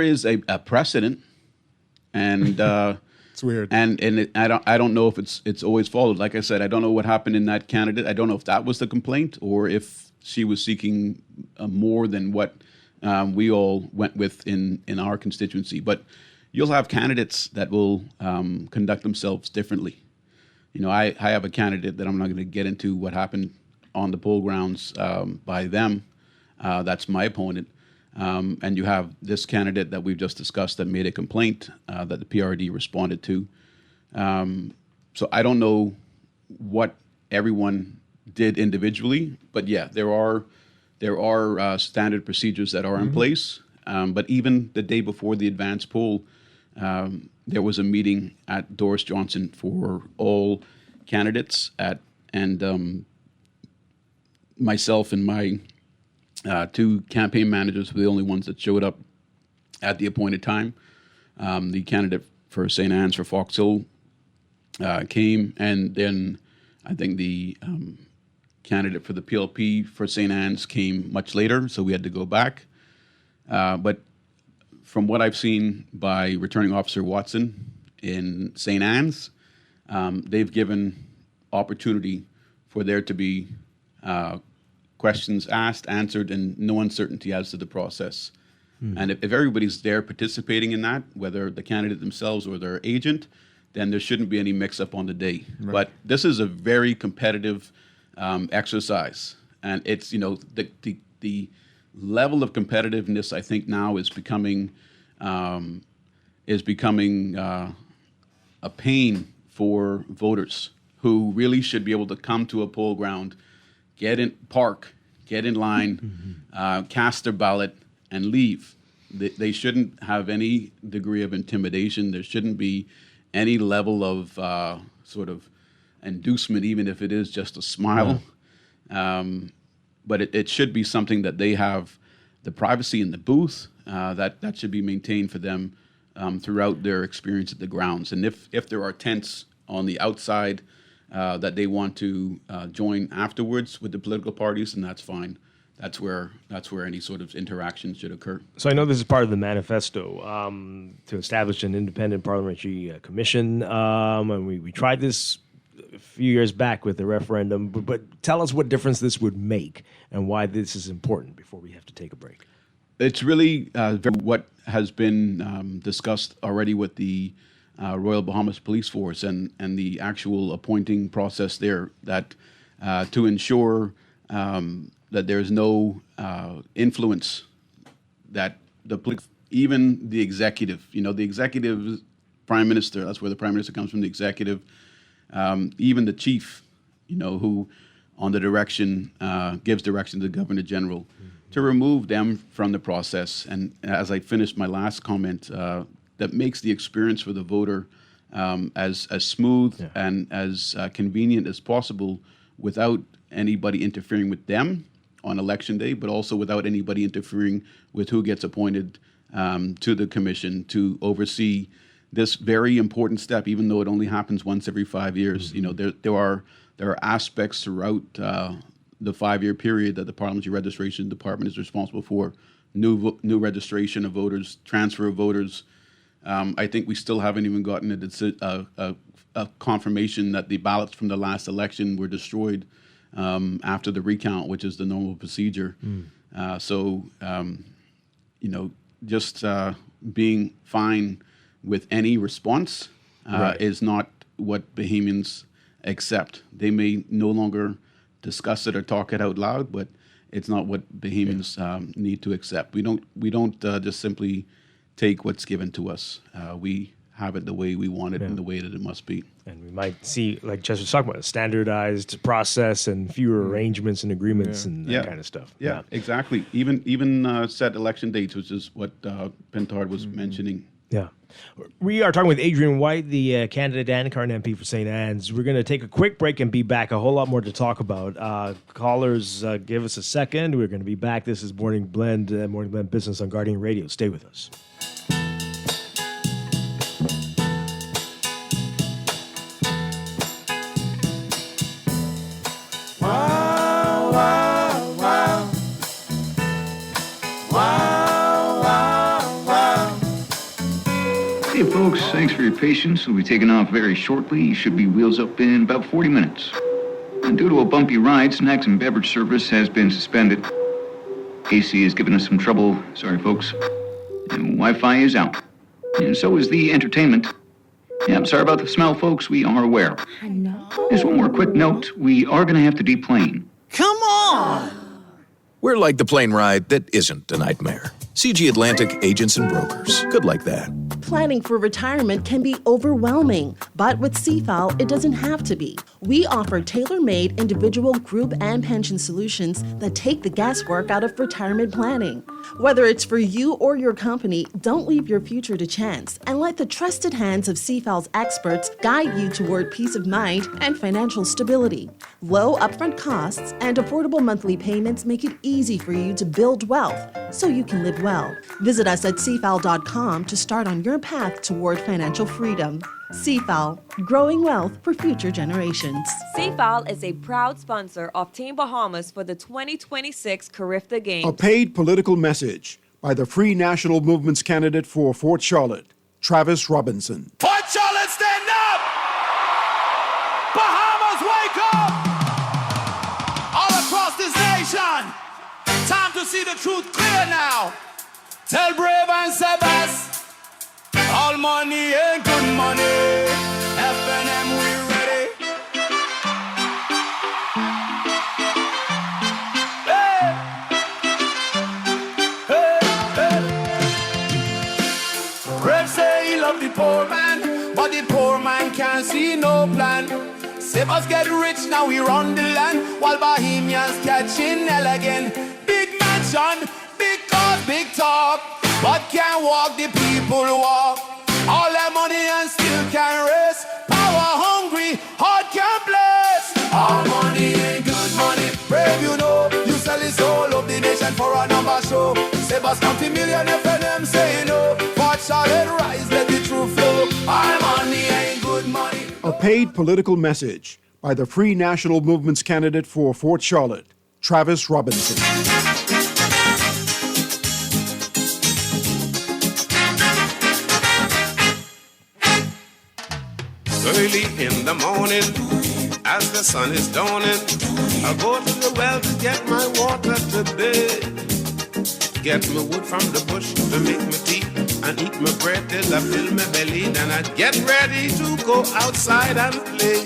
is a precedent, and it's weird. And I don't know if it's always followed. Like I said, I don't know what happened in that candidate. I don't know if that was the complaint or if she was seeking more than what we all went with in our constituency. But you'll have candidates that will conduct themselves differently. You know, I have a candidate that I'm not going to get into what happened on the poll grounds by them. That's my opponent. And you have this candidate that we've just discussed that made a complaint that the PRD responded to. So I don't know what everyone did individually, but yeah, there are standard procedures that are in place. But even the day before the advance poll, there was a meeting at Doris Johnson for all candidates and myself and my two campaign managers were the only ones that showed up at the appointed time. The candidate for St. Anne's for Fox Hill came, and then I think the candidate for the PLP for St. Anne's came much later, so we had to go back. But from what I've seen by Returning Officer Watson in St. Anne's, they've given opportunity for there to be questions asked, answered, and no uncertainty as to the process. And if everybody's there participating in that, whether the candidate themselves or their agent, then there shouldn't be any mix-up on the day. Right. But this is a very competitive exercise, and it's, you know, the level of competitiveness I think now is becoming a pain for voters who really should be able to come to a poll ground, get in line, cast their ballot, and leave. They shouldn't have any degree of intimidation. There shouldn't be any level of sort of inducement, even if it is just a smile. But it should be something that they have the privacy in the booth that should be maintained for them throughout their experience at the grounds. And if there are tents on the outside that they want to join afterwards with the political parties, then that's fine. That's where any sort of interaction should occur. So I know this is part of the manifesto to establish an independent parliamentary commission, and we tried this a few years back with the referendum. But tell us what difference this would make and why this is important before we have to take a break. It's really what has been discussed already with the Royal Bahamas Police Force and the actual appointing process there, that to ensure that there's no influence, that even the executive, the executive prime minister, that's where the prime minister comes from, the executive, even the chief, who on the direction, gives direction to the Governor General, to remove them from the process. And as I finished my last comment, that makes the experience for the voter as smooth and as convenient as possible, without anybody interfering with them on election day, but also without anybody interfering with who gets appointed to the commission to oversee this very important step, even though it only happens once every 5 years. There are aspects throughout the 5-year period that the Parliamentary Registration Department is responsible for: new registration of voters, transfer of voters. I think we still haven't even gotten a confirmation that the ballots from the last election were destroyed after the recount, which is the normal procedure. Just being fine with any response is not what Bahamians accept. They may no longer discuss it or talk it out loud, but it's not what Bahamians need to accept. We don't just simply take what's given to us. We have it the way we want it and the way that it must be. And we might see, like Chester was talking about, a standardized process and fewer arrangements and agreements and that kind of stuff. Yeah, exactly. Even set election dates, which is what Pentard was mentioning. Yeah. We are talking with Adrian White, the candidate and current MP for St. Anne's. We're going to take a quick break and be back. A whole lot more to talk about. Callers, give us a second. We're going to be back. This is Morning Blend Business on Guardian Radio. Stay with us. Wow, wow, wow. Wow, wow, wow. Hey folks, thanks for your patience. We'll be taking off very shortly. You should be wheels up in about 40 minutes. And due to a bumpy ride, snacks and beverage service has been suspended. AC has given us some trouble, sorry folks. And Wi-Fi is out. And so is the entertainment. Yeah, I'm sorry about the smell, folks. We are aware. I know. Just one more quick note. We are going to have to deplane. Come on! We're like the plane ride that isn't a nightmare. CG Atlantic Agents and Brokers. Good like that. Planning for retirement can be overwhelming, but with CFAL, it doesn't have to be. We offer tailor-made individual, group, and pension solutions that take the guesswork out of retirement planning. Whether it's for you or your company, don't leave your future to chance and let the trusted hands of CFAL's experts guide you toward peace of mind and financial stability. Low upfront costs and affordable monthly payments make it easy for you to build wealth so you can live well. Visit us at cfal.com to start on your path toward financial freedom. CFAL, growing wealth for future generations. CFAL is a proud sponsor of Team Bahamas for the 2026 Carifta Games. A paid political message by the Free National Movement's candidate for Fort Charlotte, Travis Robinson. Fort Charlotte, stand up! Bahamas, wake up! All across this nation, time to see the truth clear now. Tell Brave and Sebas, all money ain't good money. F&M, we ready. Hey! Hey, hey. Brave say he love the poor man, but the poor man can't see no plan. Sebas get rich, now we run the land, while Bahamians catching hell again. Big mansion, big cars, big talk, but can't walk, the people walk. All that money and still can't rest. Power hungry, heart can't bless. All money ain't good money. Brave, you know, you sell his soul of the nation for a number show. Sebas county million F&M say no. Fort Charlotte rise, let the truth flow. All money ain't good money. A paid political message by the Free National Movement's candidate for Fort Charlotte, Travis Robinson. Early in the morning, as the sun is dawning, I go to the well to get my water today. Get my wood from the bush to make my tea, and eat my bread till I fill my belly. Then I get ready to go outside and play.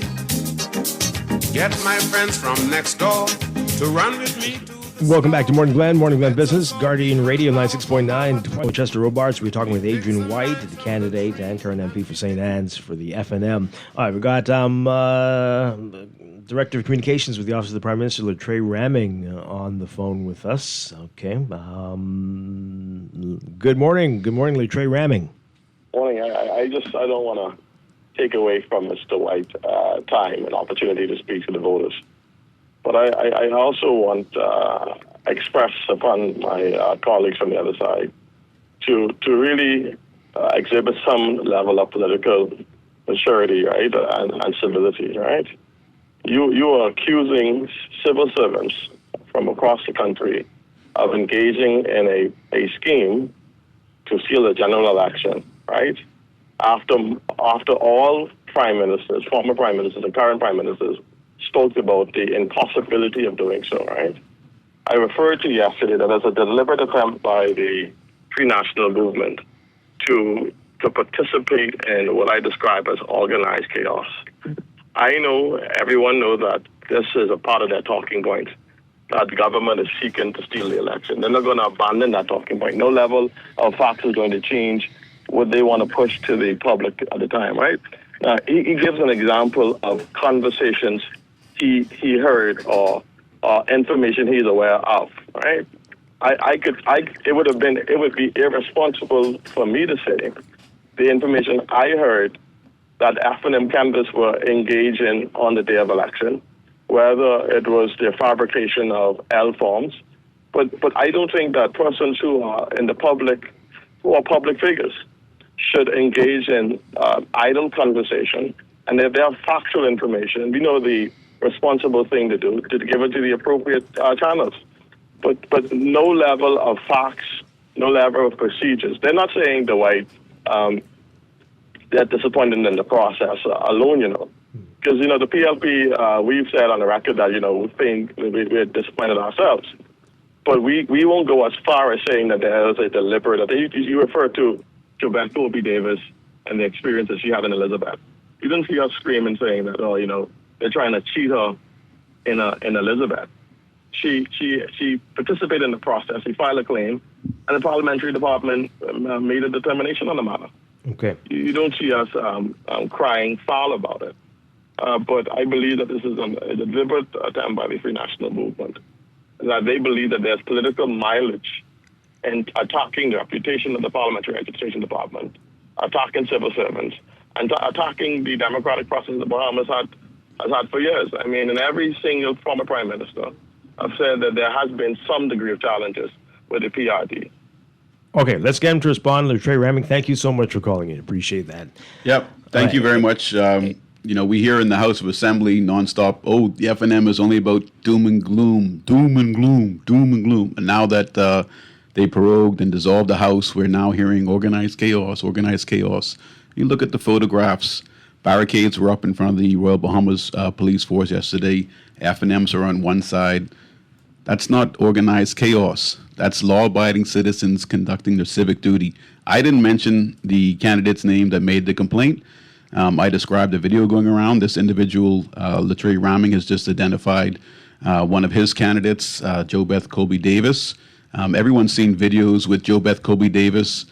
Get my friends from next door to run with me to... Welcome back to Morning Glen Business, Guardian Radio 96.9. Chester Robards. We're talking with Adrian White, the candidate and current MP for St. Anne's for the FNM. All right, we've got Director of Communications with the Office of the Prime Minister, Latrey Ramming, on the phone with us. Okay. Good morning. Good morning, Latrey Ramming. Morning. I don't want to take away from Mr. White time and opportunity to speak to the voters. But I also want to express upon my colleagues from the other side to really exhibit some level of political maturity, right, and civility, right? You are accusing civil servants from across the country of engaging in a scheme to steal a general election, right? After all prime ministers, former prime ministers and current prime ministers spoke about the impossibility of doing so, right? I referred to yesterday that as a deliberate attempt by the Free National Movement to participate in what I describe as organized chaos. I know, everyone knows that this is a part of their talking point, that the government is seeking to steal the election. They're not going to abandon that talking point. No level of facts is going to change would they want to push to the public at the time, right? He gives an example of conversations he heard or information he's aware of, right? It would be irresponsible for me to say the information I heard that F&M candidates were engaging on the day of election, whether it was the fabrication of L forms, but I don't think that persons who are in the public, who are public figures, should engage in idle conversation. And if they have factual information, we know the responsible thing to do to give it to the appropriate channels. But no level of facts, no level of procedures. They're not saying, Dwight, they're disappointed in the process alone, Because, the PLP, we've said on the record that, we think we're disappointed ourselves. But we won't go as far as saying that there is a deliberate, you refer to Jobeth Colby Davis and the experience that she had in Elizabeth. You didn't see her screaming saying that, they're trying to cheat her in Elizabeth. She participated in the process. She filed a claim, and the parliamentary department made a determination on the matter. Okay. You don't see us crying foul about it. But I believe that this is a deliberate attempt by the Free National Movement, that they believe that there's political mileage in attacking the reputation of the Parliamentary Registration Department, attacking civil servants, and attacking the democratic process the Bahamas has had for years. I mean, in every single former prime minister, I've said that there has been some degree of challenges with the PRD. Okay, let's get him to respond. Trey Ramming, thank you so much for calling in. Appreciate that. Yep. Thank you very much. We hear in the House of Assembly nonstop, the FNM is only about doom and gloom, doom and gloom, doom and gloom. And now that they prorogued and dissolved the House, we're now hearing organized chaos, organized chaos. You look at the photographs. Barricades were up in front of the Royal Bahamas Police Force yesterday. FNMs are on one side. That's not organized chaos. That's law-abiding citizens conducting their civic duty. I didn't mention the candidate's name that made the complaint. I described a video going around. This individual, Latrey Ramming, has just identified one of his candidates, Jobeth Colby Davis. Everyone's seen videos with Jobeth Colby Davis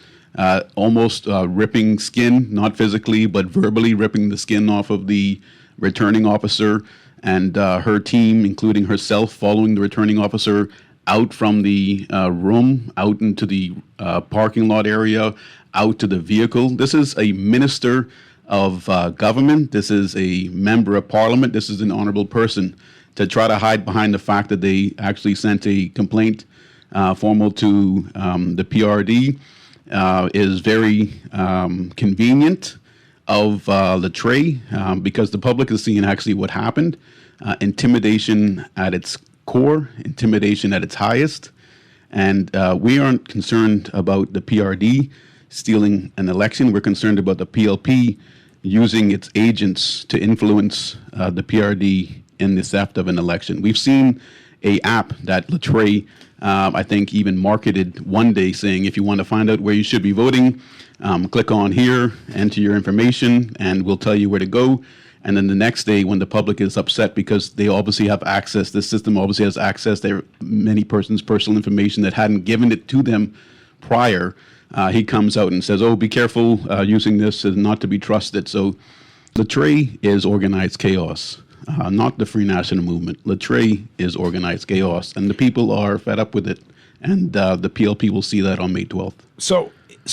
almost ripping skin, not physically, but verbally ripping the skin off of the returning officer, and her team, including herself, following the returning officer out from the room, out into the parking lot area, out to the vehicle. This is a minister of government. This is a member of parliament. This is an honorable person. To try to hide behind the fact that they actually sent a complaint formal to the PRD is very convenient of Latrey, because the public is seeing actually what happened. Intimidation at its core, intimidation at its highest. And we aren't concerned about the PRD stealing an election. We're concerned about the PLP using its agents to influence the PRD in the theft of an election. We've seen a app that Latrey, I think, even marketed one day, saying if you want to find out where you should be voting, click on here, enter your information, and we'll tell you where to go. And then the next day, when the public is upset because they obviously have access, this system obviously has access to many persons' personal information that hadn't given it to them prior, he comes out and says, be careful using this, and not to be trusted. So Latrey is organized chaos, not the Free National Movement. Latrey is organized chaos, and the people are fed up with it. And the PLP will see that on May 12th. So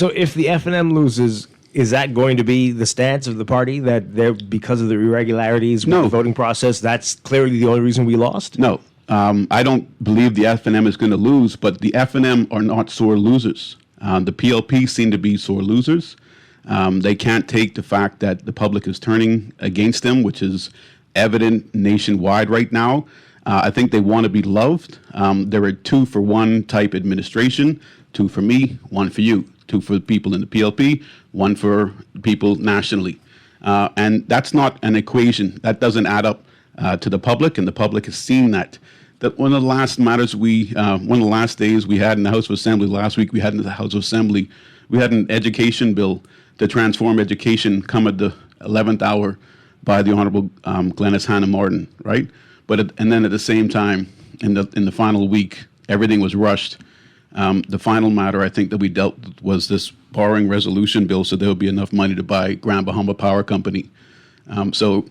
if the FNM loses, is that going to be the stance of the party, that they're, because of the irregularities with the voting process, that's clearly the only reason we lost? No. I don't believe the FNM is going to lose, but the FNM are not sore losers. The PLP seem to be sore losers. They can't take the fact that the public is turning against them, which is evident nationwide right now. I think they want to be loved. They're a 2-for-1 type administration, 2 for me, 1 for you. 2 for people in the PLP, 1 for people nationally. And that's not an equation. That doesn't add up to the public, and the public has seen that. That one of the last matters one of the last days we had in the House of Assembly last week, we had in the House of Assembly, we had an education bill to transform education come at the 11th hour by the Honorable Glenys Hanna Martin, right? And then at the same time, in the final week, everything was rushed. The final matter I think that we dealt with was this borrowing resolution bill, so there would be enough money to buy Grand Bahama Power Company. So,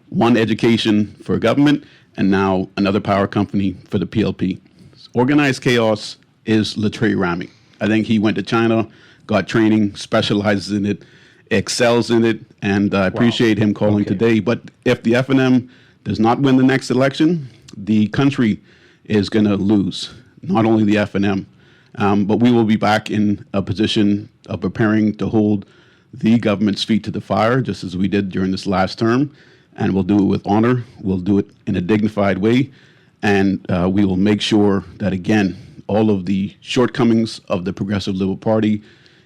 one education for government and now another power company for the PLP. Organized chaos is Latrell Rami. I think he went to China, got training, specializes in it, excels in it, and I appreciate him calling today. But if the FNM does not win the next election, the country is going to lose, not only the FNM. But we will be back in a position of preparing to hold the government's feet to the fire, just as we did during this last term. And we'll do it with honor. We'll do it in a dignified way. And we will make sure that, again, all of the shortcomings of the Progressive Liberal Party,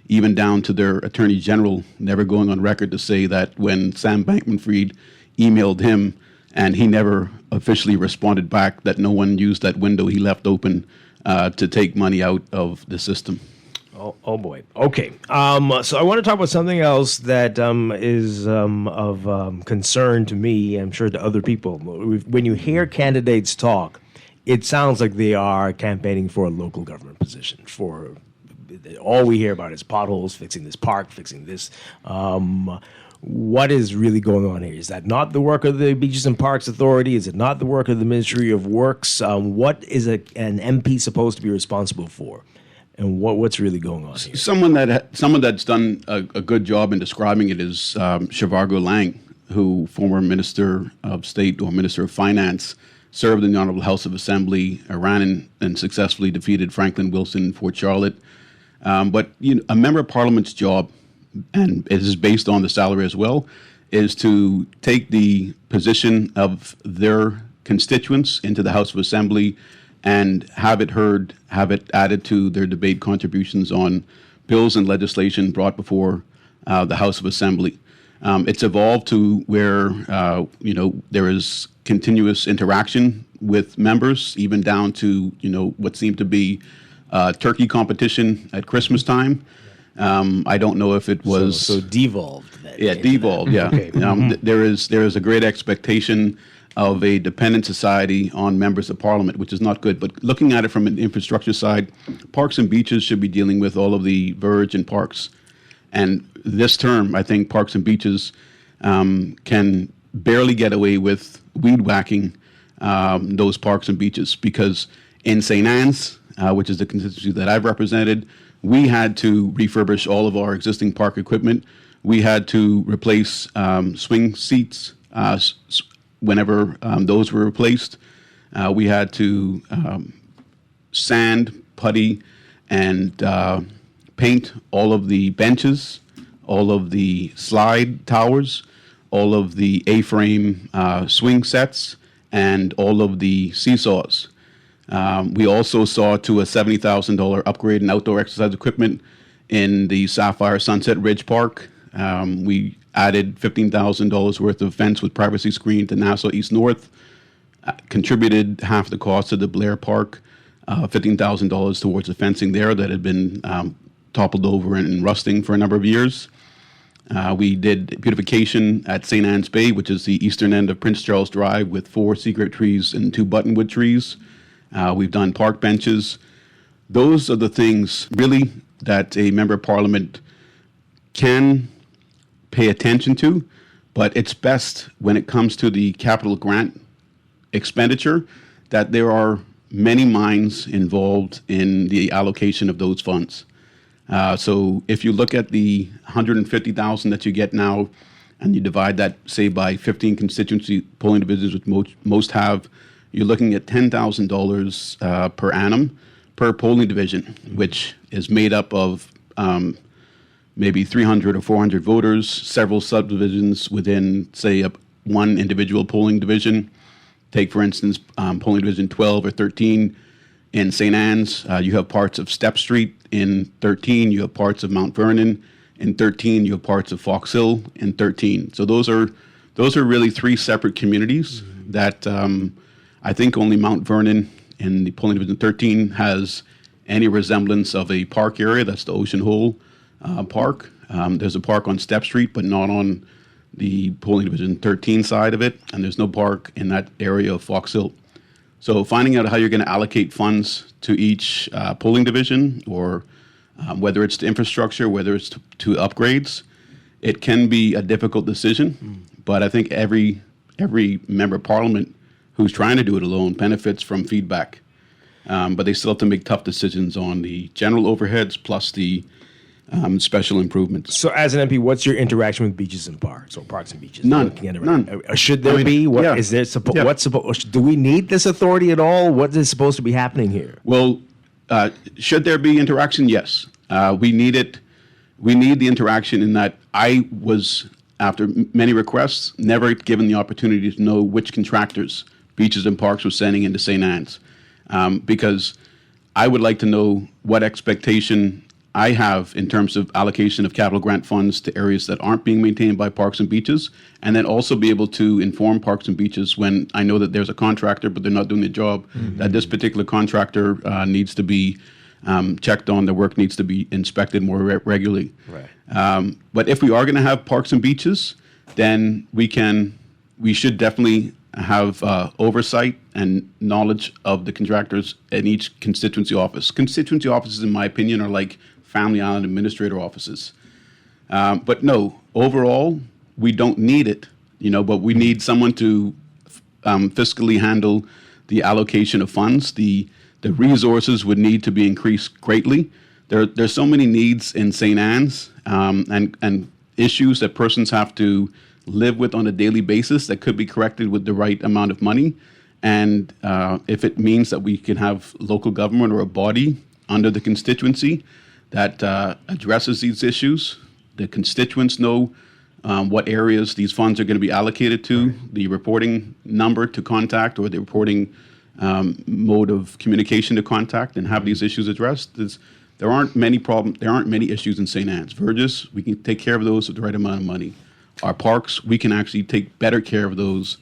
even down to their Attorney General never going on record to say that when Sam Bankman-Fried emailed him and he never officially responded back, that no one used that window he left open to take money out of the system. Oh boy. Okay. So I want to talk about something else that is of concern to me, I'm sure to other people. When you hear candidates talk, it sounds like they are campaigning for a local government position. For all we hear about is potholes, fixing this park, fixing this. What is really going on here? Is that not the work of the Beaches and Parks Authority? Is it not the work of the Ministry of Works? What is an MP supposed to be responsible for? And what's really going on here? Someone that's done a good job in describing it is Shivargo Lang, who, former Minister of State or Minister of Finance, served in the Honorable House of Assembly, ran and successfully defeated Franklin Wilson in Fort Charlotte. But a member of Parliament's job, and it is based on the salary as well, is to take the position of their constituents into the House of Assembly and have it heard, have it added to their debate contributions on bills and legislation brought before the House of Assembly. It's evolved to where, there is continuous interaction with members, even down to, what seemed to be turkey competition at Christmas time. I don't know if it was... So devolved. Yeah, devolved, yeah. Okay. There is a great expectation of a dependent society on members of Parliament, which is not good. But looking at it from an infrastructure side, Parks and Beaches should be dealing with all of the verge and parks. And this term, I think Parks and Beaches can barely get away with weed whacking those parks and beaches, because in St. Anne's, which is the constituency that I've represented, we had to refurbish all of our existing park equipment. We had to replace swing seats whenever those were replaced. We had to sand, putty, and paint all of the benches, all of the slide towers, all of the A-frame swing sets, and all of the seesaws. We also saw to a $70,000 upgrade in outdoor exercise equipment in the Sapphire Sunset Ridge Park. We added $15,000 worth of fence with privacy screen to Nassau East North, contributed half the cost of the Blair Park, $15,000 towards the fencing there that had been toppled over and rusting for a number of years. We did beautification at St. Anne's Bay, which is the eastern end of Prince Charles Drive, with 4 secret trees and 2 buttonwood trees. We've done park benches. Those are the things really that a member of Parliament can pay attention to, but it's best when it comes to the capital grant expenditure that there are many minds involved in the allocation of those funds. So if you look at the $150,000 that you get now, and you divide that, say, by 15 constituency polling divisions, which most have, you're looking at $10,000 per annum per polling division, which is made up of maybe 300 or 400 voters, several subdivisions within, say, one individual polling division. Take, for instance, polling division 12 or 13 in St. Anne's. You have parts of Step Street in 13. You have parts of Mount Vernon in 13. You have parts of Fox Hill in 13. So those are really 3 separate communities that I think only Mount Vernon in the polling division 13 has any resemblance of a park area. That's the Ocean Hole Park. There's a park on Step Street, but not on the polling division 13 side of it, and there's no park in that area of Fox Hill. So finding out how you're going to allocate funds to each polling division, or whether it's to infrastructure, whether it's to upgrades, it can be a difficult decision. But I think every member of parliament who's trying to do it alone benefits from feedback. But they still have to make tough decisions on the general overheads plus the special improvements. So, as an MP, what's your interaction with beaches and parks, or parks and beaches? None. None. Should there be? What yeah. is there? Yeah. What's supposed? Do we need this authority at all? What is supposed to be happening here? Well, should there be interaction? Yes, we need it. We need the interaction in that I was, after many requests, never given the opportunity to know which contractors beaches and parks were sending into St. Anne's, because I would like to know what expectation I have in terms of allocation of capital grant funds to areas that aren't being maintained by parks and beaches, and then also be able to inform parks and beaches when I know that there's a contractor but they're not doing the job, that this particular contractor needs to be checked on, the work needs to be inspected more regularly. Right. But if we are going to have parks and beaches, then we should definitely have oversight and knowledge of the contractors in each constituency office. Constituency offices, in my opinion, are like Family Island administrator offices. But no, overall, we don't need it, but we need someone to fiscally handle the allocation of funds. The resources would need to be increased greatly. There's so many needs in St. Anne's and issues that persons have to live with on a daily basis that could be corrected with the right amount of money. And if it means that we can have local government or a body under the constituency that addresses these issues, the constituents know what areas these funds are going to be allocated to, the reporting number to contact, or the reporting mode of communication to contact, and have these issues addressed. There aren't many issues in St. Anne's. Verges, we can take care of those with the right amount of money. Our parks, we can actually take better care of those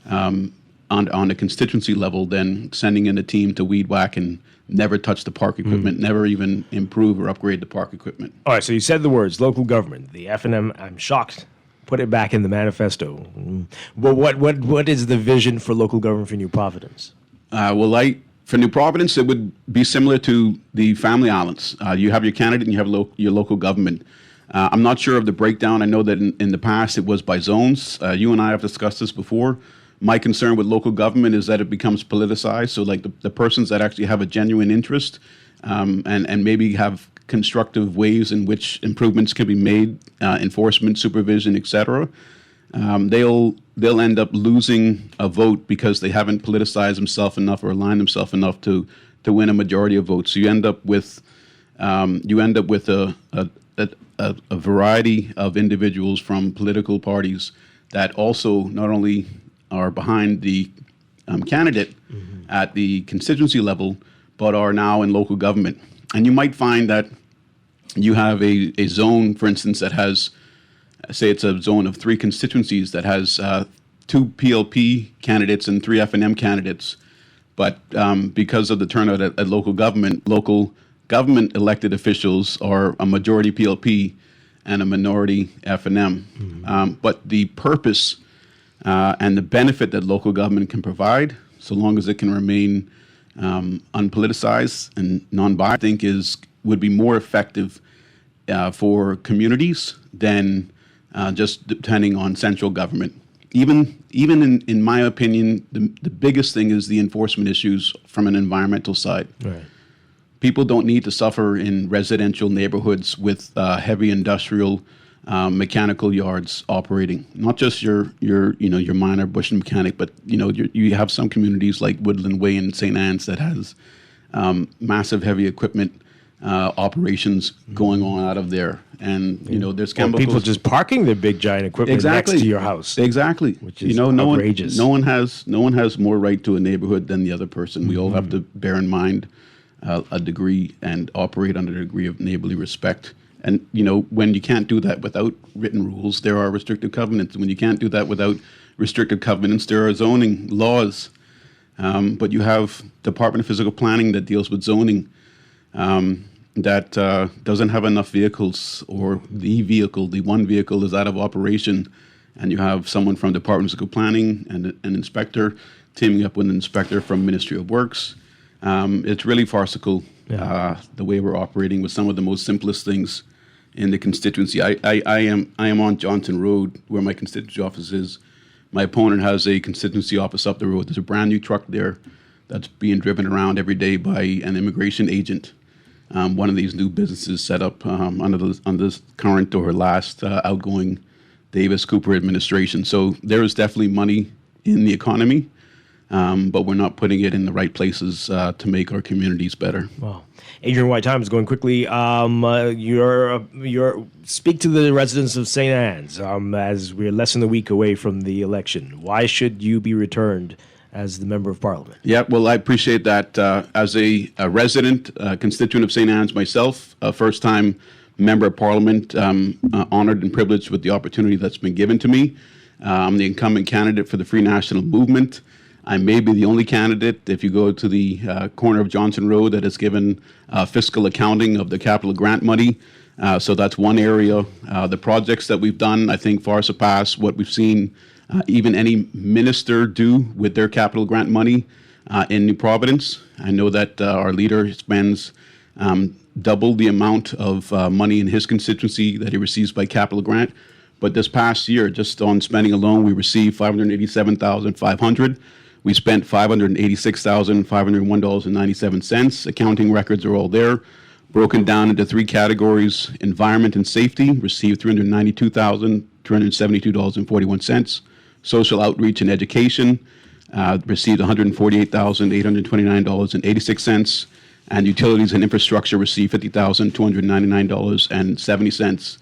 on the constituency level than sending in a team to weed whack and never touch the park equipment, never even improve or upgrade the park equipment. All right, so you said the words local government, the F&M. I'm shocked. Put it back in the manifesto. Well, what is the vision for local government for New Providence? For New Providence, it would be similar to the Family Islands. You have your candidate and you have your local government. I'm not sure of the breakdown. I know that in the past it was by zones. You and I have discussed this before. My concern with local government is that it becomes politicized. So like the persons that actually have a genuine interest and maybe have constructive ways in which improvements can be made, enforcement, supervision, etc., they'll end up losing a vote because they haven't politicized themselves enough or aligned themselves enough to win a majority of votes. So you end up with a variety of individuals from political parties that also not only are behind the candidate at the constituency level, but are now in local government. And you might find that you have a zone, for instance, that has, say it's a zone of 3 constituencies that has 2 PLP candidates and 3 F&M candidates. But because of the turnout at local government elected officials are a majority PLP and a minority F&M. But the purpose and the benefit that local government can provide, so long as it can remain unpoliticized and non-biased, I think would be more effective for communities than just depending on central government. Even in my opinion, the biggest thing is the enforcement issues from an environmental side. Right. People don't need to suffer in residential neighborhoods with heavy industrial mechanical yards operating. Not just your minor bush mechanic, but you have some communities like Woodland Way in St. Anne's that has massive heavy equipment operations going on out of there, and there's chemicals. People just parking their big giant equipment next to your house. Exactly, which is outrageous. No one has more right to a neighborhood than the other person. We all have to bear in mind a degree and operate under a degree of neighborly respect. And when you can't do that without written rules, there are restrictive covenants. When you can't do that without restrictive covenants, there are zoning laws. But you have Department of Physical Planning that deals with zoning. That doesn't have enough vehicles, or the one vehicle is out of operation, and you have someone from Department of Physical Planning and an inspector teaming up with an inspector from Ministry of Works. It's really farcical, the way we're operating with some of the most simplest things in the constituency. I am on Johnson Road, where my constituency office is. My opponent has a constituency office up the road. There's a brand new truck there that's being driven around every day by an immigration agent. One of these new businesses set up under the current or last outgoing Davis Cooper administration. So there is definitely money in the economy, but we're not putting it in the right places to make our communities better. Wow. Adrian White, time is going quickly. Speak to the residents of St. Anne's as we're less than a week away from the election. Why should you be returned as the Member of Parliament? Yeah, well, I appreciate that. As a resident, constituent of St. Anne's myself, a first-time Member of Parliament, honored and privileged with the opportunity that's been given to me. I'm the incumbent candidate for the Free National Movement. I may be the only candidate, if you go to the corner of Johnson Road, that has given fiscal accounting of the capital grant money. So that's one area. The projects that we've done, I think, far surpass what we've seen even any minister do with their capital grant money in New Providence. I know that our leader spends double the amount of money in his constituency that he receives by capital grant. But this past year, just on spending alone, we received $587,500. We spent $586,501.97. Accounting records are all there, broken down into three categories. Environment and safety received $392,272.41. Social outreach and education received $148,829.86. And utilities and infrastructure received $50,299.70.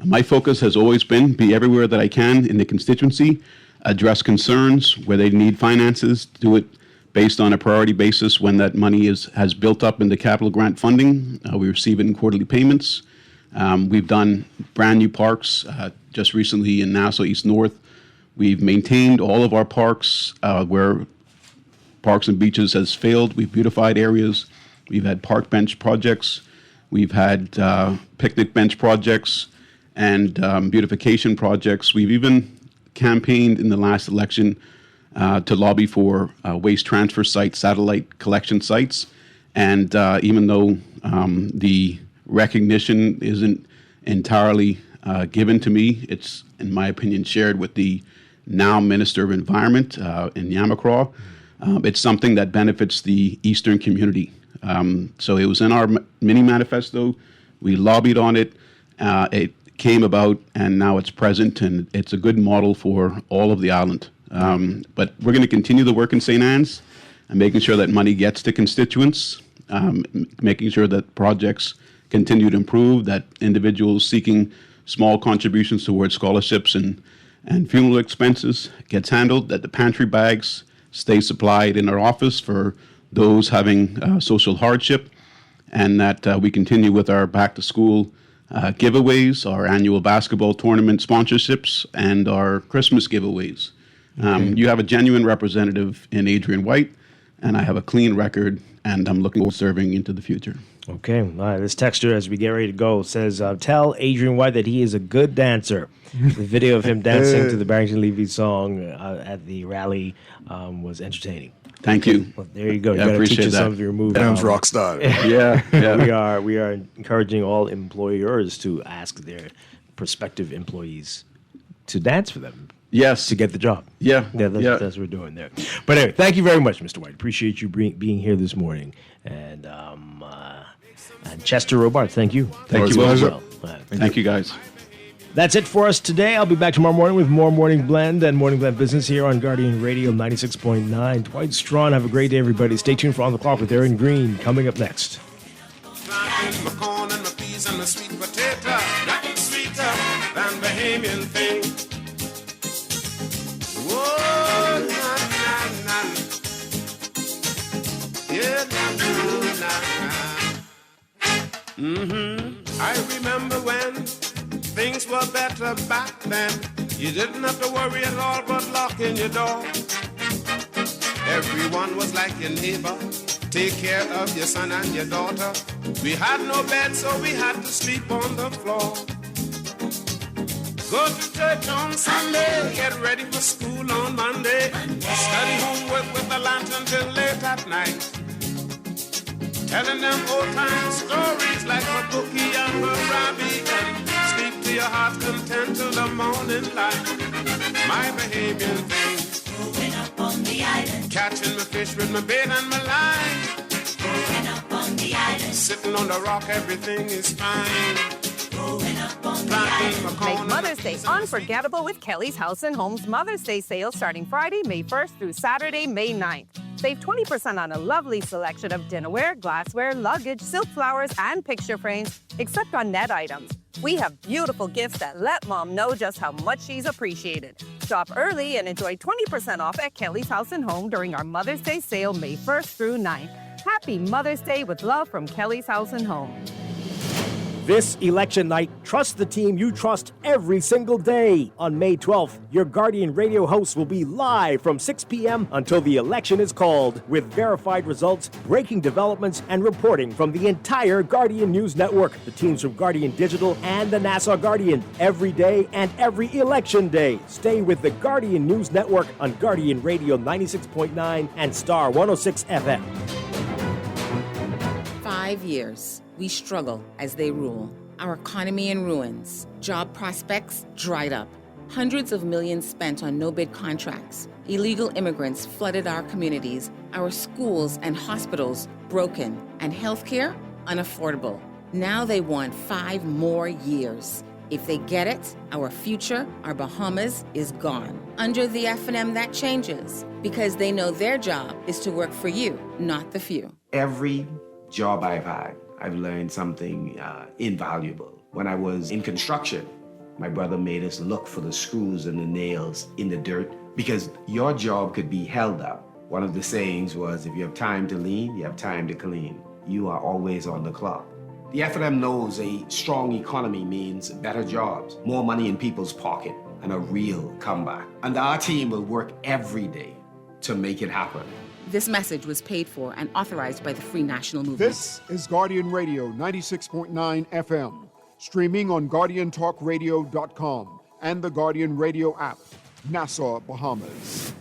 My focus has always been be everywhere that I can in the constituency, address concerns where they need finances, do it based on a priority basis when that money has built up in the capital grant funding. We receive it in quarterly payments. We've done brand new parks just recently in Nassau East North. We've maintained all of our parks where Parks and Beaches has failed. We've beautified areas. We've had park bench projects. We've had picnic bench projects and beautification projects. We've even campaigned in the last election to lobby for waste transfer sites, satellite collection sites. And even though the recognition isn't entirely given to me, it's, in my opinion, shared with the now Minister of Environment in Yamacraw. It's something that benefits the Eastern community. So it was in our mini manifesto. We lobbied on it. It came about, and now it's present, and it's a good model for all of the island. But we're going to continue the work in St. Anne's and making sure that money gets to constituents, making sure that projects continue to improve, that individuals seeking small contributions towards scholarships and funeral expenses gets handled, that the pantry bags stay supplied in our office for those having social hardship, and that we continue with our back-to-school giveaways, our annual basketball tournament sponsorships, and our Christmas giveaways. You have a genuine representative in Adrian White, and I have a clean record, and I'm looking forward to serving into the future. Okay. All right. This texter, as we get ready to go, says, tell Adrian White that he is a good dancer. The video of him dancing to the Barrington Levy song at the rally was entertaining. Thank you. Well, there you go. You I got to appreciate teach us that. some of your moves. Adam's rock star. Yeah. We are encouraging all employers to ask their prospective employees to dance for them. Yes. To get the job. Yeah. That's what we're doing there. But anyway, thank you very much, Mr. White. Appreciate you being here this morning. And Chester Robart, thank you. Thank you as well. well. Thank you, guys. That's it for us today. I'll be back tomorrow morning with more Morning Blend and Morning Blend Business here on Guardian Radio 96.9. Dwight Strachan, have a great day, everybody. Stay tuned for On the Clock with Aaron Green coming up next. Planting my corn and my peas and my sweet potato, nothing sweeter than Bahamian thing. Whoa, na, na, na. Yeah, na, na, na. I remember when things were better back then. You didn't have to worry at all about locking your door. Everyone was like your neighbor. Take care of your son and your daughter. We had no bed, so we had to sleep on the floor. Go to church on Sunday, get ready for school on Monday. Study homework with a lantern till late at night. Telling them old time stories like a bookie and a rabbit, and sleep to your heart's content till the morning light. My Bahamian thing, going up on the island, catching my fish with my bait and my line. Going up on the island, sitting on the rock, everything is fine. Make Mother's Day unforgettable with Kelly's House and Home's Mother's Day sale starting Friday, May 1st through Saturday, May 9th. Save 20% on a lovely selection of dinnerware, glassware, luggage, silk flowers, and picture frames, except on net items. We have beautiful gifts that let Mom know just how much she's appreciated. Shop early and enjoy 20% off at Kelly's House and Home during our Mother's Day sale May 1st through 9th. Happy Mother's Day with love from Kelly's House and Home. This election night, trust the team you trust every single day. On May 12th, your Guardian radio hosts will be live from 6 p.m. until the election is called, with verified results, breaking developments, and reporting from the entire Guardian News Network, the teams from Guardian Digital and the Nassau Guardian, every day and every election day. Stay with the Guardian News Network on Guardian Radio 96.9 and Star 106 FM. 5 years. We struggle as they rule. Our economy in ruins. Job prospects dried up. Hundreds of millions spent on no-bid contracts. Illegal immigrants flooded our communities. Our schools and hospitals broken. And healthcare unaffordable. Now they want 5 more years. If they get it, our future, our Bahamas, is gone. Under the F&M, that changes. Because they know their job is to work for you, not the few. Every job I've had, I've learned something invaluable. When I was in construction, my brother made us look for the screws and the nails in the dirt because your job could be held up. One of the sayings was, if you have time to lean, you have time to clean. You are always on the clock. The F&M knows a strong economy means better jobs, more money in people's pocket, and a real comeback. And our team will work every day to make it happen. This message was paid for and authorized by the Free National Movement. This is Guardian Radio 96.9 FM, streaming on GuardianTalkRadio.com and the Guardian Radio app, Nassau, Bahamas.